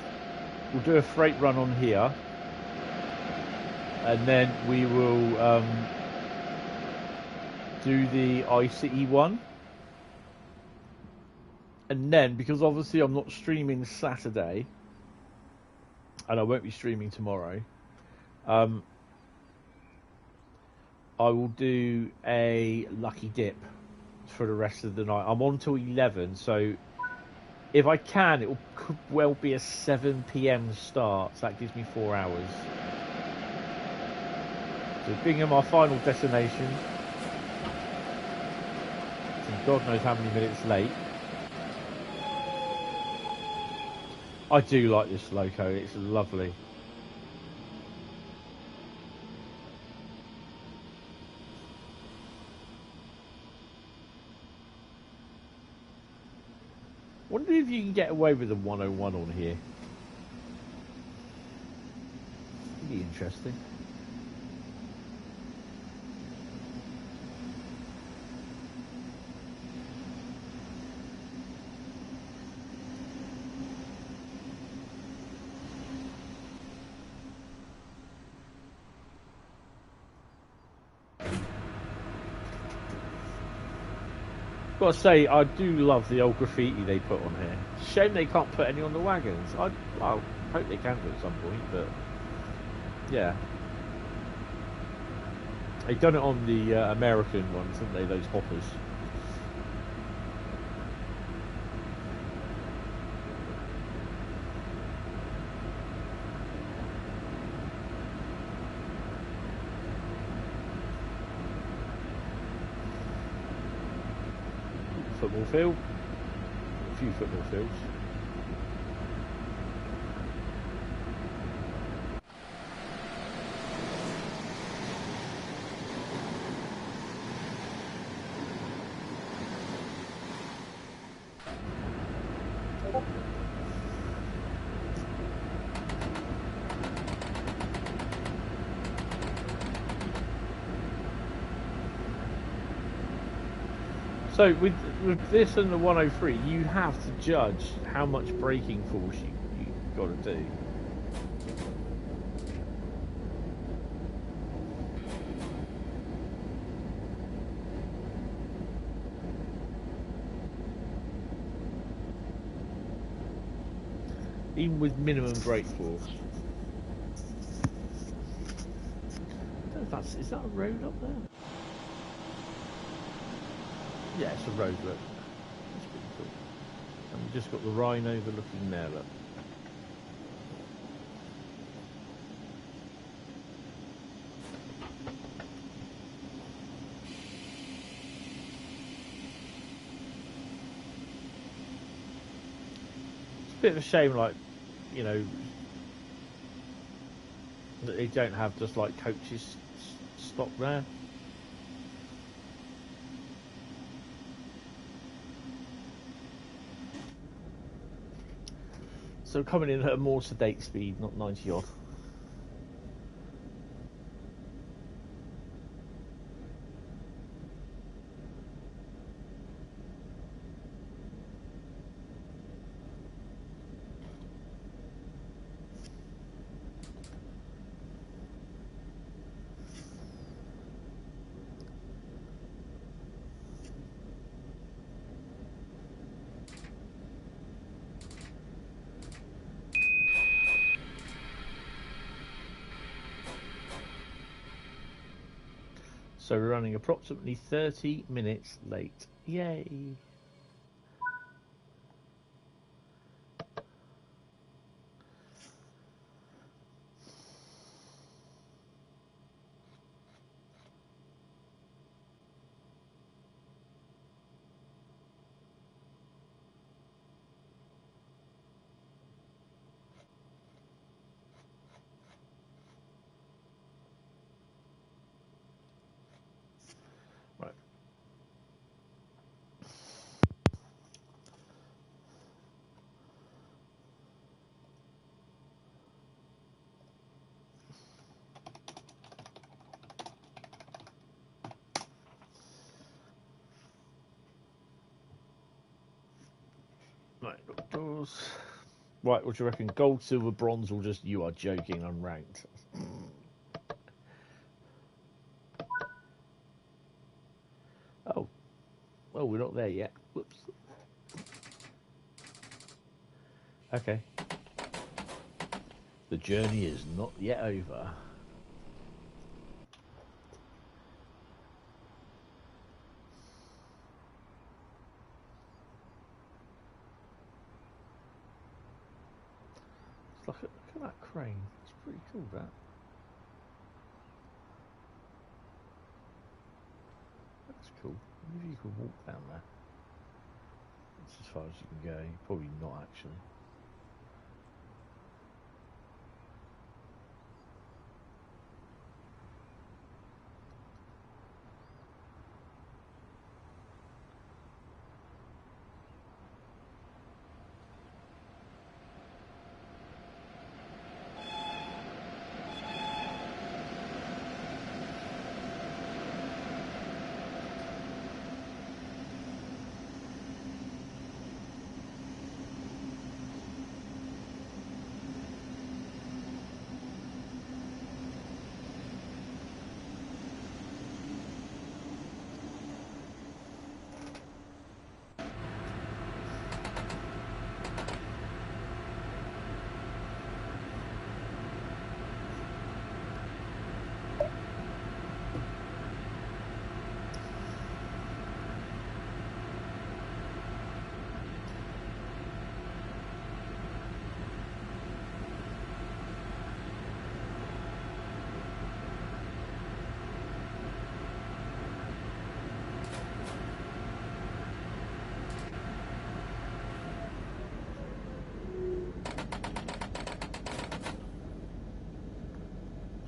A: We'll do a freight run on here, and then we will do the ICE one. And then, because obviously I'm not streaming Saturday, and I won't be streaming tomorrow. I will do a lucky dip for the rest of the night. I'm on till 11, so if I can, it could well be a 7 p.m. start. So that gives me 4 hours. So being at my final destination, and God knows how many minutes late. I do like this loco. It's lovely. Wonder if you can get away with a 101 on here. Pretty interesting. Got to say, I do love the old graffiti they put on here. Shame they can't put any on the wagons. I hope they can do at some point, but yeah. They've done it on the American ones, haven't they? Those hoppers. Football field, a few football fields. So with this and the 103, you have to judge how much braking force you've got to do. Even with minimum brake force. I don't know if is that a road up there? Yeah, it's a road, look. That's pretty cool. And we've just got the Rhine overlooking there, look. It's a bit of a shame, like, you know, that they don't have just like coaches stop there. So coming in at a more sedate speed, not 90 odd. So we're running approximately 30 minutes late. Yay! Right, what do you reckon? Gold, silver, bronze, or just you are joking, unranked? Oh. Oh, we're not there yet. Whoops. Okay. The journey is not yet over. Look at that crane. It's pretty cool, that. That's cool. Maybe you could walk down there. That's as far as you can go. Probably not, actually.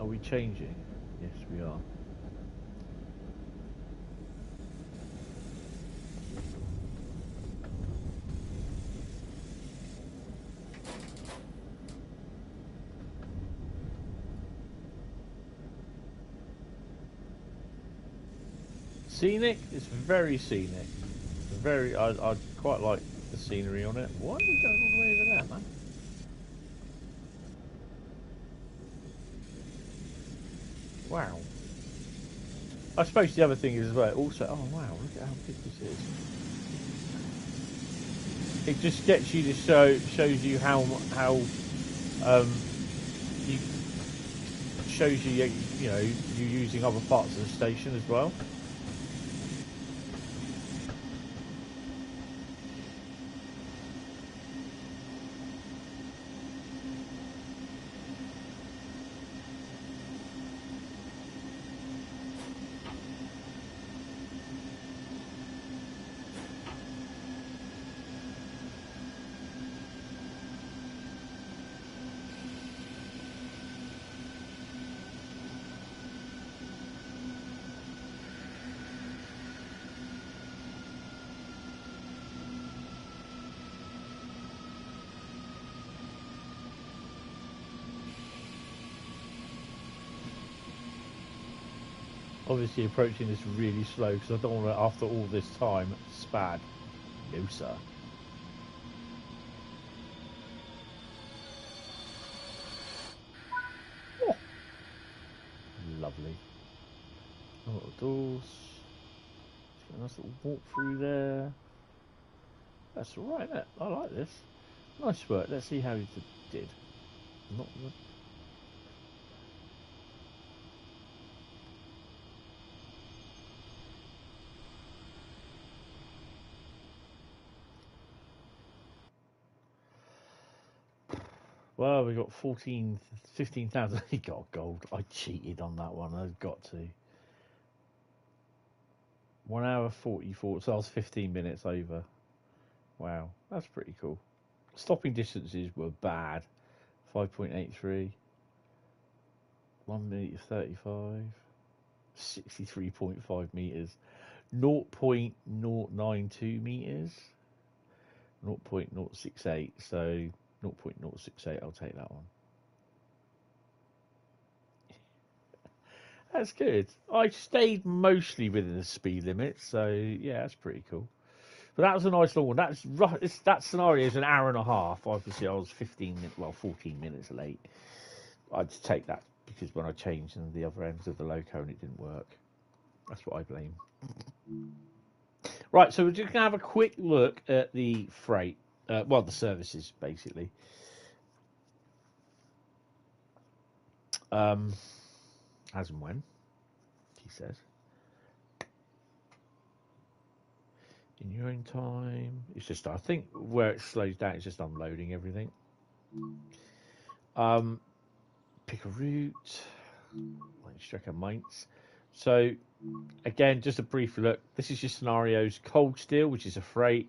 A: Are we changing? Yes, we are. Scenic? It's very scenic. Very. I quite like the scenery on it. Why are we going all the way over there, man? Wow. I suppose the other thing is as well, also, oh wow, look at how big this is. It just gets you to shows you how you shows you you know you're using other parts of the station as well. Obviously approaching this really slow because I don't want to, after all this time, spad. No, sir. Oh. Lovely. Little doors. A nice little walk through there. That's alright, isn't it? I like this. Nice work. Let's see how you did. Not the... Well, we got 15,000. He got gold. I cheated on that one. I've got to. 1 hour 44. So I was 15 minutes over. Wow, that's pretty cool. Stopping distances were bad. 5.83. 1 minute 35. 63.5 meters. 0.092 meters. 0.068. So 0.068. I'll take that one. That's good. I stayed mostly within the speed limit, so yeah, that's pretty cool. But that was a nice long one. That's rough. That scenario is an hour and a half. Obviously, I was 14 minutes late. I'd take that because when I changed in the other ends of the loco and it didn't work. That's what I blame. Right, so we're just gonna have a quick look at the freight. Well, the services basically. as and when, he says. In your own time. It's just, I think where it slows down, it's just unloading everything. Pick a route. Hauptstrecke Mainz. So, again, just a brief look. This is your scenarios. Cold Steel, which is a freight.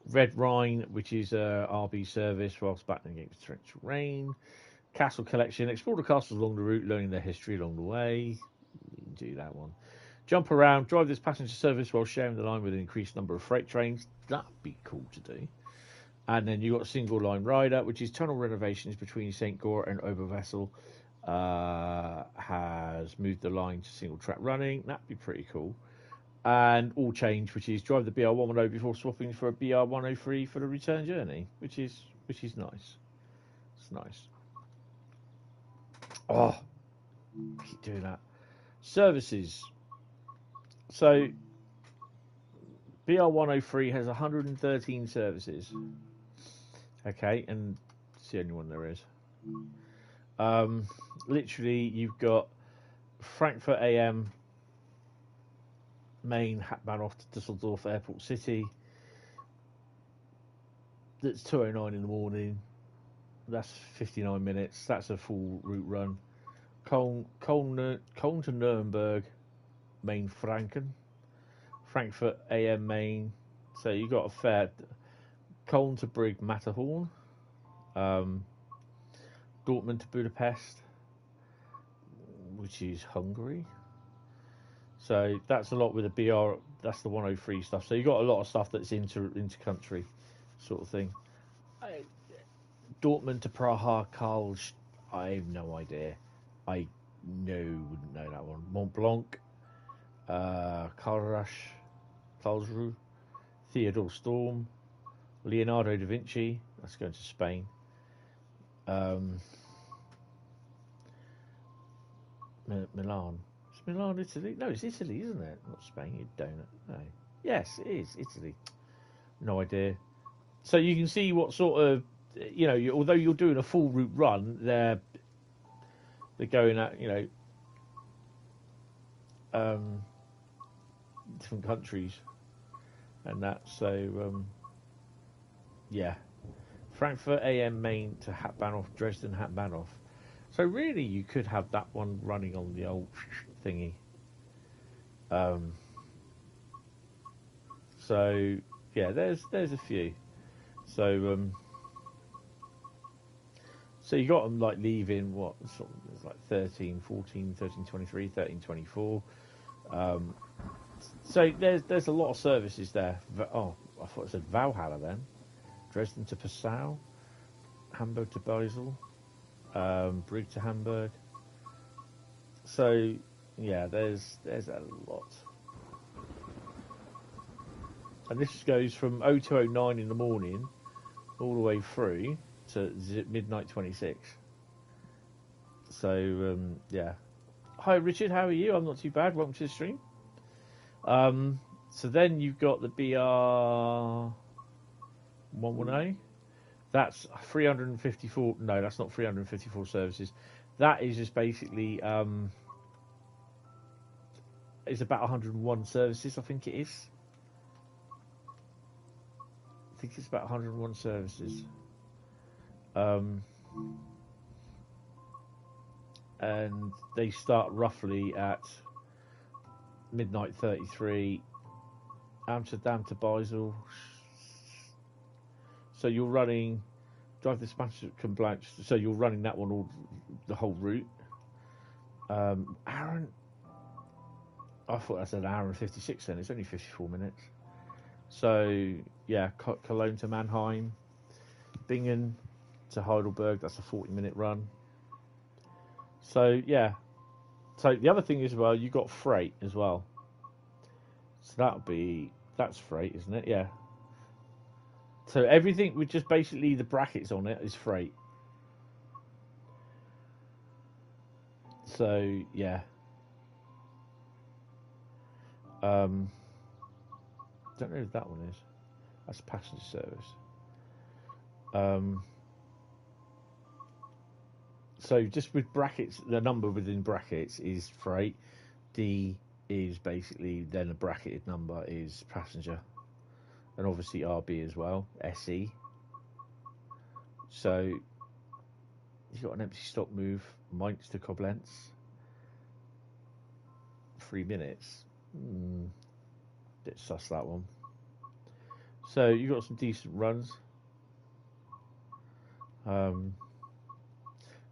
A: Red Rhine, which is a RB service, whilst battling against torrential rain. Castle Collection. Explore the castles along the route, learning their history along the way. You can do that one. Jump around. Drive this passenger service while sharing the line with an increased number of freight trains. That'd be cool to do. And then you've got Single Line Rider, which is tunnel renovations between St. Goar and Oberwessel. Has moved the line to single track running. That'd be pretty cool. And All Change, which is drive the BR110 before swapping for a BR103 for the return journey, which is nice. It's nice. Oh, keep doing that. Services. So BR103 has 113 services. Okay, and it's the only one there is. Literally, you've got Frankfurt AM, Main, Hauptbahnhof to Düsseldorf Airport City. That's 2:09 in the morning. That's 59 minutes. That's a full route run. Köln to Nuremberg, Main Franken. Frankfurt AM Main. So you got a fair. Köln to Brig Matterhorn. Dortmund to Budapest, which is Hungary. So that's a lot with the BR. That's the 103 stuff. So you got a lot of stuff that's inter-country sort of thing. Dortmund to Praha, Karls. I have no idea. I wouldn't know that one. Mont Blanc, Karlsruhe, Theodore Storm, Leonardo da Vinci. That's going to Spain. Milan. It's Milan, Italy? No, it's Italy, isn't it? Not Spain, you donut. No. Yes, it is Italy. No idea. So you can see what sort of, although you're doing a full route run, they're going at, different countries and that. So, yeah. Frankfurt AM Main to Hauptbahnhof, Dresden Hauptbahnhof. So really, you could have that one running on the old thingy. So yeah, there's a few. So so you got them like leaving what sort of, it's like 13, 14, 13, 23, 13, 24. So there's a lot of services there. Oh, I thought it said Valhalla then. Dresden to Passau, Hamburg to Basel, Brig to Hamburg. So yeah, there's a lot. And this goes from 0209 in the morning all the way through to midnight 26. So yeah. Hi Richard, how are you? I'm not too bad. Welcome to the stream. So then you've got the BR 110. That's 354. No, that's not 354 services. That is just basically it's about 101 services. I think it is. I think it's about 101 services. And they start roughly at midnight 33. Amsterdam to Basel. So you're running, drive the Spanish Blanche. So you're running that one the whole route. Aaron, I thought that's an hour and 56. Then it's only 54 minutes. So yeah, Cologne to Mannheim, Bingen to Heidelberg. That's a 40-minute run. So yeah. So the other thing is, well, you got freight as well. So that's freight, isn't it? Yeah. So everything with just basically the brackets on it is freight. So yeah. Don't know if that one is. That's passenger service. So just with brackets, the number within brackets is freight. D is basically then a bracketed number is passenger, and obviously RB as well. SE. So you've got an empty stock move, Mainz to Koblenz. 3 minutes. Bit sus that one. So you got some decent runs.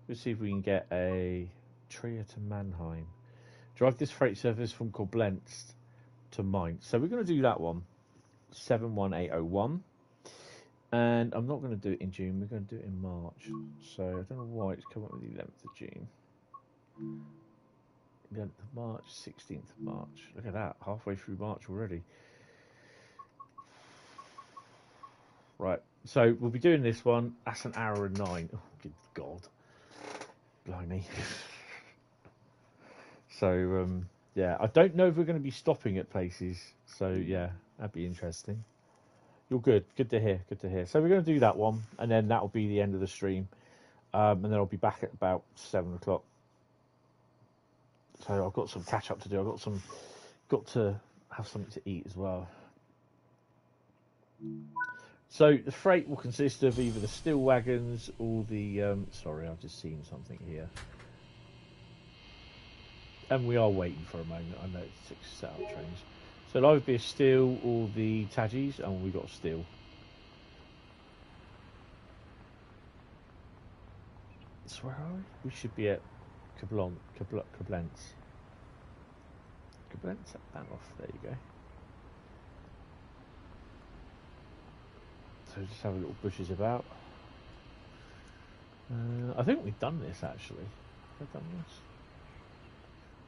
A: Let's see if we can get a Trier to Mannheim. Drive this freight service from Koblenz to Mainz. So we're going to do that one. 71801. And I'm not going to do it in June. We're going to do it in March. So I don't know why it's come up with the 11th of June. 11th of March, 16th of March. Look at that. Halfway through March already. Right. So we'll be doing this one. That's an hour and 9. Oh, good God. Blimey. So, yeah. I don't know if we're going to be stopping at places. So, yeah. That'd be interesting. You're good. Good to hear. Good to hear. So we're going to do that one. And then that'll be the end of the stream. And then I'll be back at about 7 o'clock. So I've got some catch up to do. Got to have something to eat as well. So the freight will consist of either the steel wagons or the. Sorry, I've just seen something here, and we are waiting for a moment. I know it's 6 setup trains, so it'll either be a steel or the Tadgies, and we got steel. So where are we? We should be at Koblenz. Koblenz, bang off. There you go. So just have a little bushes about. I think we've done this actually. Have I done this?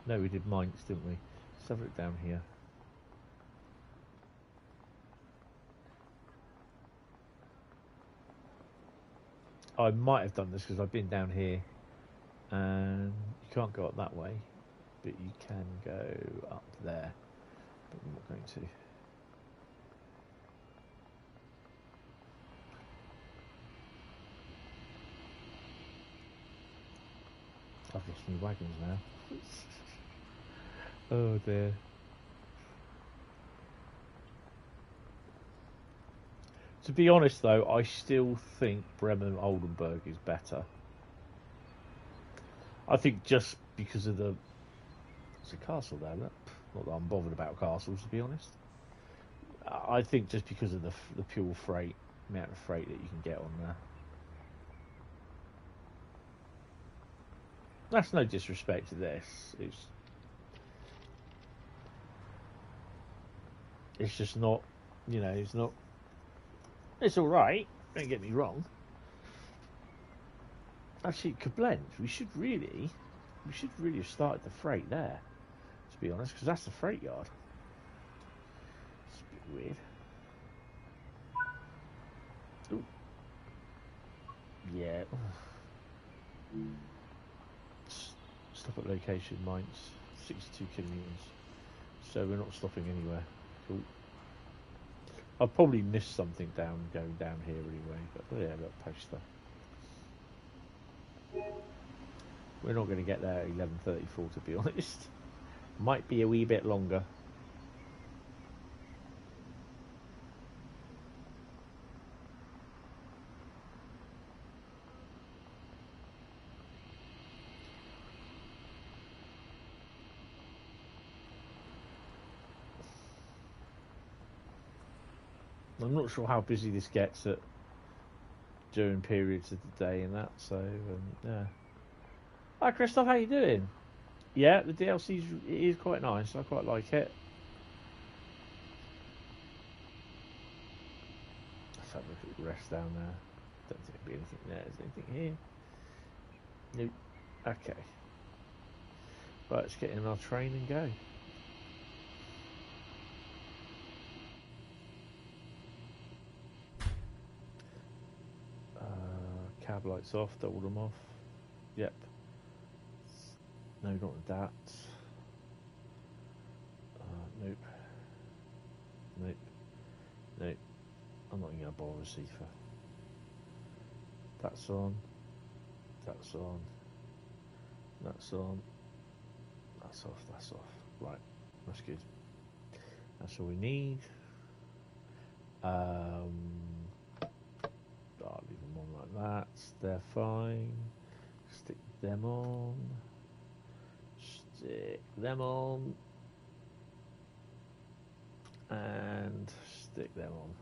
A: No, we did Mainz, didn't we? Let's have a look down here. I might have done this because I've been down here, and you can't go up that way, but you can go up there. But I'm not going to. I've lost my wagons now. Oh dear. To be honest though, I still think Bremen Oldenburg is better. I think just because of the... There's a castle there, look. Not that I'm bothered about castles, to be honest. I think just because of the pure freight, amount of freight that you can get on there. That's no disrespect to this. It's just not, you know, it's not. It's all right. Don't get me wrong. Actually, Koblenz, we should really have started the freight there. To be honest, because that's the freight yard. It's a bit weird. Ooh. Yeah. Stop at location, Mainz, 62 kilometres. So we're not stopping anywhere. Cool. I'll probably miss something going down here anyway. But yeah, look, poster. We're not going to get there at 11:34, to be honest. Might be a wee bit longer. I'm not sure how busy this gets during periods of the day and that, so yeah. Hi Christoph, how you doing? Yeah, the DLC is quite nice. I quite like it. Let's have a look at the rest down there. Don't think there'll be anything there. Is there anything here? Nope. Okay. Right, let's get in our train and go. Cab lights off, double them off. Yep. No, not that. Nope. Nope. Nope. I'm not going to borrow a receiver. That's on. That's on. That's on. That's off. That's off. Right. That's good. That's all we need. I'll leave them on like that. They're fine. Stick them on. Stick them on. And stick them on.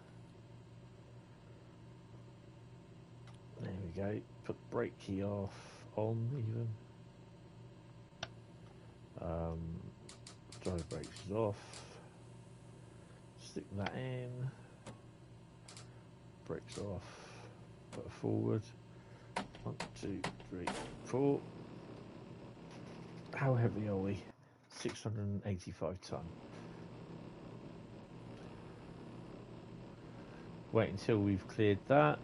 A: There we go. Put the brake key off. On even. Drive brakes is off. Stick that in. Brakes off. Put it forward. 1, 2, 3, 4. How heavy are we? 685 ton. Wait until we've cleared that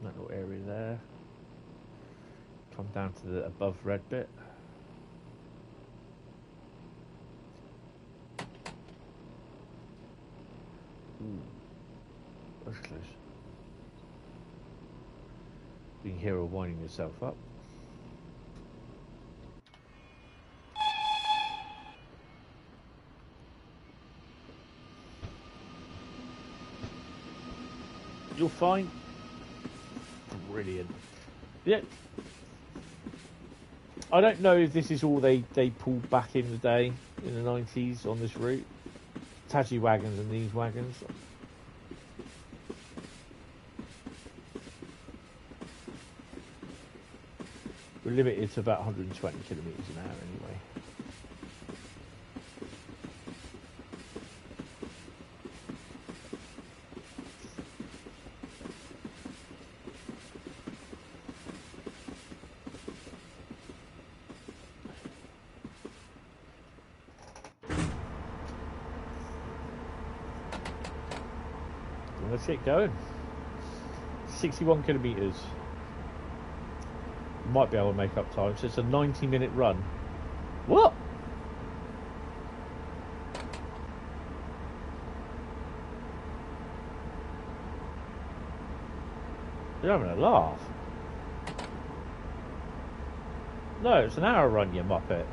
A: little area there. Come down to the above red bit. Ooh, that's close. You can hear her winding yourself up. You're fine. Brilliant. Yeah. I don't know if this is all they pulled back in the day in the 90s on this route. Taji wagons and these wagons. We're limited to about 120 kilometres an hour anyway. Let's get going. 61 kilometres. Might be able to make up time. So it's a 90-minute run. What? You're having a laugh. No, it's an hour run, you muppet.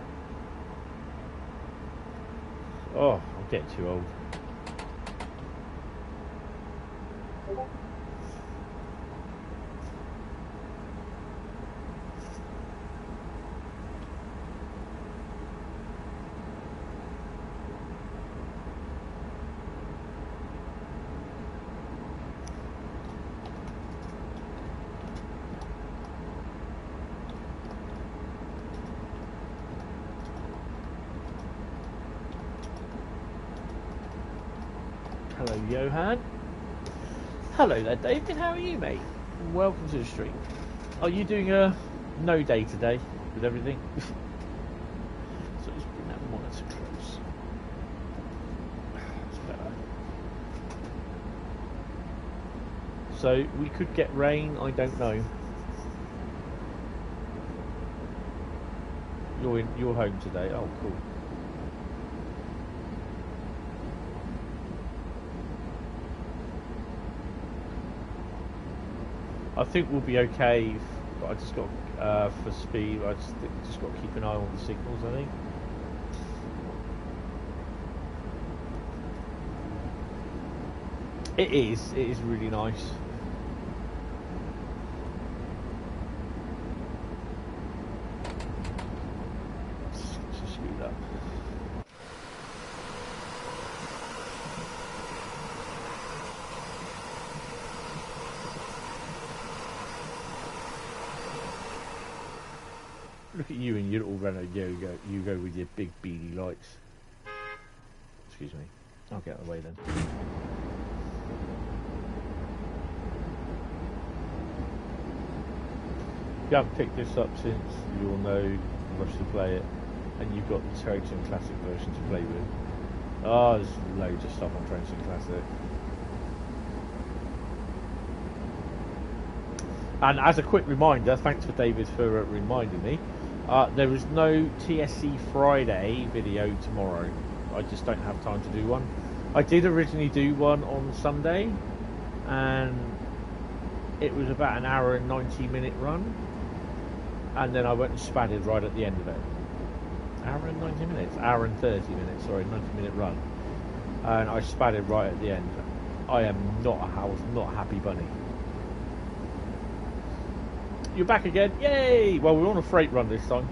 A: Oh, I'm getting too old. Hello, Johan. Hello there, David. How are you, mate? Welcome to the stream. Are you doing a no day today with everything? So let's bring that monitor close. That's better. So we could get rain. I don't know. You're home today. Oh, cool. I think we'll be okay. But I just got for speed. I just got to keep an eye on the signals. I think. It is. It is really nice. Just speed up. Look at you and your little Renault Yoga. You go with your big beady lights. Excuse me. I'll get out of the way then. You haven't picked this up since you'll know Rush to play it, and you've got the Trans Classic version to play with. Oh, there's loads of stuff on Trans Classic. And as a quick reminder, thanks for David for reminding me, there is no TSC Friday video tomorrow. I just don't have time to do one. I did originally do one on Sunday, and it was about an hour and 90-minute run. and then I went and spadded right at the end of it. Hour and 90 minutes, hour and 30 minutes, sorry, 90-minute run. And I spadded right at the end. I am not not a happy bunny. You're back again, yay! Well, we're on a freight run this time.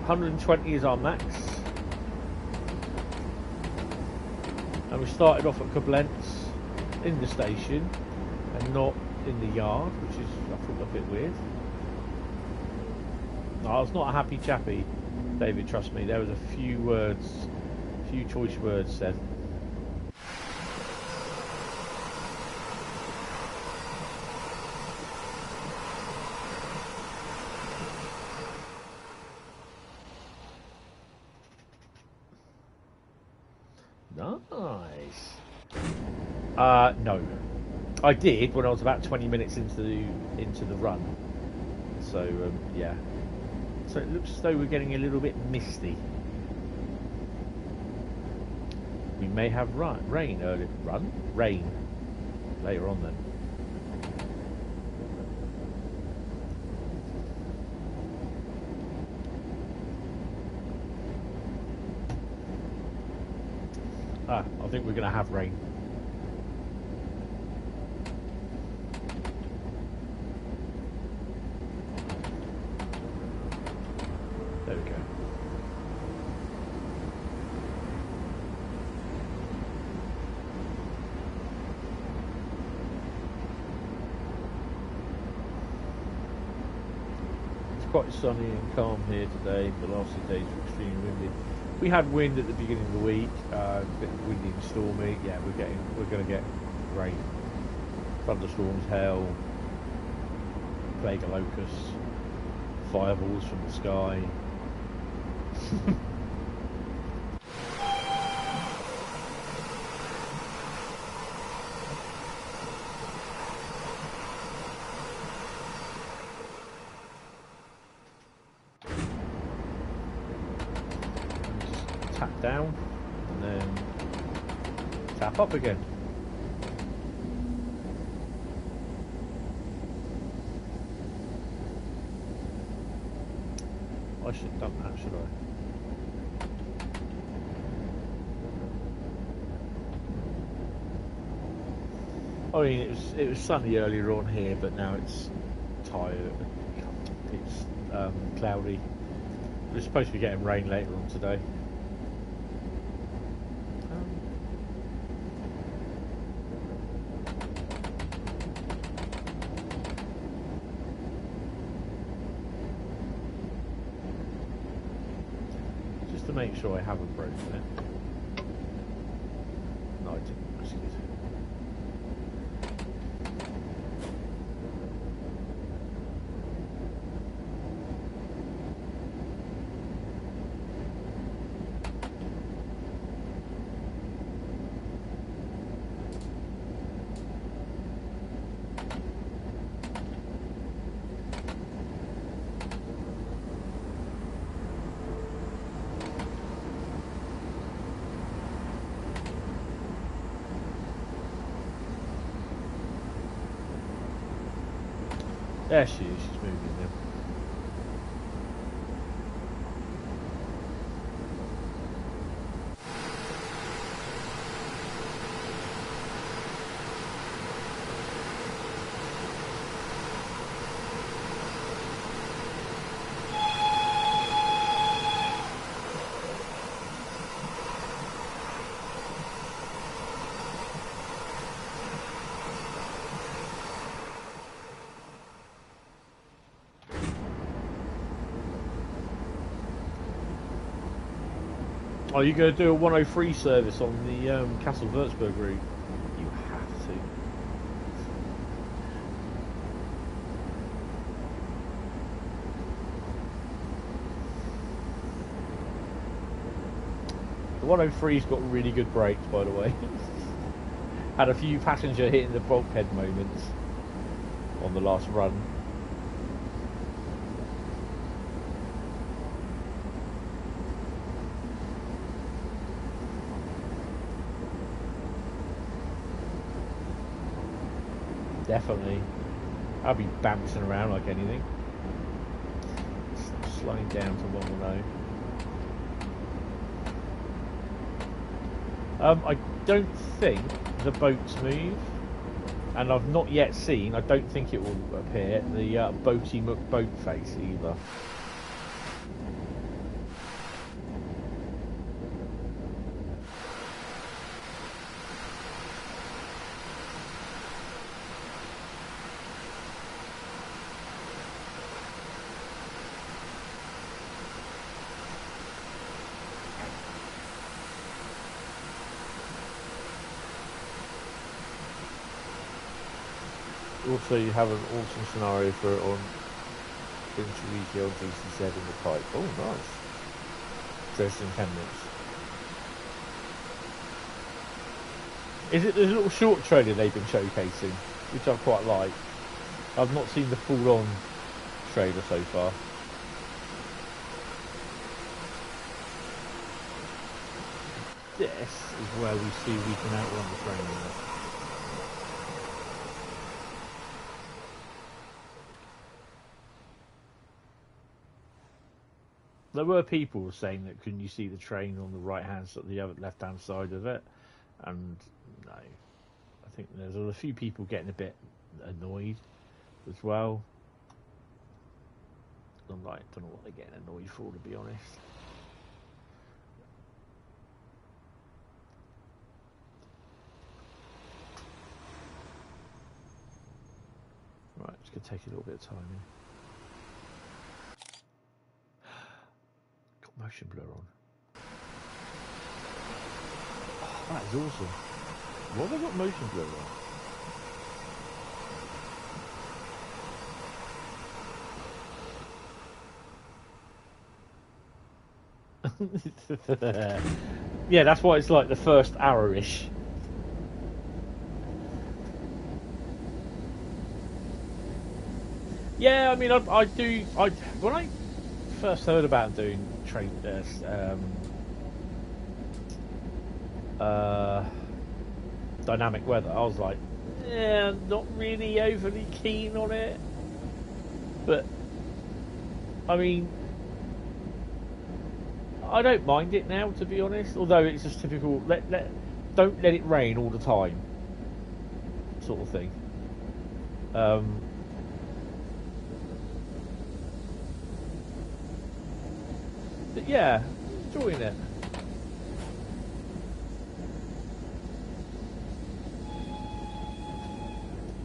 A: 120 is our max. And we started off at Koblenz in the station and not in the yard, which is, I thought, a bit weird. No, I was not a happy chappy, David, trust me. There was a few words, a few choice words said. Nice. No. I did when I was about 20 minutes into the run. So yeah. So it looks as though we're getting a little bit misty. We may have rain early. Rain later on then. I think we're going to have rain. There we go. It's quite sunny and calm here today. The last 2 days were extremely windy. We had wind at the beginning of the week, a bit windy and stormy. Yeah, we're going to get rain, thunderstorms, hail, plague of locusts, fireballs from the sky. Tap down and then tap up again. I should have done that, should I? I mean, it was sunny earlier on here, but now it's tired. It's cloudy. We're supposed to be getting rain later on today. To make sure I haven't broken it. No, I didn't. That's good. There she is, she's moving now. Are you going to do a 103 service on the Kassel-Würzburg route? You have to. The 103's got really good brakes, by the way. Had a few passenger hitting the bulkhead moments on the last run. Definitely. I'll be bouncing around like anything. slowing down to 110. I don't think the boats move, and I've not yet seen, I don't think it will appear, the Boaty McBoat face either. Also, you have an awesome scenario for it on Intuition on GCZ in the pipe. Oh, nice. Dresden, Hentis. Is it the little short trailer they've been showcasing, which I quite like? I've not seen the full-on trailer so far. This is where we see we can outrun the train. There were people saying that couldn't you see the train on the right hand side, the other left hand side of it, and no, I think there's a few people getting a bit annoyed as well. I'm like, don't know what they're getting annoyed for, to be honest. Right, it's gonna take a little bit of time here. Motion blur on. Oh, that is awesome. What have I got motion blur on? Yeah, that's why it's like the first hour-ish. Yeah, I mean, I do. When I first heard about doing train dynamic weather, I was like, yeah, not really overly keen on it. But I mean, I don't mind it now, to be honest. Although it's just typical, don't let it rain all the time, sort of thing. But yeah, enjoying it.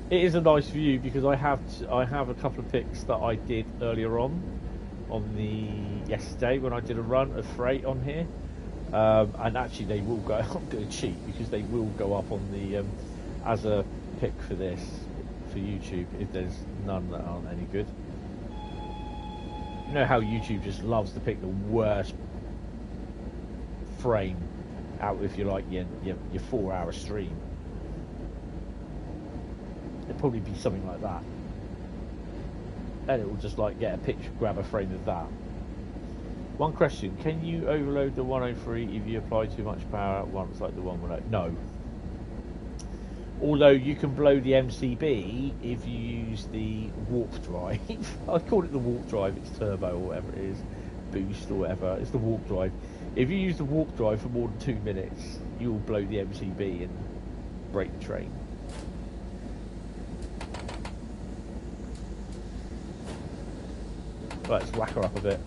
A: It is a nice view because I have a couple of pics that I did earlier on the yesterday when I did a run of freight on here, and actually they will go. I'm going to cheat because they will go up on the as a pic for this for YouTube if there's none that aren't any good. You know how YouTube just loves to pick the worst frame out if you like your 4-hour stream. It'd probably be something like that. And it will just like get a picture, grab a frame of that. One question, can you overload the 103 if you apply too much power at once like the 110? No. Although you can blow the MCB if you use the warp drive. I call it the warp drive, it's turbo or whatever it is, boost or whatever, it's the warp drive. If you use the warp drive for more than 2 minutes, you'll blow the MCB and break the train. Right, let's whack her up a bit.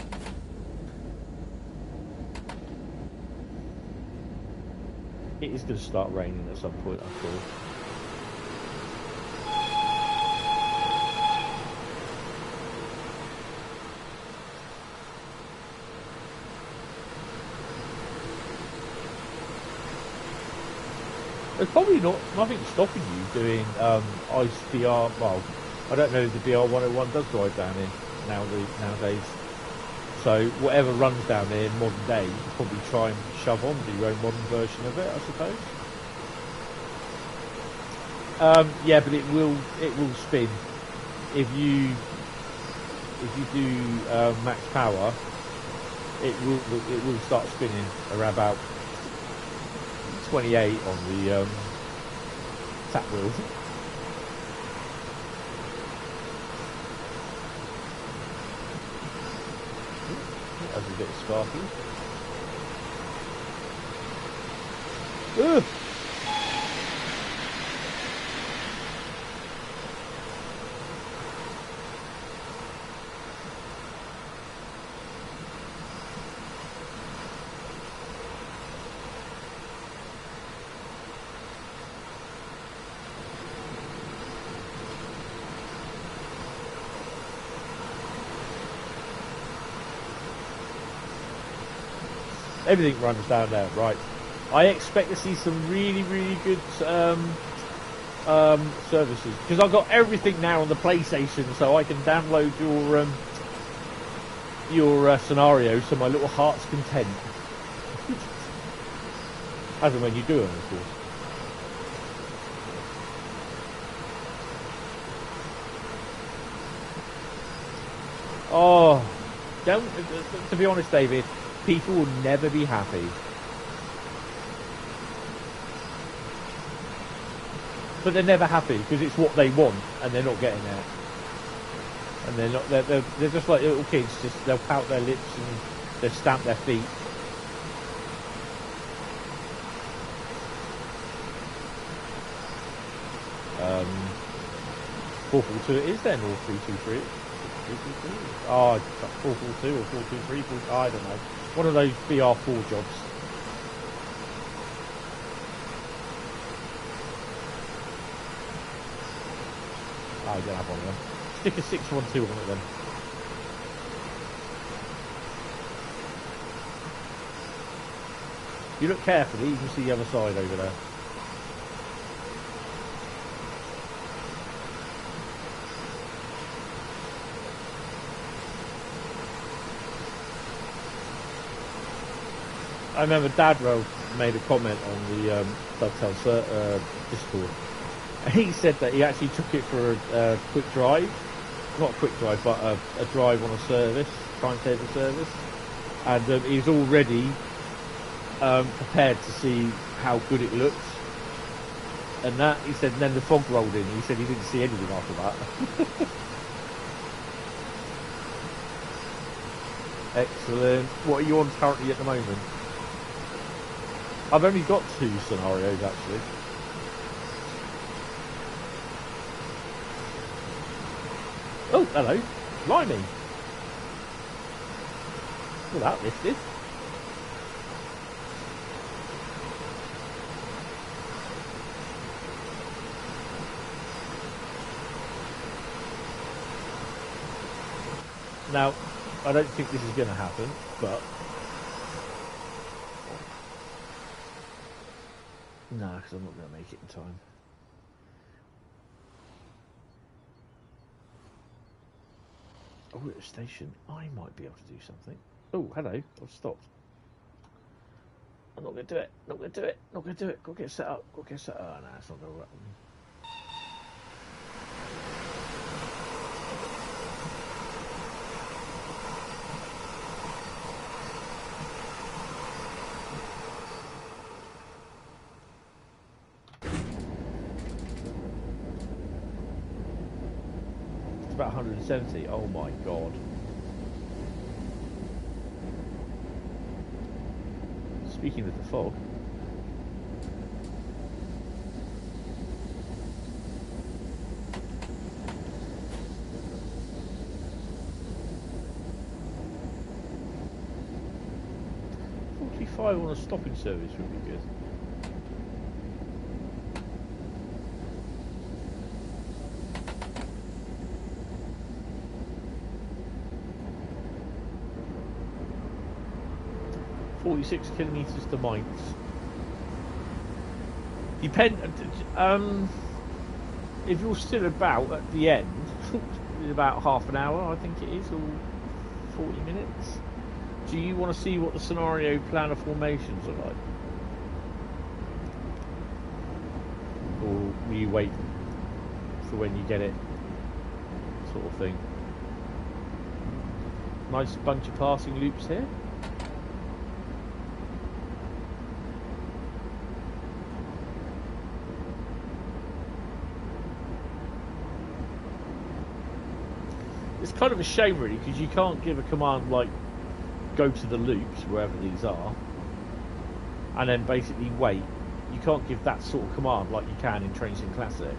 A: It is going to start raining at some point, I'm sure. There's probably nothing stopping you doing ICE BR. Well, I don't know if the BR 101 does drive down here nowadays. So whatever runs down there in modern day, you can probably try and shove on to your own modern version of it, I suppose. Yeah, but it will spin if you do max power. It will start spinning around about 28 on the tap wheel. bit of sparky. Ugh. Everything runs down there, right? I expect to see some really, really good services because I've got everything now on the PlayStation, so I can download your scenario to my little heart's content. As and when you do it, of course. Oh, don't. To be honest, David. People will never be happy. But they're never happy because it's what they want and they're not getting it. And they're not. They're just like little kids. Just they'll pout their lips and they'll stamp their feet. 442 it is then, or 323. 323. Oh, 442 or 423. I don't know. One of those BR4 jobs. Oh, you don't have one of them. Stick a 612 on it then. You look carefully, you can see the other side over there. I remember Dad made a comment on the Dovetail Discord. And he said that he actually took it for a quick drive. Not a quick drive, but a drive on a service, timetable service. And he's already prepared to see how good it looks. And that, he said, and then the fog rolled in. He said he didn't see anything after that. Excellent. What are you on currently at the moment? I've only got 2 scenarios actually. Oh, hello. Blimey. Well, that lifted. Now, I don't think this is going to happen, but... No, because I'm not going to make it in time. Oh, at a station. I might be able to do something. Oh, hello. I've stopped. I'm not going to do it. Not going to do it. Not going to do it. Got to get set up. Got to get set up. Oh, no, it's not going to work. About 170. Oh my god. Speaking of the fog, $45 on a stopping service would be good. .46 kilometres to Mainz. If you're still about at the end, in about half an hour, I think it is, or 40 minutes. Do you want to see what the scenario planner formations are like? Or will you wait for when you get it, sort of thing? Nice bunch of passing loops here. It's kind of a shame really, because you can't give a command like go to the loops wherever these are, and then basically wait. You can't give that sort of command like you can in Train Sim Classic.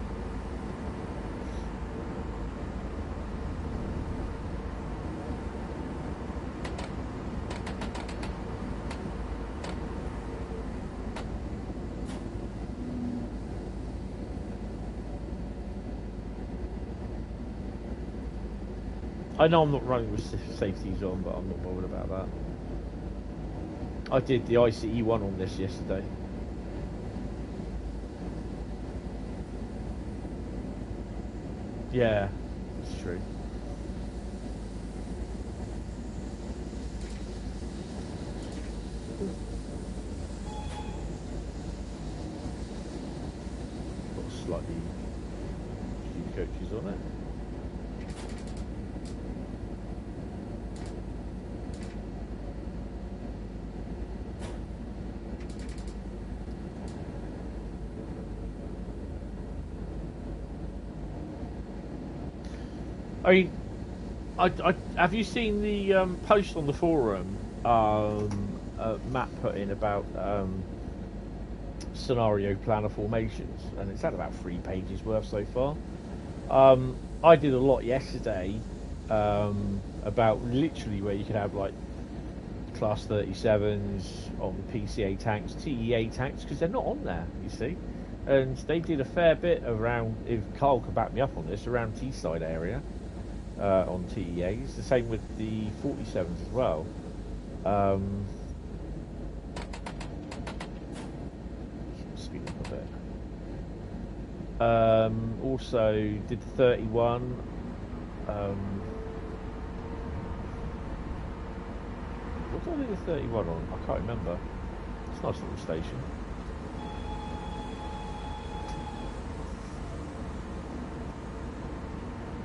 A: I know I'm not running with safeties on, but I'm not bothered about that. I did the ICE one on this yesterday. Yeah, that's true. Got slightly few coaches on it. I mean, I have you seen the post on the forum Matt put in about scenario planner formations, and it's had about 3 pages worth so far. I did a lot yesterday about literally where you could have like class 37s on PCA tanks, TEA tanks, because they're not on there, you see. And they did a fair bit around, if Carl could back me up on this, around Teesside area. On TEAs, the same with the 47s as well. Speed up a bit. Also did the 31. What did I do the 31 on? I can't remember. It's a nice little station.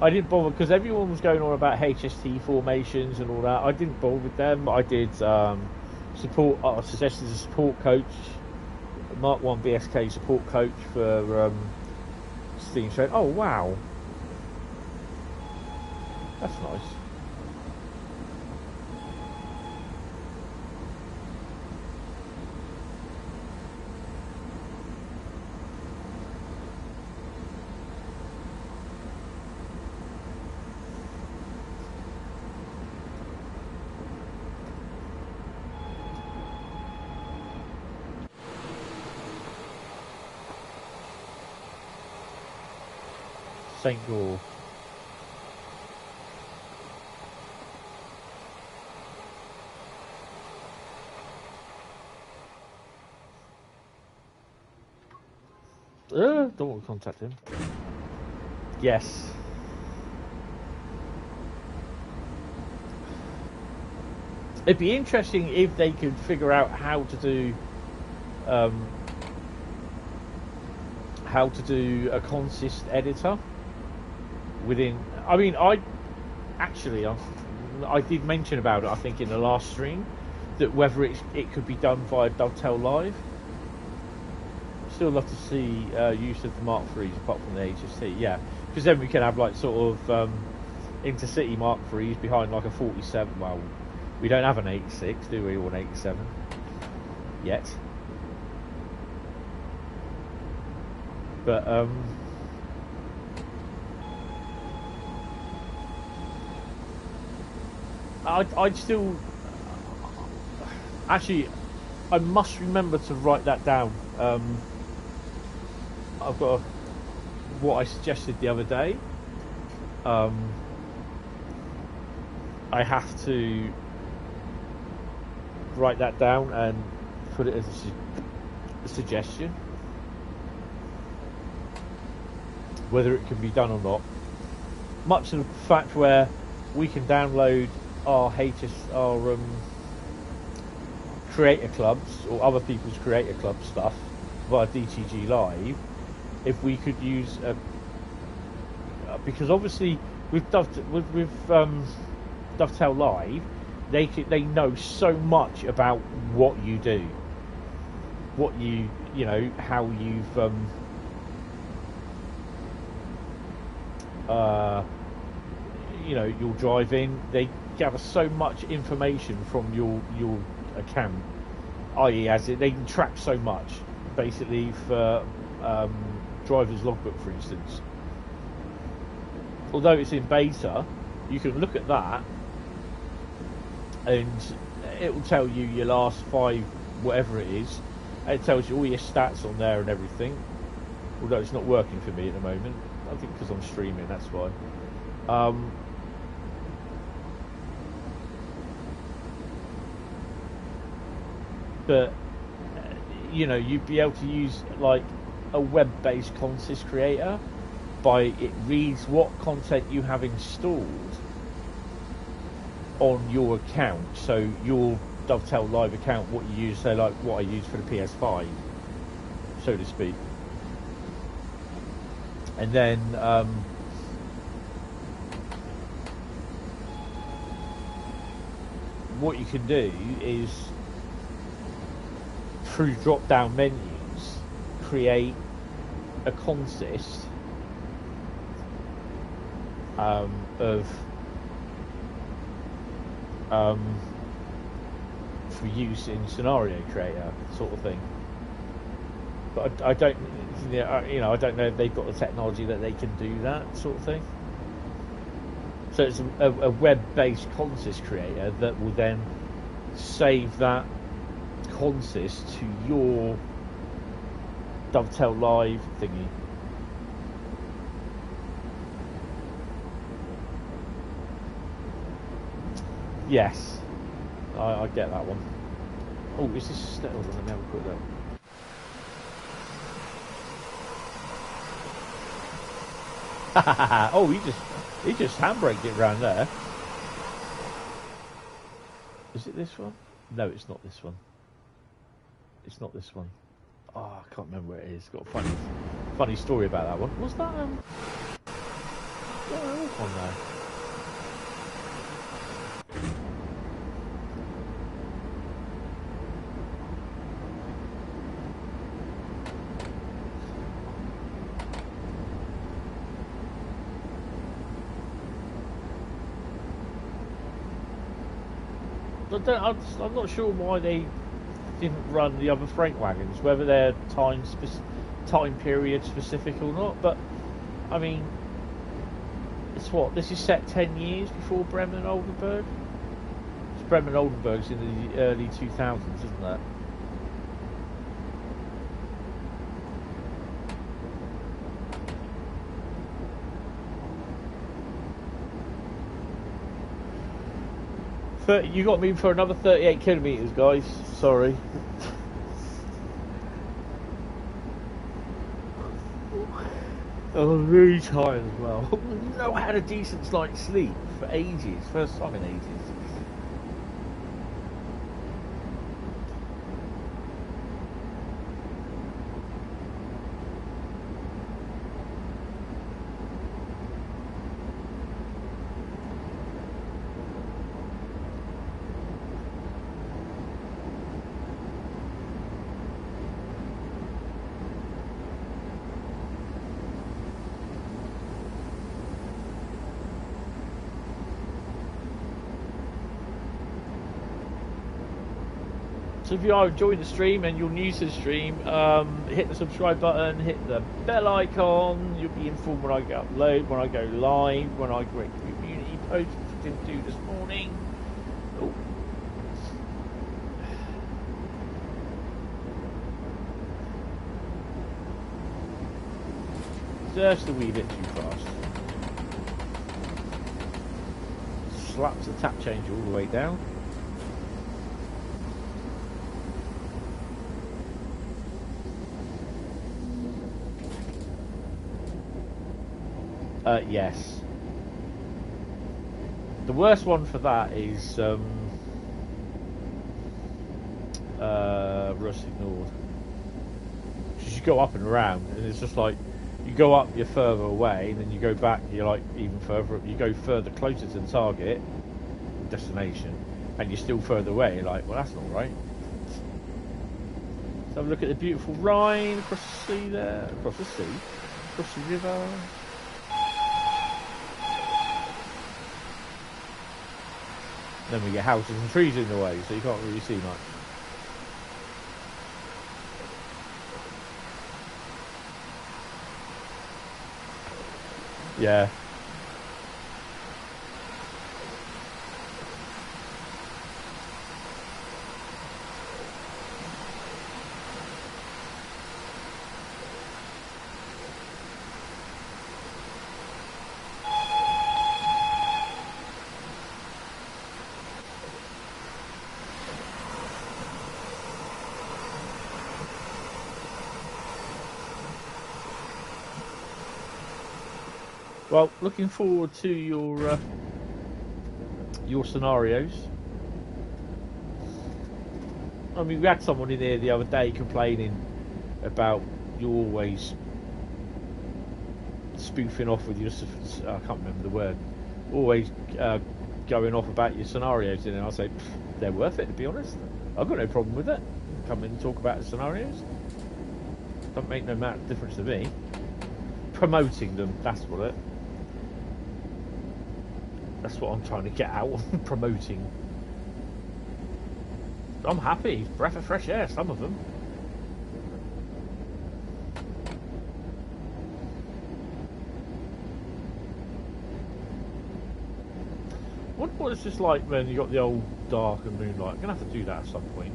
A: I didn't bother because everyone was going on about HST formations and all that. I didn't bother with them. I did support. I suggested a support coach, Mark 1 BSK support coach for Steam Train. Oh wow, that's nice. St. Gore. Don't want to contact him. Yes. It'd be interesting if they could figure out how to do a consist editor within. I mean, I did mention about it, I think, in the last stream, that whether it could be done via Dovetail Live. Still love to see use of the Mark IIIs apart from the HST, yeah, because then we can have like sort of intercity Mark IIIs behind like a 47. Well, we don't have an 86, do we, or an 87 yet? But I'd still actually, I must remember to write that down. I've got what I suggested the other day. I have to write that down and put it as a suggestion. Whether it can be done or not. Much of the fact where we can download our creator clubs or other people's creator club stuff via DTG Live, if we could use because obviously with Dovetail Live, they know so much about what you do, what you know, how you've you're driving. gather so much information from your account, i.e., as they can track so much, basically for driver's logbook, for instance. Although it's in beta, you can look at that, and it will tell you your last 5, whatever it is. It tells you all your stats on there and everything. Although it's not working for me at the moment. I think because I'm streaming, that's why. But you know, you'd be able to use like a web-based consist creator by it reads what content you have installed on your account. So your Dovetail Live account, what you use, say like what I use for the PS5, so to speak. And then what you can do is through drop down menus create a consist of for use in scenario creator sort of thing. But I don't, you know, I don't know if they've got the technology that they can do that sort of thing. So it's a web-based consist creator that will then save that consist to your Dovetail Live thingy. Yes, I get that one. Oh, is this still? Let me have a quick look. Oh, he just handbraked it round there. Is it this one? No, it's not this one. It's not this one. Oh, I can't remember where it is. Got a funny story about that one. Was that yeah, there was one there. I'm not sure why they didn't run the other freight wagons, whether they're time period specific or not. But I mean, it's what, this is set 10 years before Bremen and Oldenburg. It's Bremen and Oldenburg's in the early 2000s, isn't that? You got me for another 38 kilometres, guys. Sorry. I'm really tired as well. I've not had a decent night's sleep for ages. First time in ages. So if you are enjoying the stream and you're new to the stream, hit the subscribe button, hit the bell icon. You'll be informed when I go upload, when I go live, when I create community posts, which I didn't do this morning. Oh. Just a wee bit too fast. Slaps the tap change all the way down. Yes. The worst one for that is Russ ignored. Because you go up and around, and it's just like you go up, you're further away, and then you go back, you're like even further. You go further, closer to the target destination, and you're still further away. You're like, well, that's not right. So have a look at the beautiful Rhine across the sea there, across the sea, across the river. then we get houses and trees in the way, so you can't really see much. Yeah. Well, looking forward to your scenarios. I mean, we had someone in here the other day complaining about you always spoofing off with your, I can't remember the word, always going off about your scenarios, and I say they're worth it, to be honest. I've got no problem with it. Come in and talk about the scenarios. Don't make no difference to me. Promoting them, that's what it. That's what I'm trying to get out. Promoting. I'm happy. Breath of fresh air, some of them. What it's just like when you got the old dark and moonlight. I'm gonna have to do that at some point.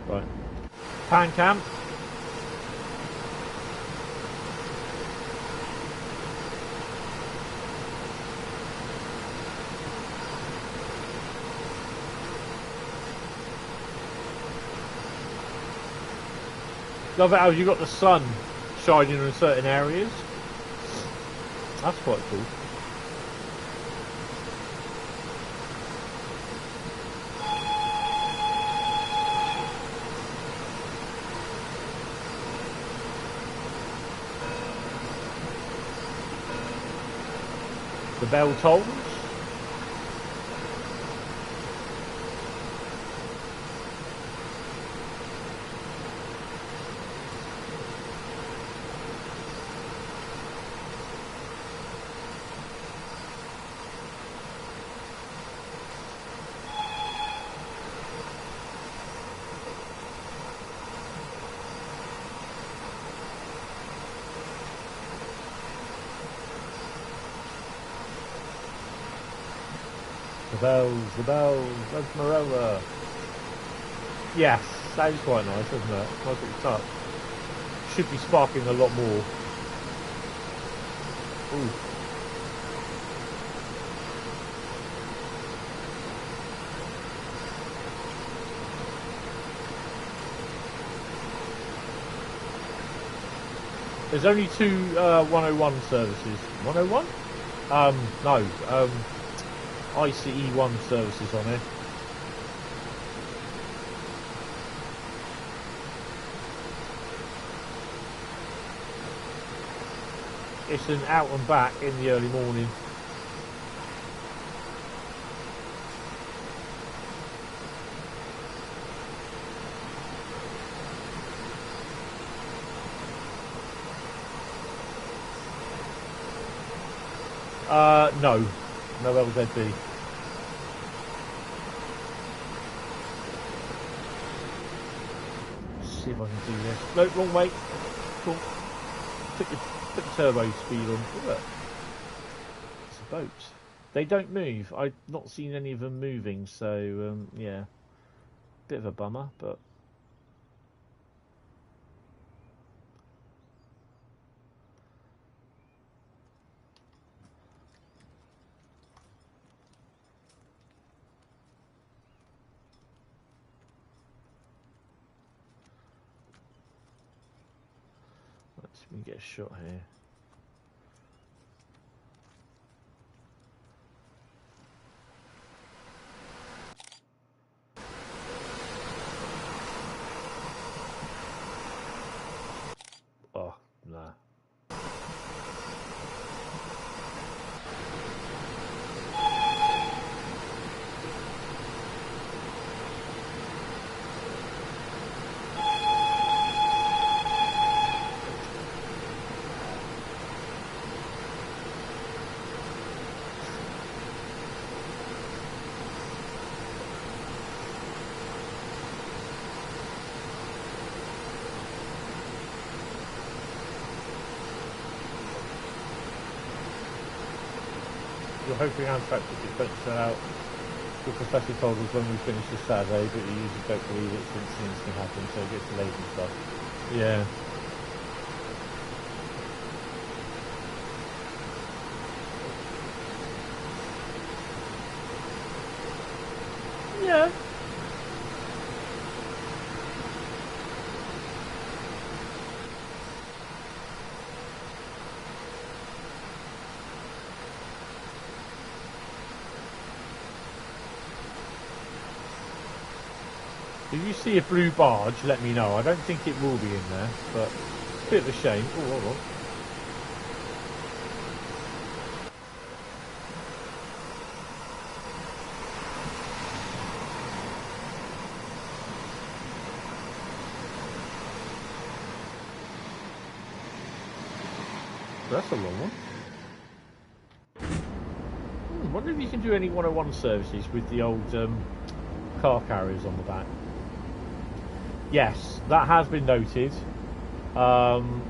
A: Right. Pan cam. Love it how you got the sun shining in certain areas. That's quite cool. The bell tolls. The bells, that's Morella. Yes, that is quite nice, isn't it? Nice little touch. Should be sparking a lot more. Ooh. There's only two 101 services. 101? No. ICE1 services on it. It's an out and back in the early morning. No. No LZB. See if I can do this. No, wrong way. Cool. Put the turbo speed on. Look. It's a boat. They don't move. I've not seen any of them moving, so yeah. Bit of a bummer, but we can get a shot here. Oh, nah. We're hoping Amtrak tickets don't sell out. The professor told us when we finish this Saturday, but he usually don't believe it since things can happen, so it gets delayed and stuff. Yeah. Yeah. If you see a blue barge, let me know. I don't think it will be in there, but it's a bit of a shame. Oh, hold on. That's a long one. I wonder if you can do any 101 services with the old car carriers on the back. Yes, that has been noted. And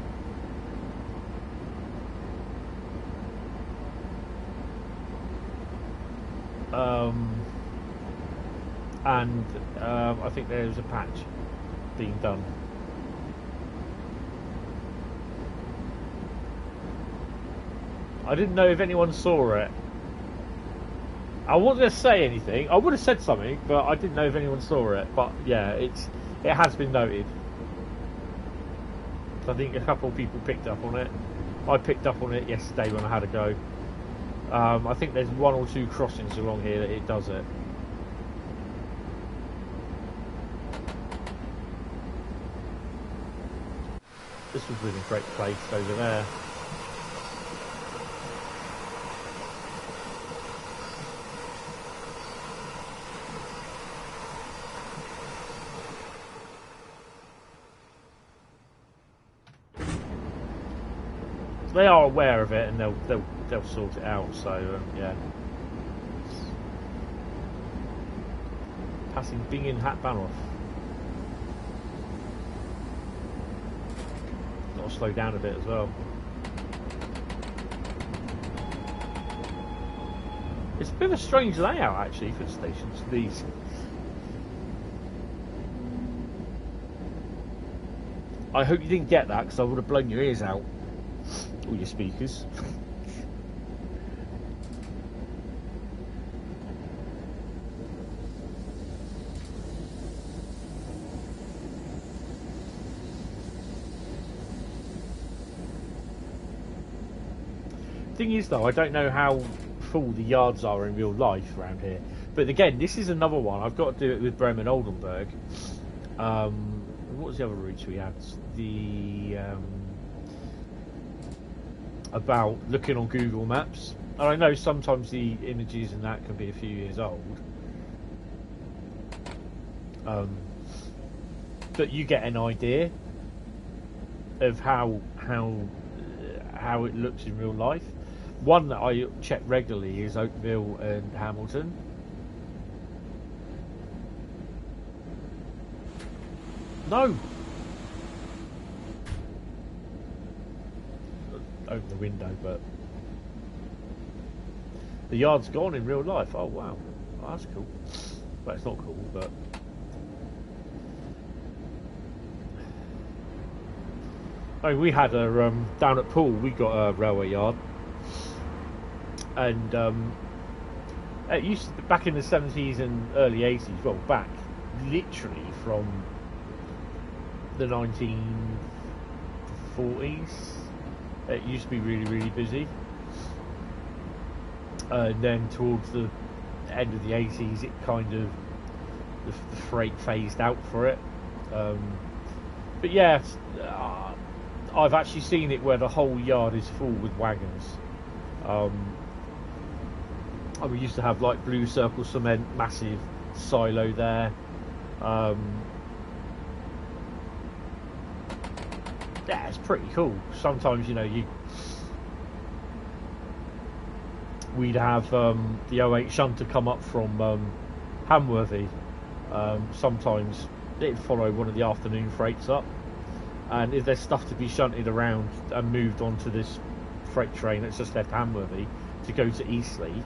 A: I think there's a patch being done. I didn't know if anyone saw it. I wasn't going to say anything. I would have said something, but I didn't know if anyone saw it. But yeah, it has been noted. I think a couple of people picked up on it. I picked up on it yesterday when I had a go. I think there's one or two crossings along here that it does it. This was really a great place over there. They are aware of it, and they'll sort it out. So yeah. Passing Bingen Hat Bahnhof. Got to slow down a bit as well. It's a bit of a strange layout actually for the stations. These. I hope you didn't get that because I would have blown your ears out. All your speakers. Thing is though, I don't know how full the yards are in real life around here. But again, this is another one. I've got to do it with Bremen, Oldenburg. What was the other routes we had? The about looking on Google Maps, and I know sometimes the images and that can be a few years old, but you get an idea of how it looks in real life. One that I check regularly is Oakville and Hamilton. No. Open the window, but the yard's gone in real life. Oh wow, oh, that's cool. Well, it's not cool, but I mean, we had a down at Poole. We got a railway yard, and it used to, back in the 70s and early 80s. Well, back literally from the 1940s. It used to be really, really busy, and then towards the end of the 80s, it kind of the freight phased out for it. But yeah, I've actually seen it where the whole yard is full with wagons. We used to have like Blue Circle Cement, massive silo there. Yeah, it's pretty cool. Sometimes, you know, we'd have the 08 shunter come up from Hamworthy. Sometimes it'd follow one of the afternoon freights up, and if there's stuff to be shunted around and moved onto this freight train that's just left Hamworthy, to go to Eastleigh,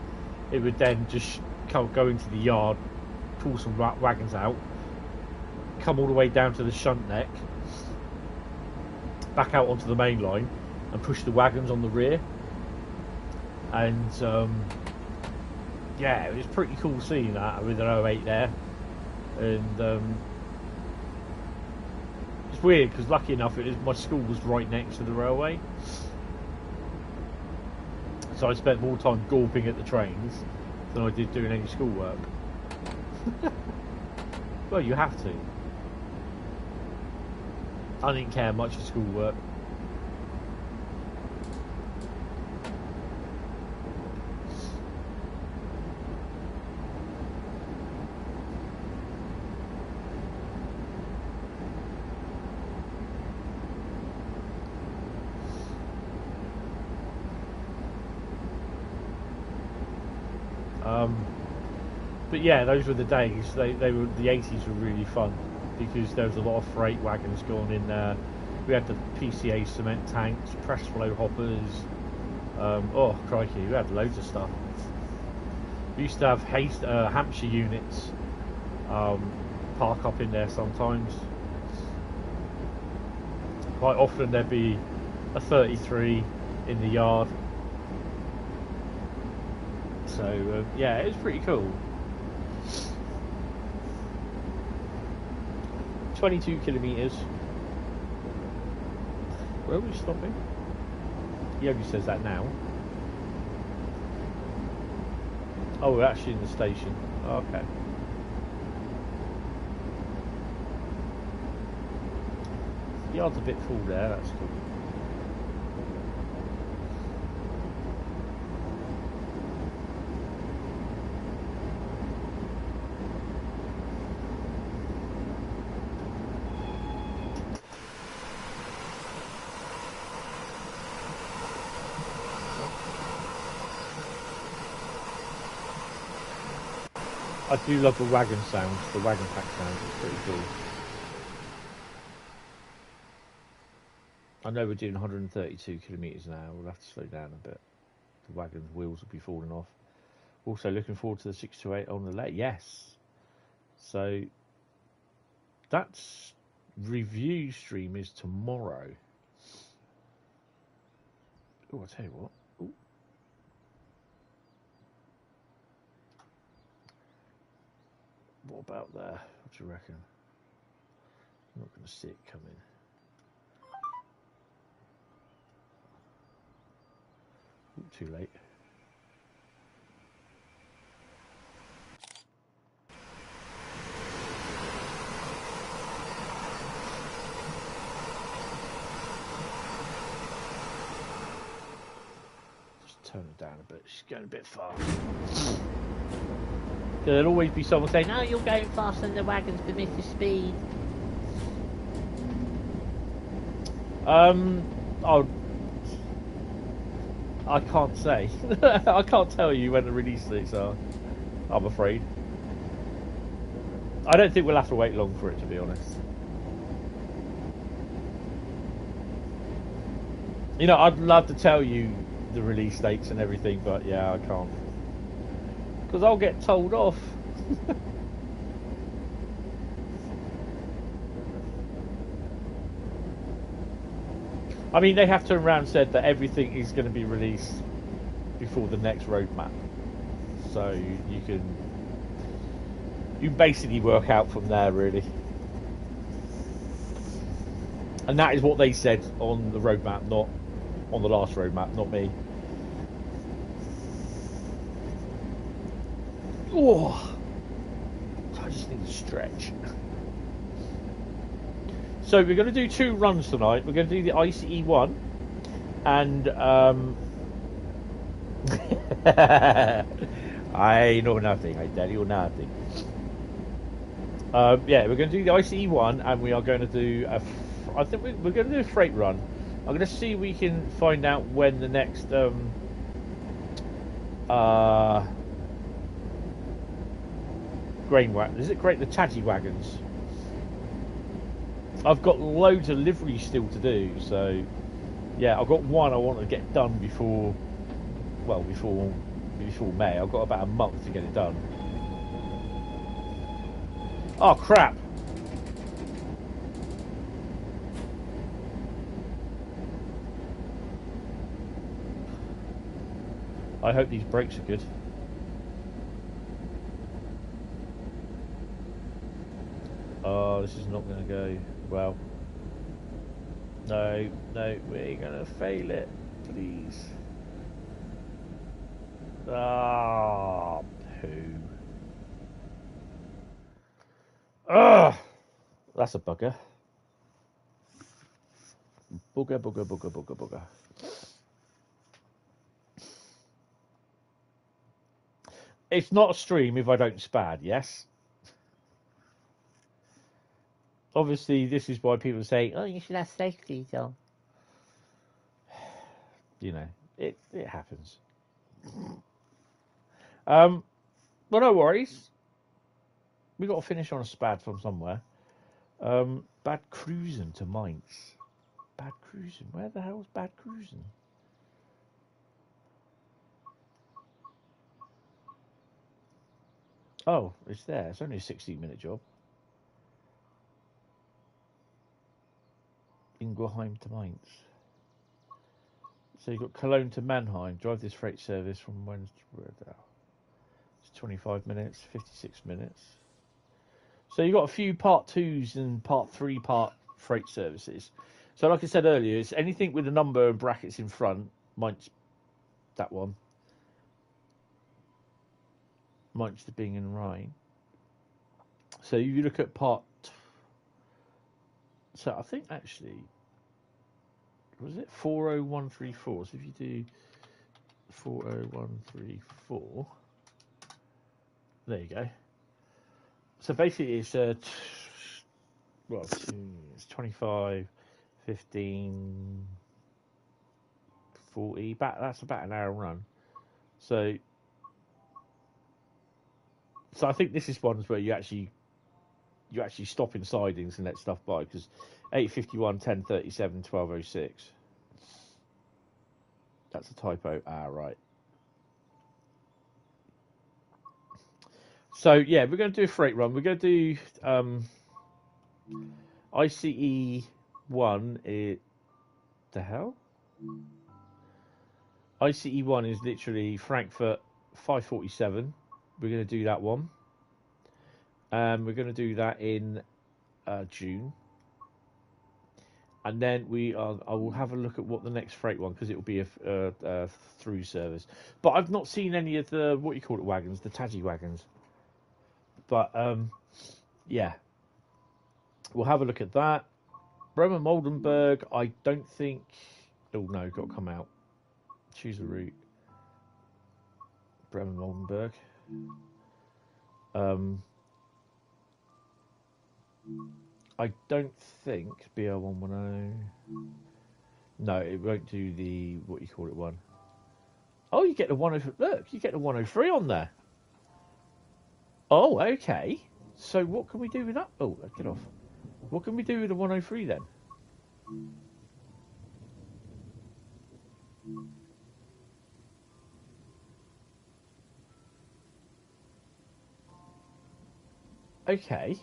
A: it would then just go into the yard, pull some wagons out, come all the way down to the shunt neck, back out onto the main line, and push the wagons on the rear. And yeah, it was pretty cool seeing that with an 08 there. And it's weird because lucky enough my school was right next to the railway, so I spent more time gawping at the trains than I did doing any schoolwork. Well, you have to. I didn't care much for schoolwork. But yeah, those were the days. They were, the 80s were really fun because there was a lot of freight wagons going in there. We had the PCA cement tanks, press flow hoppers. Oh crikey, we had loads of stuff. We used to have Hampshire units park up in there sometimes. Quite often there'd be a 33 in the yard. So yeah, it was pretty cool. 22 kilometres. Where are we stopping? He only says that now. Oh, we're actually in the station. Oh, okay. The yard's a bit full there, that's cool. I do love the wagon sounds, the wagon pack sounds, it's pretty cool. I know we're doing 132 kilometres an hour, we'll have to slow down a bit. The wagon's wheels will be falling off. Also looking forward to the 628 on the late, yes. So, that's review stream is tomorrow. Oh, I'll tell you what. Ooh. What about there? What do you reckon? I'm not going to see it coming. Ooh, too late. Just turn it down a bit. She's going a bit fast. There'll always be someone saying, "No, you're going faster than the wagons permit the speed." I can't say. I can't tell you when the release dates are, I'm afraid. I don't think we'll have to wait long for it, to be honest. You know, I'd love to tell you the release dates and everything, but yeah, I can't. Because I'll get told off. I mean, they have turned around and said that everything is going to be released before the next roadmap. So you can basically work out from there, really. And that is what they said on the roadmap, not on the last roadmap, not me. Oh, I just need to stretch. So we're going to do 2 runs tonight. We're going to do the ICE one, and I know nothing. I tell you nothing. Yeah, we're going to do the ICE one, and we are going to do I think we're going to do a freight run. I'm going to see if we can find out when the next grain wagon. Is it great? The Tadgy wagons. I've got loads of liveries still to do, so yeah, I've got one I want to get done before well, before May. I've got about a month to get it done. Oh, crap! I hope these brakes are good. Oh, this is not going to go well. No, we're going to fail it, please. Ah, poo. Ah, that's a bugger. Bugger. It's not a stream if I don't spad, yes? Obviously, this is why people say, oh, you should have safety on. You know, it happens. Well, no worries. We got to finish on a spad from somewhere. Bad cruising to Mainz. Bad cruising. Where the hell's bad cruising? Oh, it's there. It's only a 16-minute job. Ingelheim to Mainz. So you've got Cologne to Mannheim. Drive this freight service from Wednesday. It's 25 minutes, 56 minutes. So you've got a few part 2s and part 3 part freight services. So like I said earlier, it's anything with a number and brackets in front. Mainz, that one. Mainz to Bingen and Rhein. So if you look at part... So I think actually... Was it 40134? So if you do 40134... There you go. So basically it's it's 25, 15, 40. That's about an hour run. So I think this is ones where you actually stop in sidings and let stuff by, because 8:51, 10:37, 12:06. That's a typo. Right. So yeah, we're going to do a freight run. We're going to do ICE 1. The hell? ICE 1 is literally Frankfurt 5:47. We're going to do that one. We're going to do that in June. And then I will have a look at what the next freight one, because it will be a through service. But I've not seen any of the, what you call it, wagons, the Taji wagons. But yeah, we'll have a look at that. Bremen, Oldenburg, I don't think. Oh no, got to come out. Choose a route. Bremen, Oldenburg. I don't think BR110. No, it won't do the, what you call it, one. Oh, you get the 103. Look, you get the 103 on there. Oh, okay. So what can we do with that? Oh, get off. What can we do with the 103 then? Okay.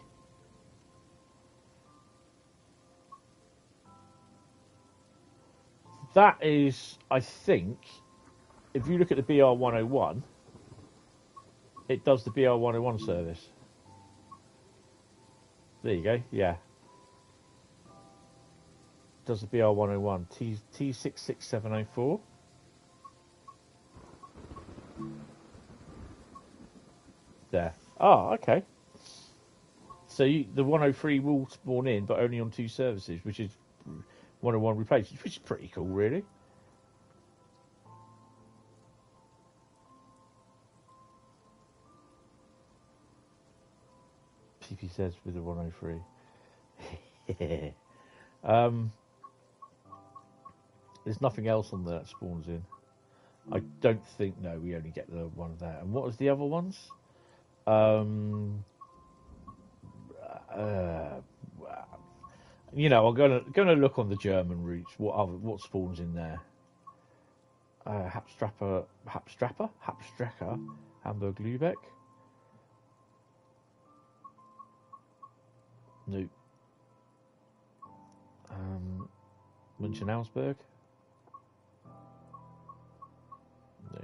A: That is, I think, if you look at the BR101, it does the BR101 service. There you go, yeah. Does the BR101. T66704. There. Oh, okay. So the 103 will spawn in, but only on 2 services, which is 101 replaced, which is pretty cool, really. PP says with the 103. There's nothing else on there that spawns in. I don't think. No, we only get the one there. And what was the other ones? You know, I'm gonna look on the German routes. What spawns in there? Hapstrecker, Hamburg Lübeck. No. München Augsburg. No.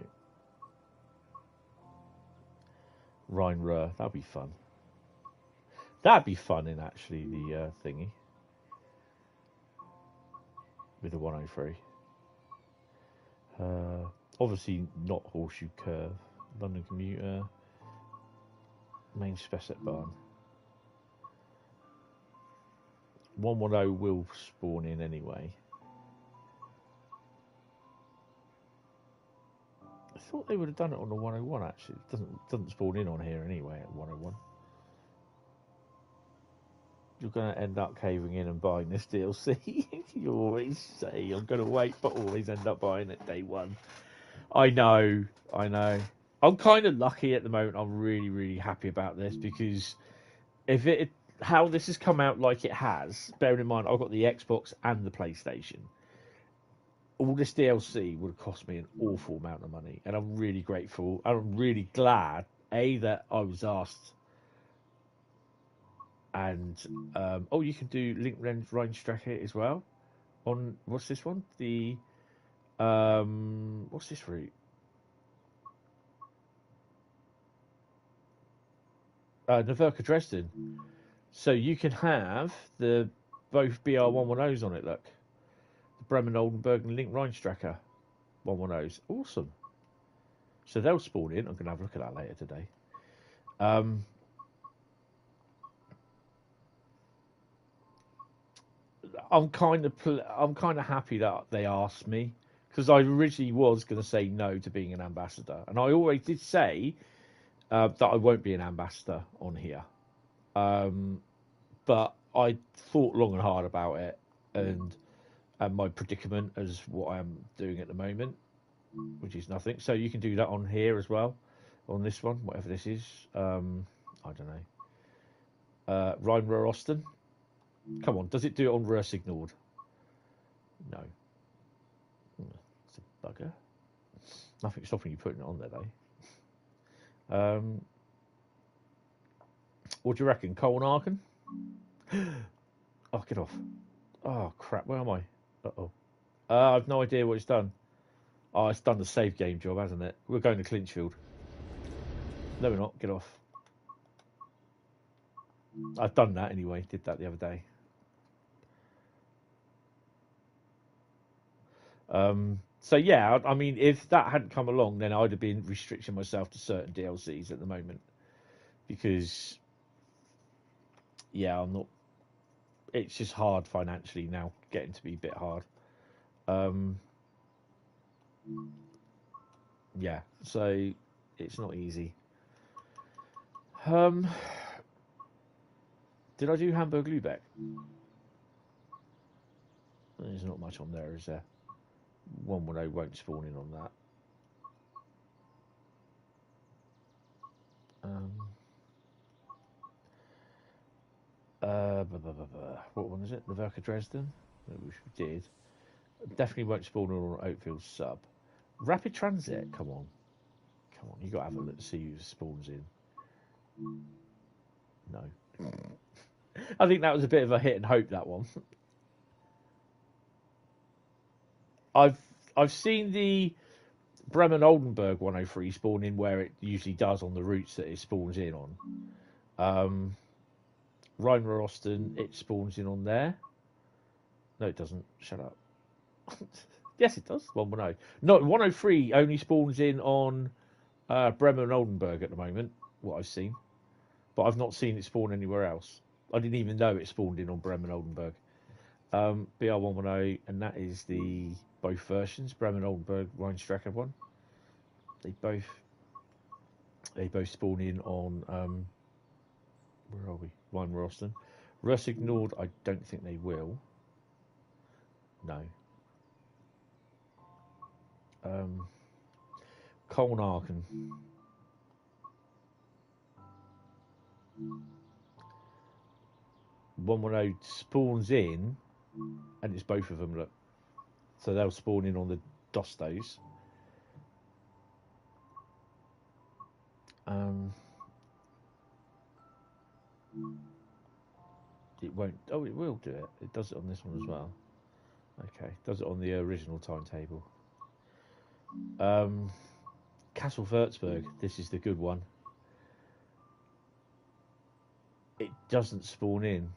A: Rhein Ruhr. That'd be fun. That'd be fun in actually the thingy with the 103. Obviously not Horseshoe Curve. London Commuter. Main Spessart 110 will spawn in anyway. I thought they would have done it on the 101 actually. It doesn't spawn in on here anyway at 101. You're going to end up caving in and buying this DLC. You always say I'm going to wait, but always end up buying it day one. I know. I'm kind of lucky at the moment. I'm really, really happy about this because how this has come out like it has, bearing in mind I've got the Xbox and the PlayStation, all this DLC would have cost me an awful amount of money, and I'm really grateful. I'm really glad, that I was asked. And you can do Linke Rheinstrecke as well. On what's this one? The what's this route? Nürburgring Dresden. So you can have both BR110s on it. Look, the Bremen, Oldenburg, and Linke Rheinstrecke 110s. Awesome. So they'll spawn in. I'm going to have a look at that later today. I'm kind of happy that they asked me, because I originally was going to say no to being an ambassador, and I always did say that I won't be an ambassador on here. But I thought long and hard about it, and my predicament as what I'm doing at the moment, which is nothing. So you can do that on here as well, on this one, whatever this is. I don't know. Rhein Ruhr Osten. Come on, does it do it on Ruhr Signored? No. It's a bugger. Nothing stopping you putting it on there, though. What do you reckon? Colnarken? Oh, get off. Oh, crap. Where am I? Uh-oh. I've no idea what it's done. Oh, it's done the save game job, hasn't it? We're going to Clinchfield. No, we're not. Get off. I've done that anyway. Did that the other day. So yeah, I mean, if that hadn't come along, then I'd have been restricting myself to certain DLCs at the moment, because yeah, I'm not. It's just hard financially now, getting to be a bit hard. Yeah, so it's not easy. Did I do Hamburg Lübeck? There's not much on there, is there? 110 won't spawn in on that. What one is it? Nürburgring Dresden? Which we did. Definitely won't spawn in on Oakfield sub. Rapid Transit, come on. You got to have a look to see who spawns in. No. I think that was a bit of a hit and hope, that one. I've seen the Bremen Oldenburg 103 spawn in where it usually does on the routes that it spawns in on. Rhein Ruhr Osten, it spawns in on there. No, it doesn't. Shut up. Yes, it does. 110. No, 103 only spawns in on Bremen and Oldenburg at the moment, what I've seen. But I've not seen it spawn anywhere else. I didn't even know it spawned in on Bremen and Oldenburg. BR110, and that is the both versions, Bremen, Oldenburg, Rheinstrecke one. They both spawn in on where are we? Rhein Ruhr Osten. Ruhr Ignored, I don't think they will. No. Colnarken. One spawns in, and it's both of them. Look, so they'll spawn in on the Dostos, It won't. Oh, it will do it. It does it on this one as well. Okay, does it on the original timetable. Castle Würzburg. This is the good one. It doesn't spawn in.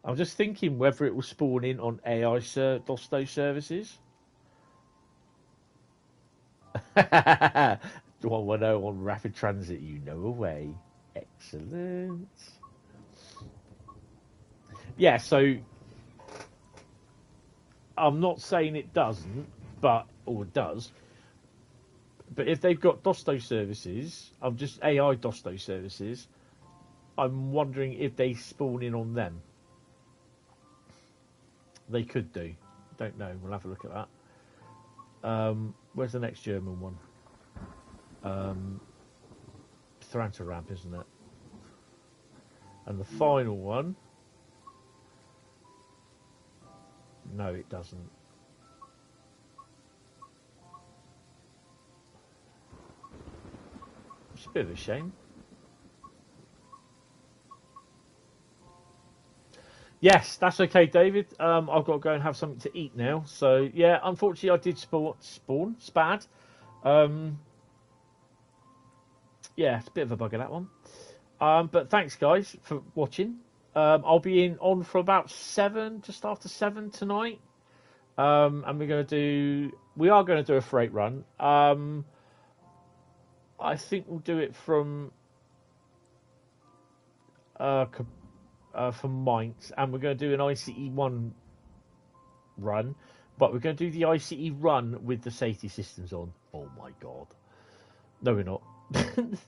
A: I'm just thinking whether it will spawn in on AI Dosto services. 110 on rapid transit, you know a way. Excellent. Yeah, so I'm not saying it doesn't, or it does. But if they've got Dosto services, I'm just AI Dosto services, I'm wondering if they spawn in on them. They could do. Don't know. We'll have a look at that. Where's the next German one? Thranta Ramp, isn't it? And the final one. No, it doesn't. It's a bit of a shame. Yes, that's okay, David. I've got to go and have something to eat now. So, yeah, unfortunately, I did spawn. Spad. Yeah, it's a bit of a bugger, that one. But thanks, guys, for watching. I'll be on for about 7, just after 7 tonight. And we are going to do a freight run. I think we'll do it from Mainz, and we're going to do an ICE1 run, but we're going to do the ICE run with the safety systems on. Oh my god. No, we're not.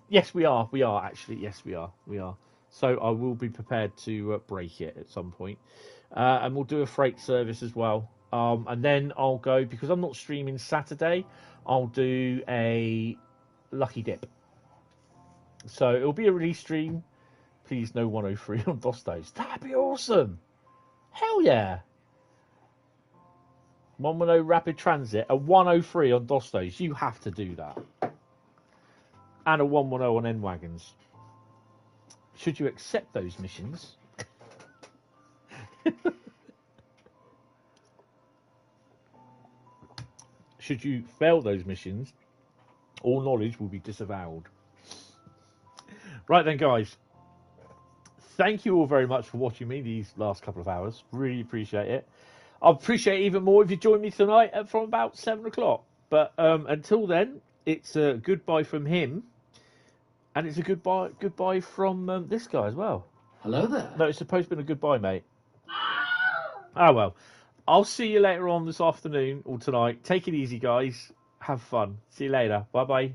A: Yes, we are. We are, actually. Yes, we are. We are. So I will be prepared to break it at some point. And we'll do a freight service as well. And then I'll go, because I'm not streaming Saturday, I'll do a Lucky Dip. So it'll be a release stream. Please, no 103 on Dostos. That'd be awesome. Hell yeah. 110 Rapid Transit, a 103 on Dostos. You have to do that. And a 110 on N-Wagons. Should you accept those missions? Should you fail those missions, all knowledge will be disavowed. Right then, guys. Thank you all very much for watching me these last couple of hours. Really appreciate it. I'll appreciate it even more if you join me tonight from about 7 o'clock. But until then, it's a goodbye from him. And it's a goodbye from this guy as well.
B: Hello there.
A: No, it's supposed to be a goodbye, mate. Oh, well. I'll see you later on this afternoon or tonight. Take it easy, guys. Have fun. See you later. Bye-bye.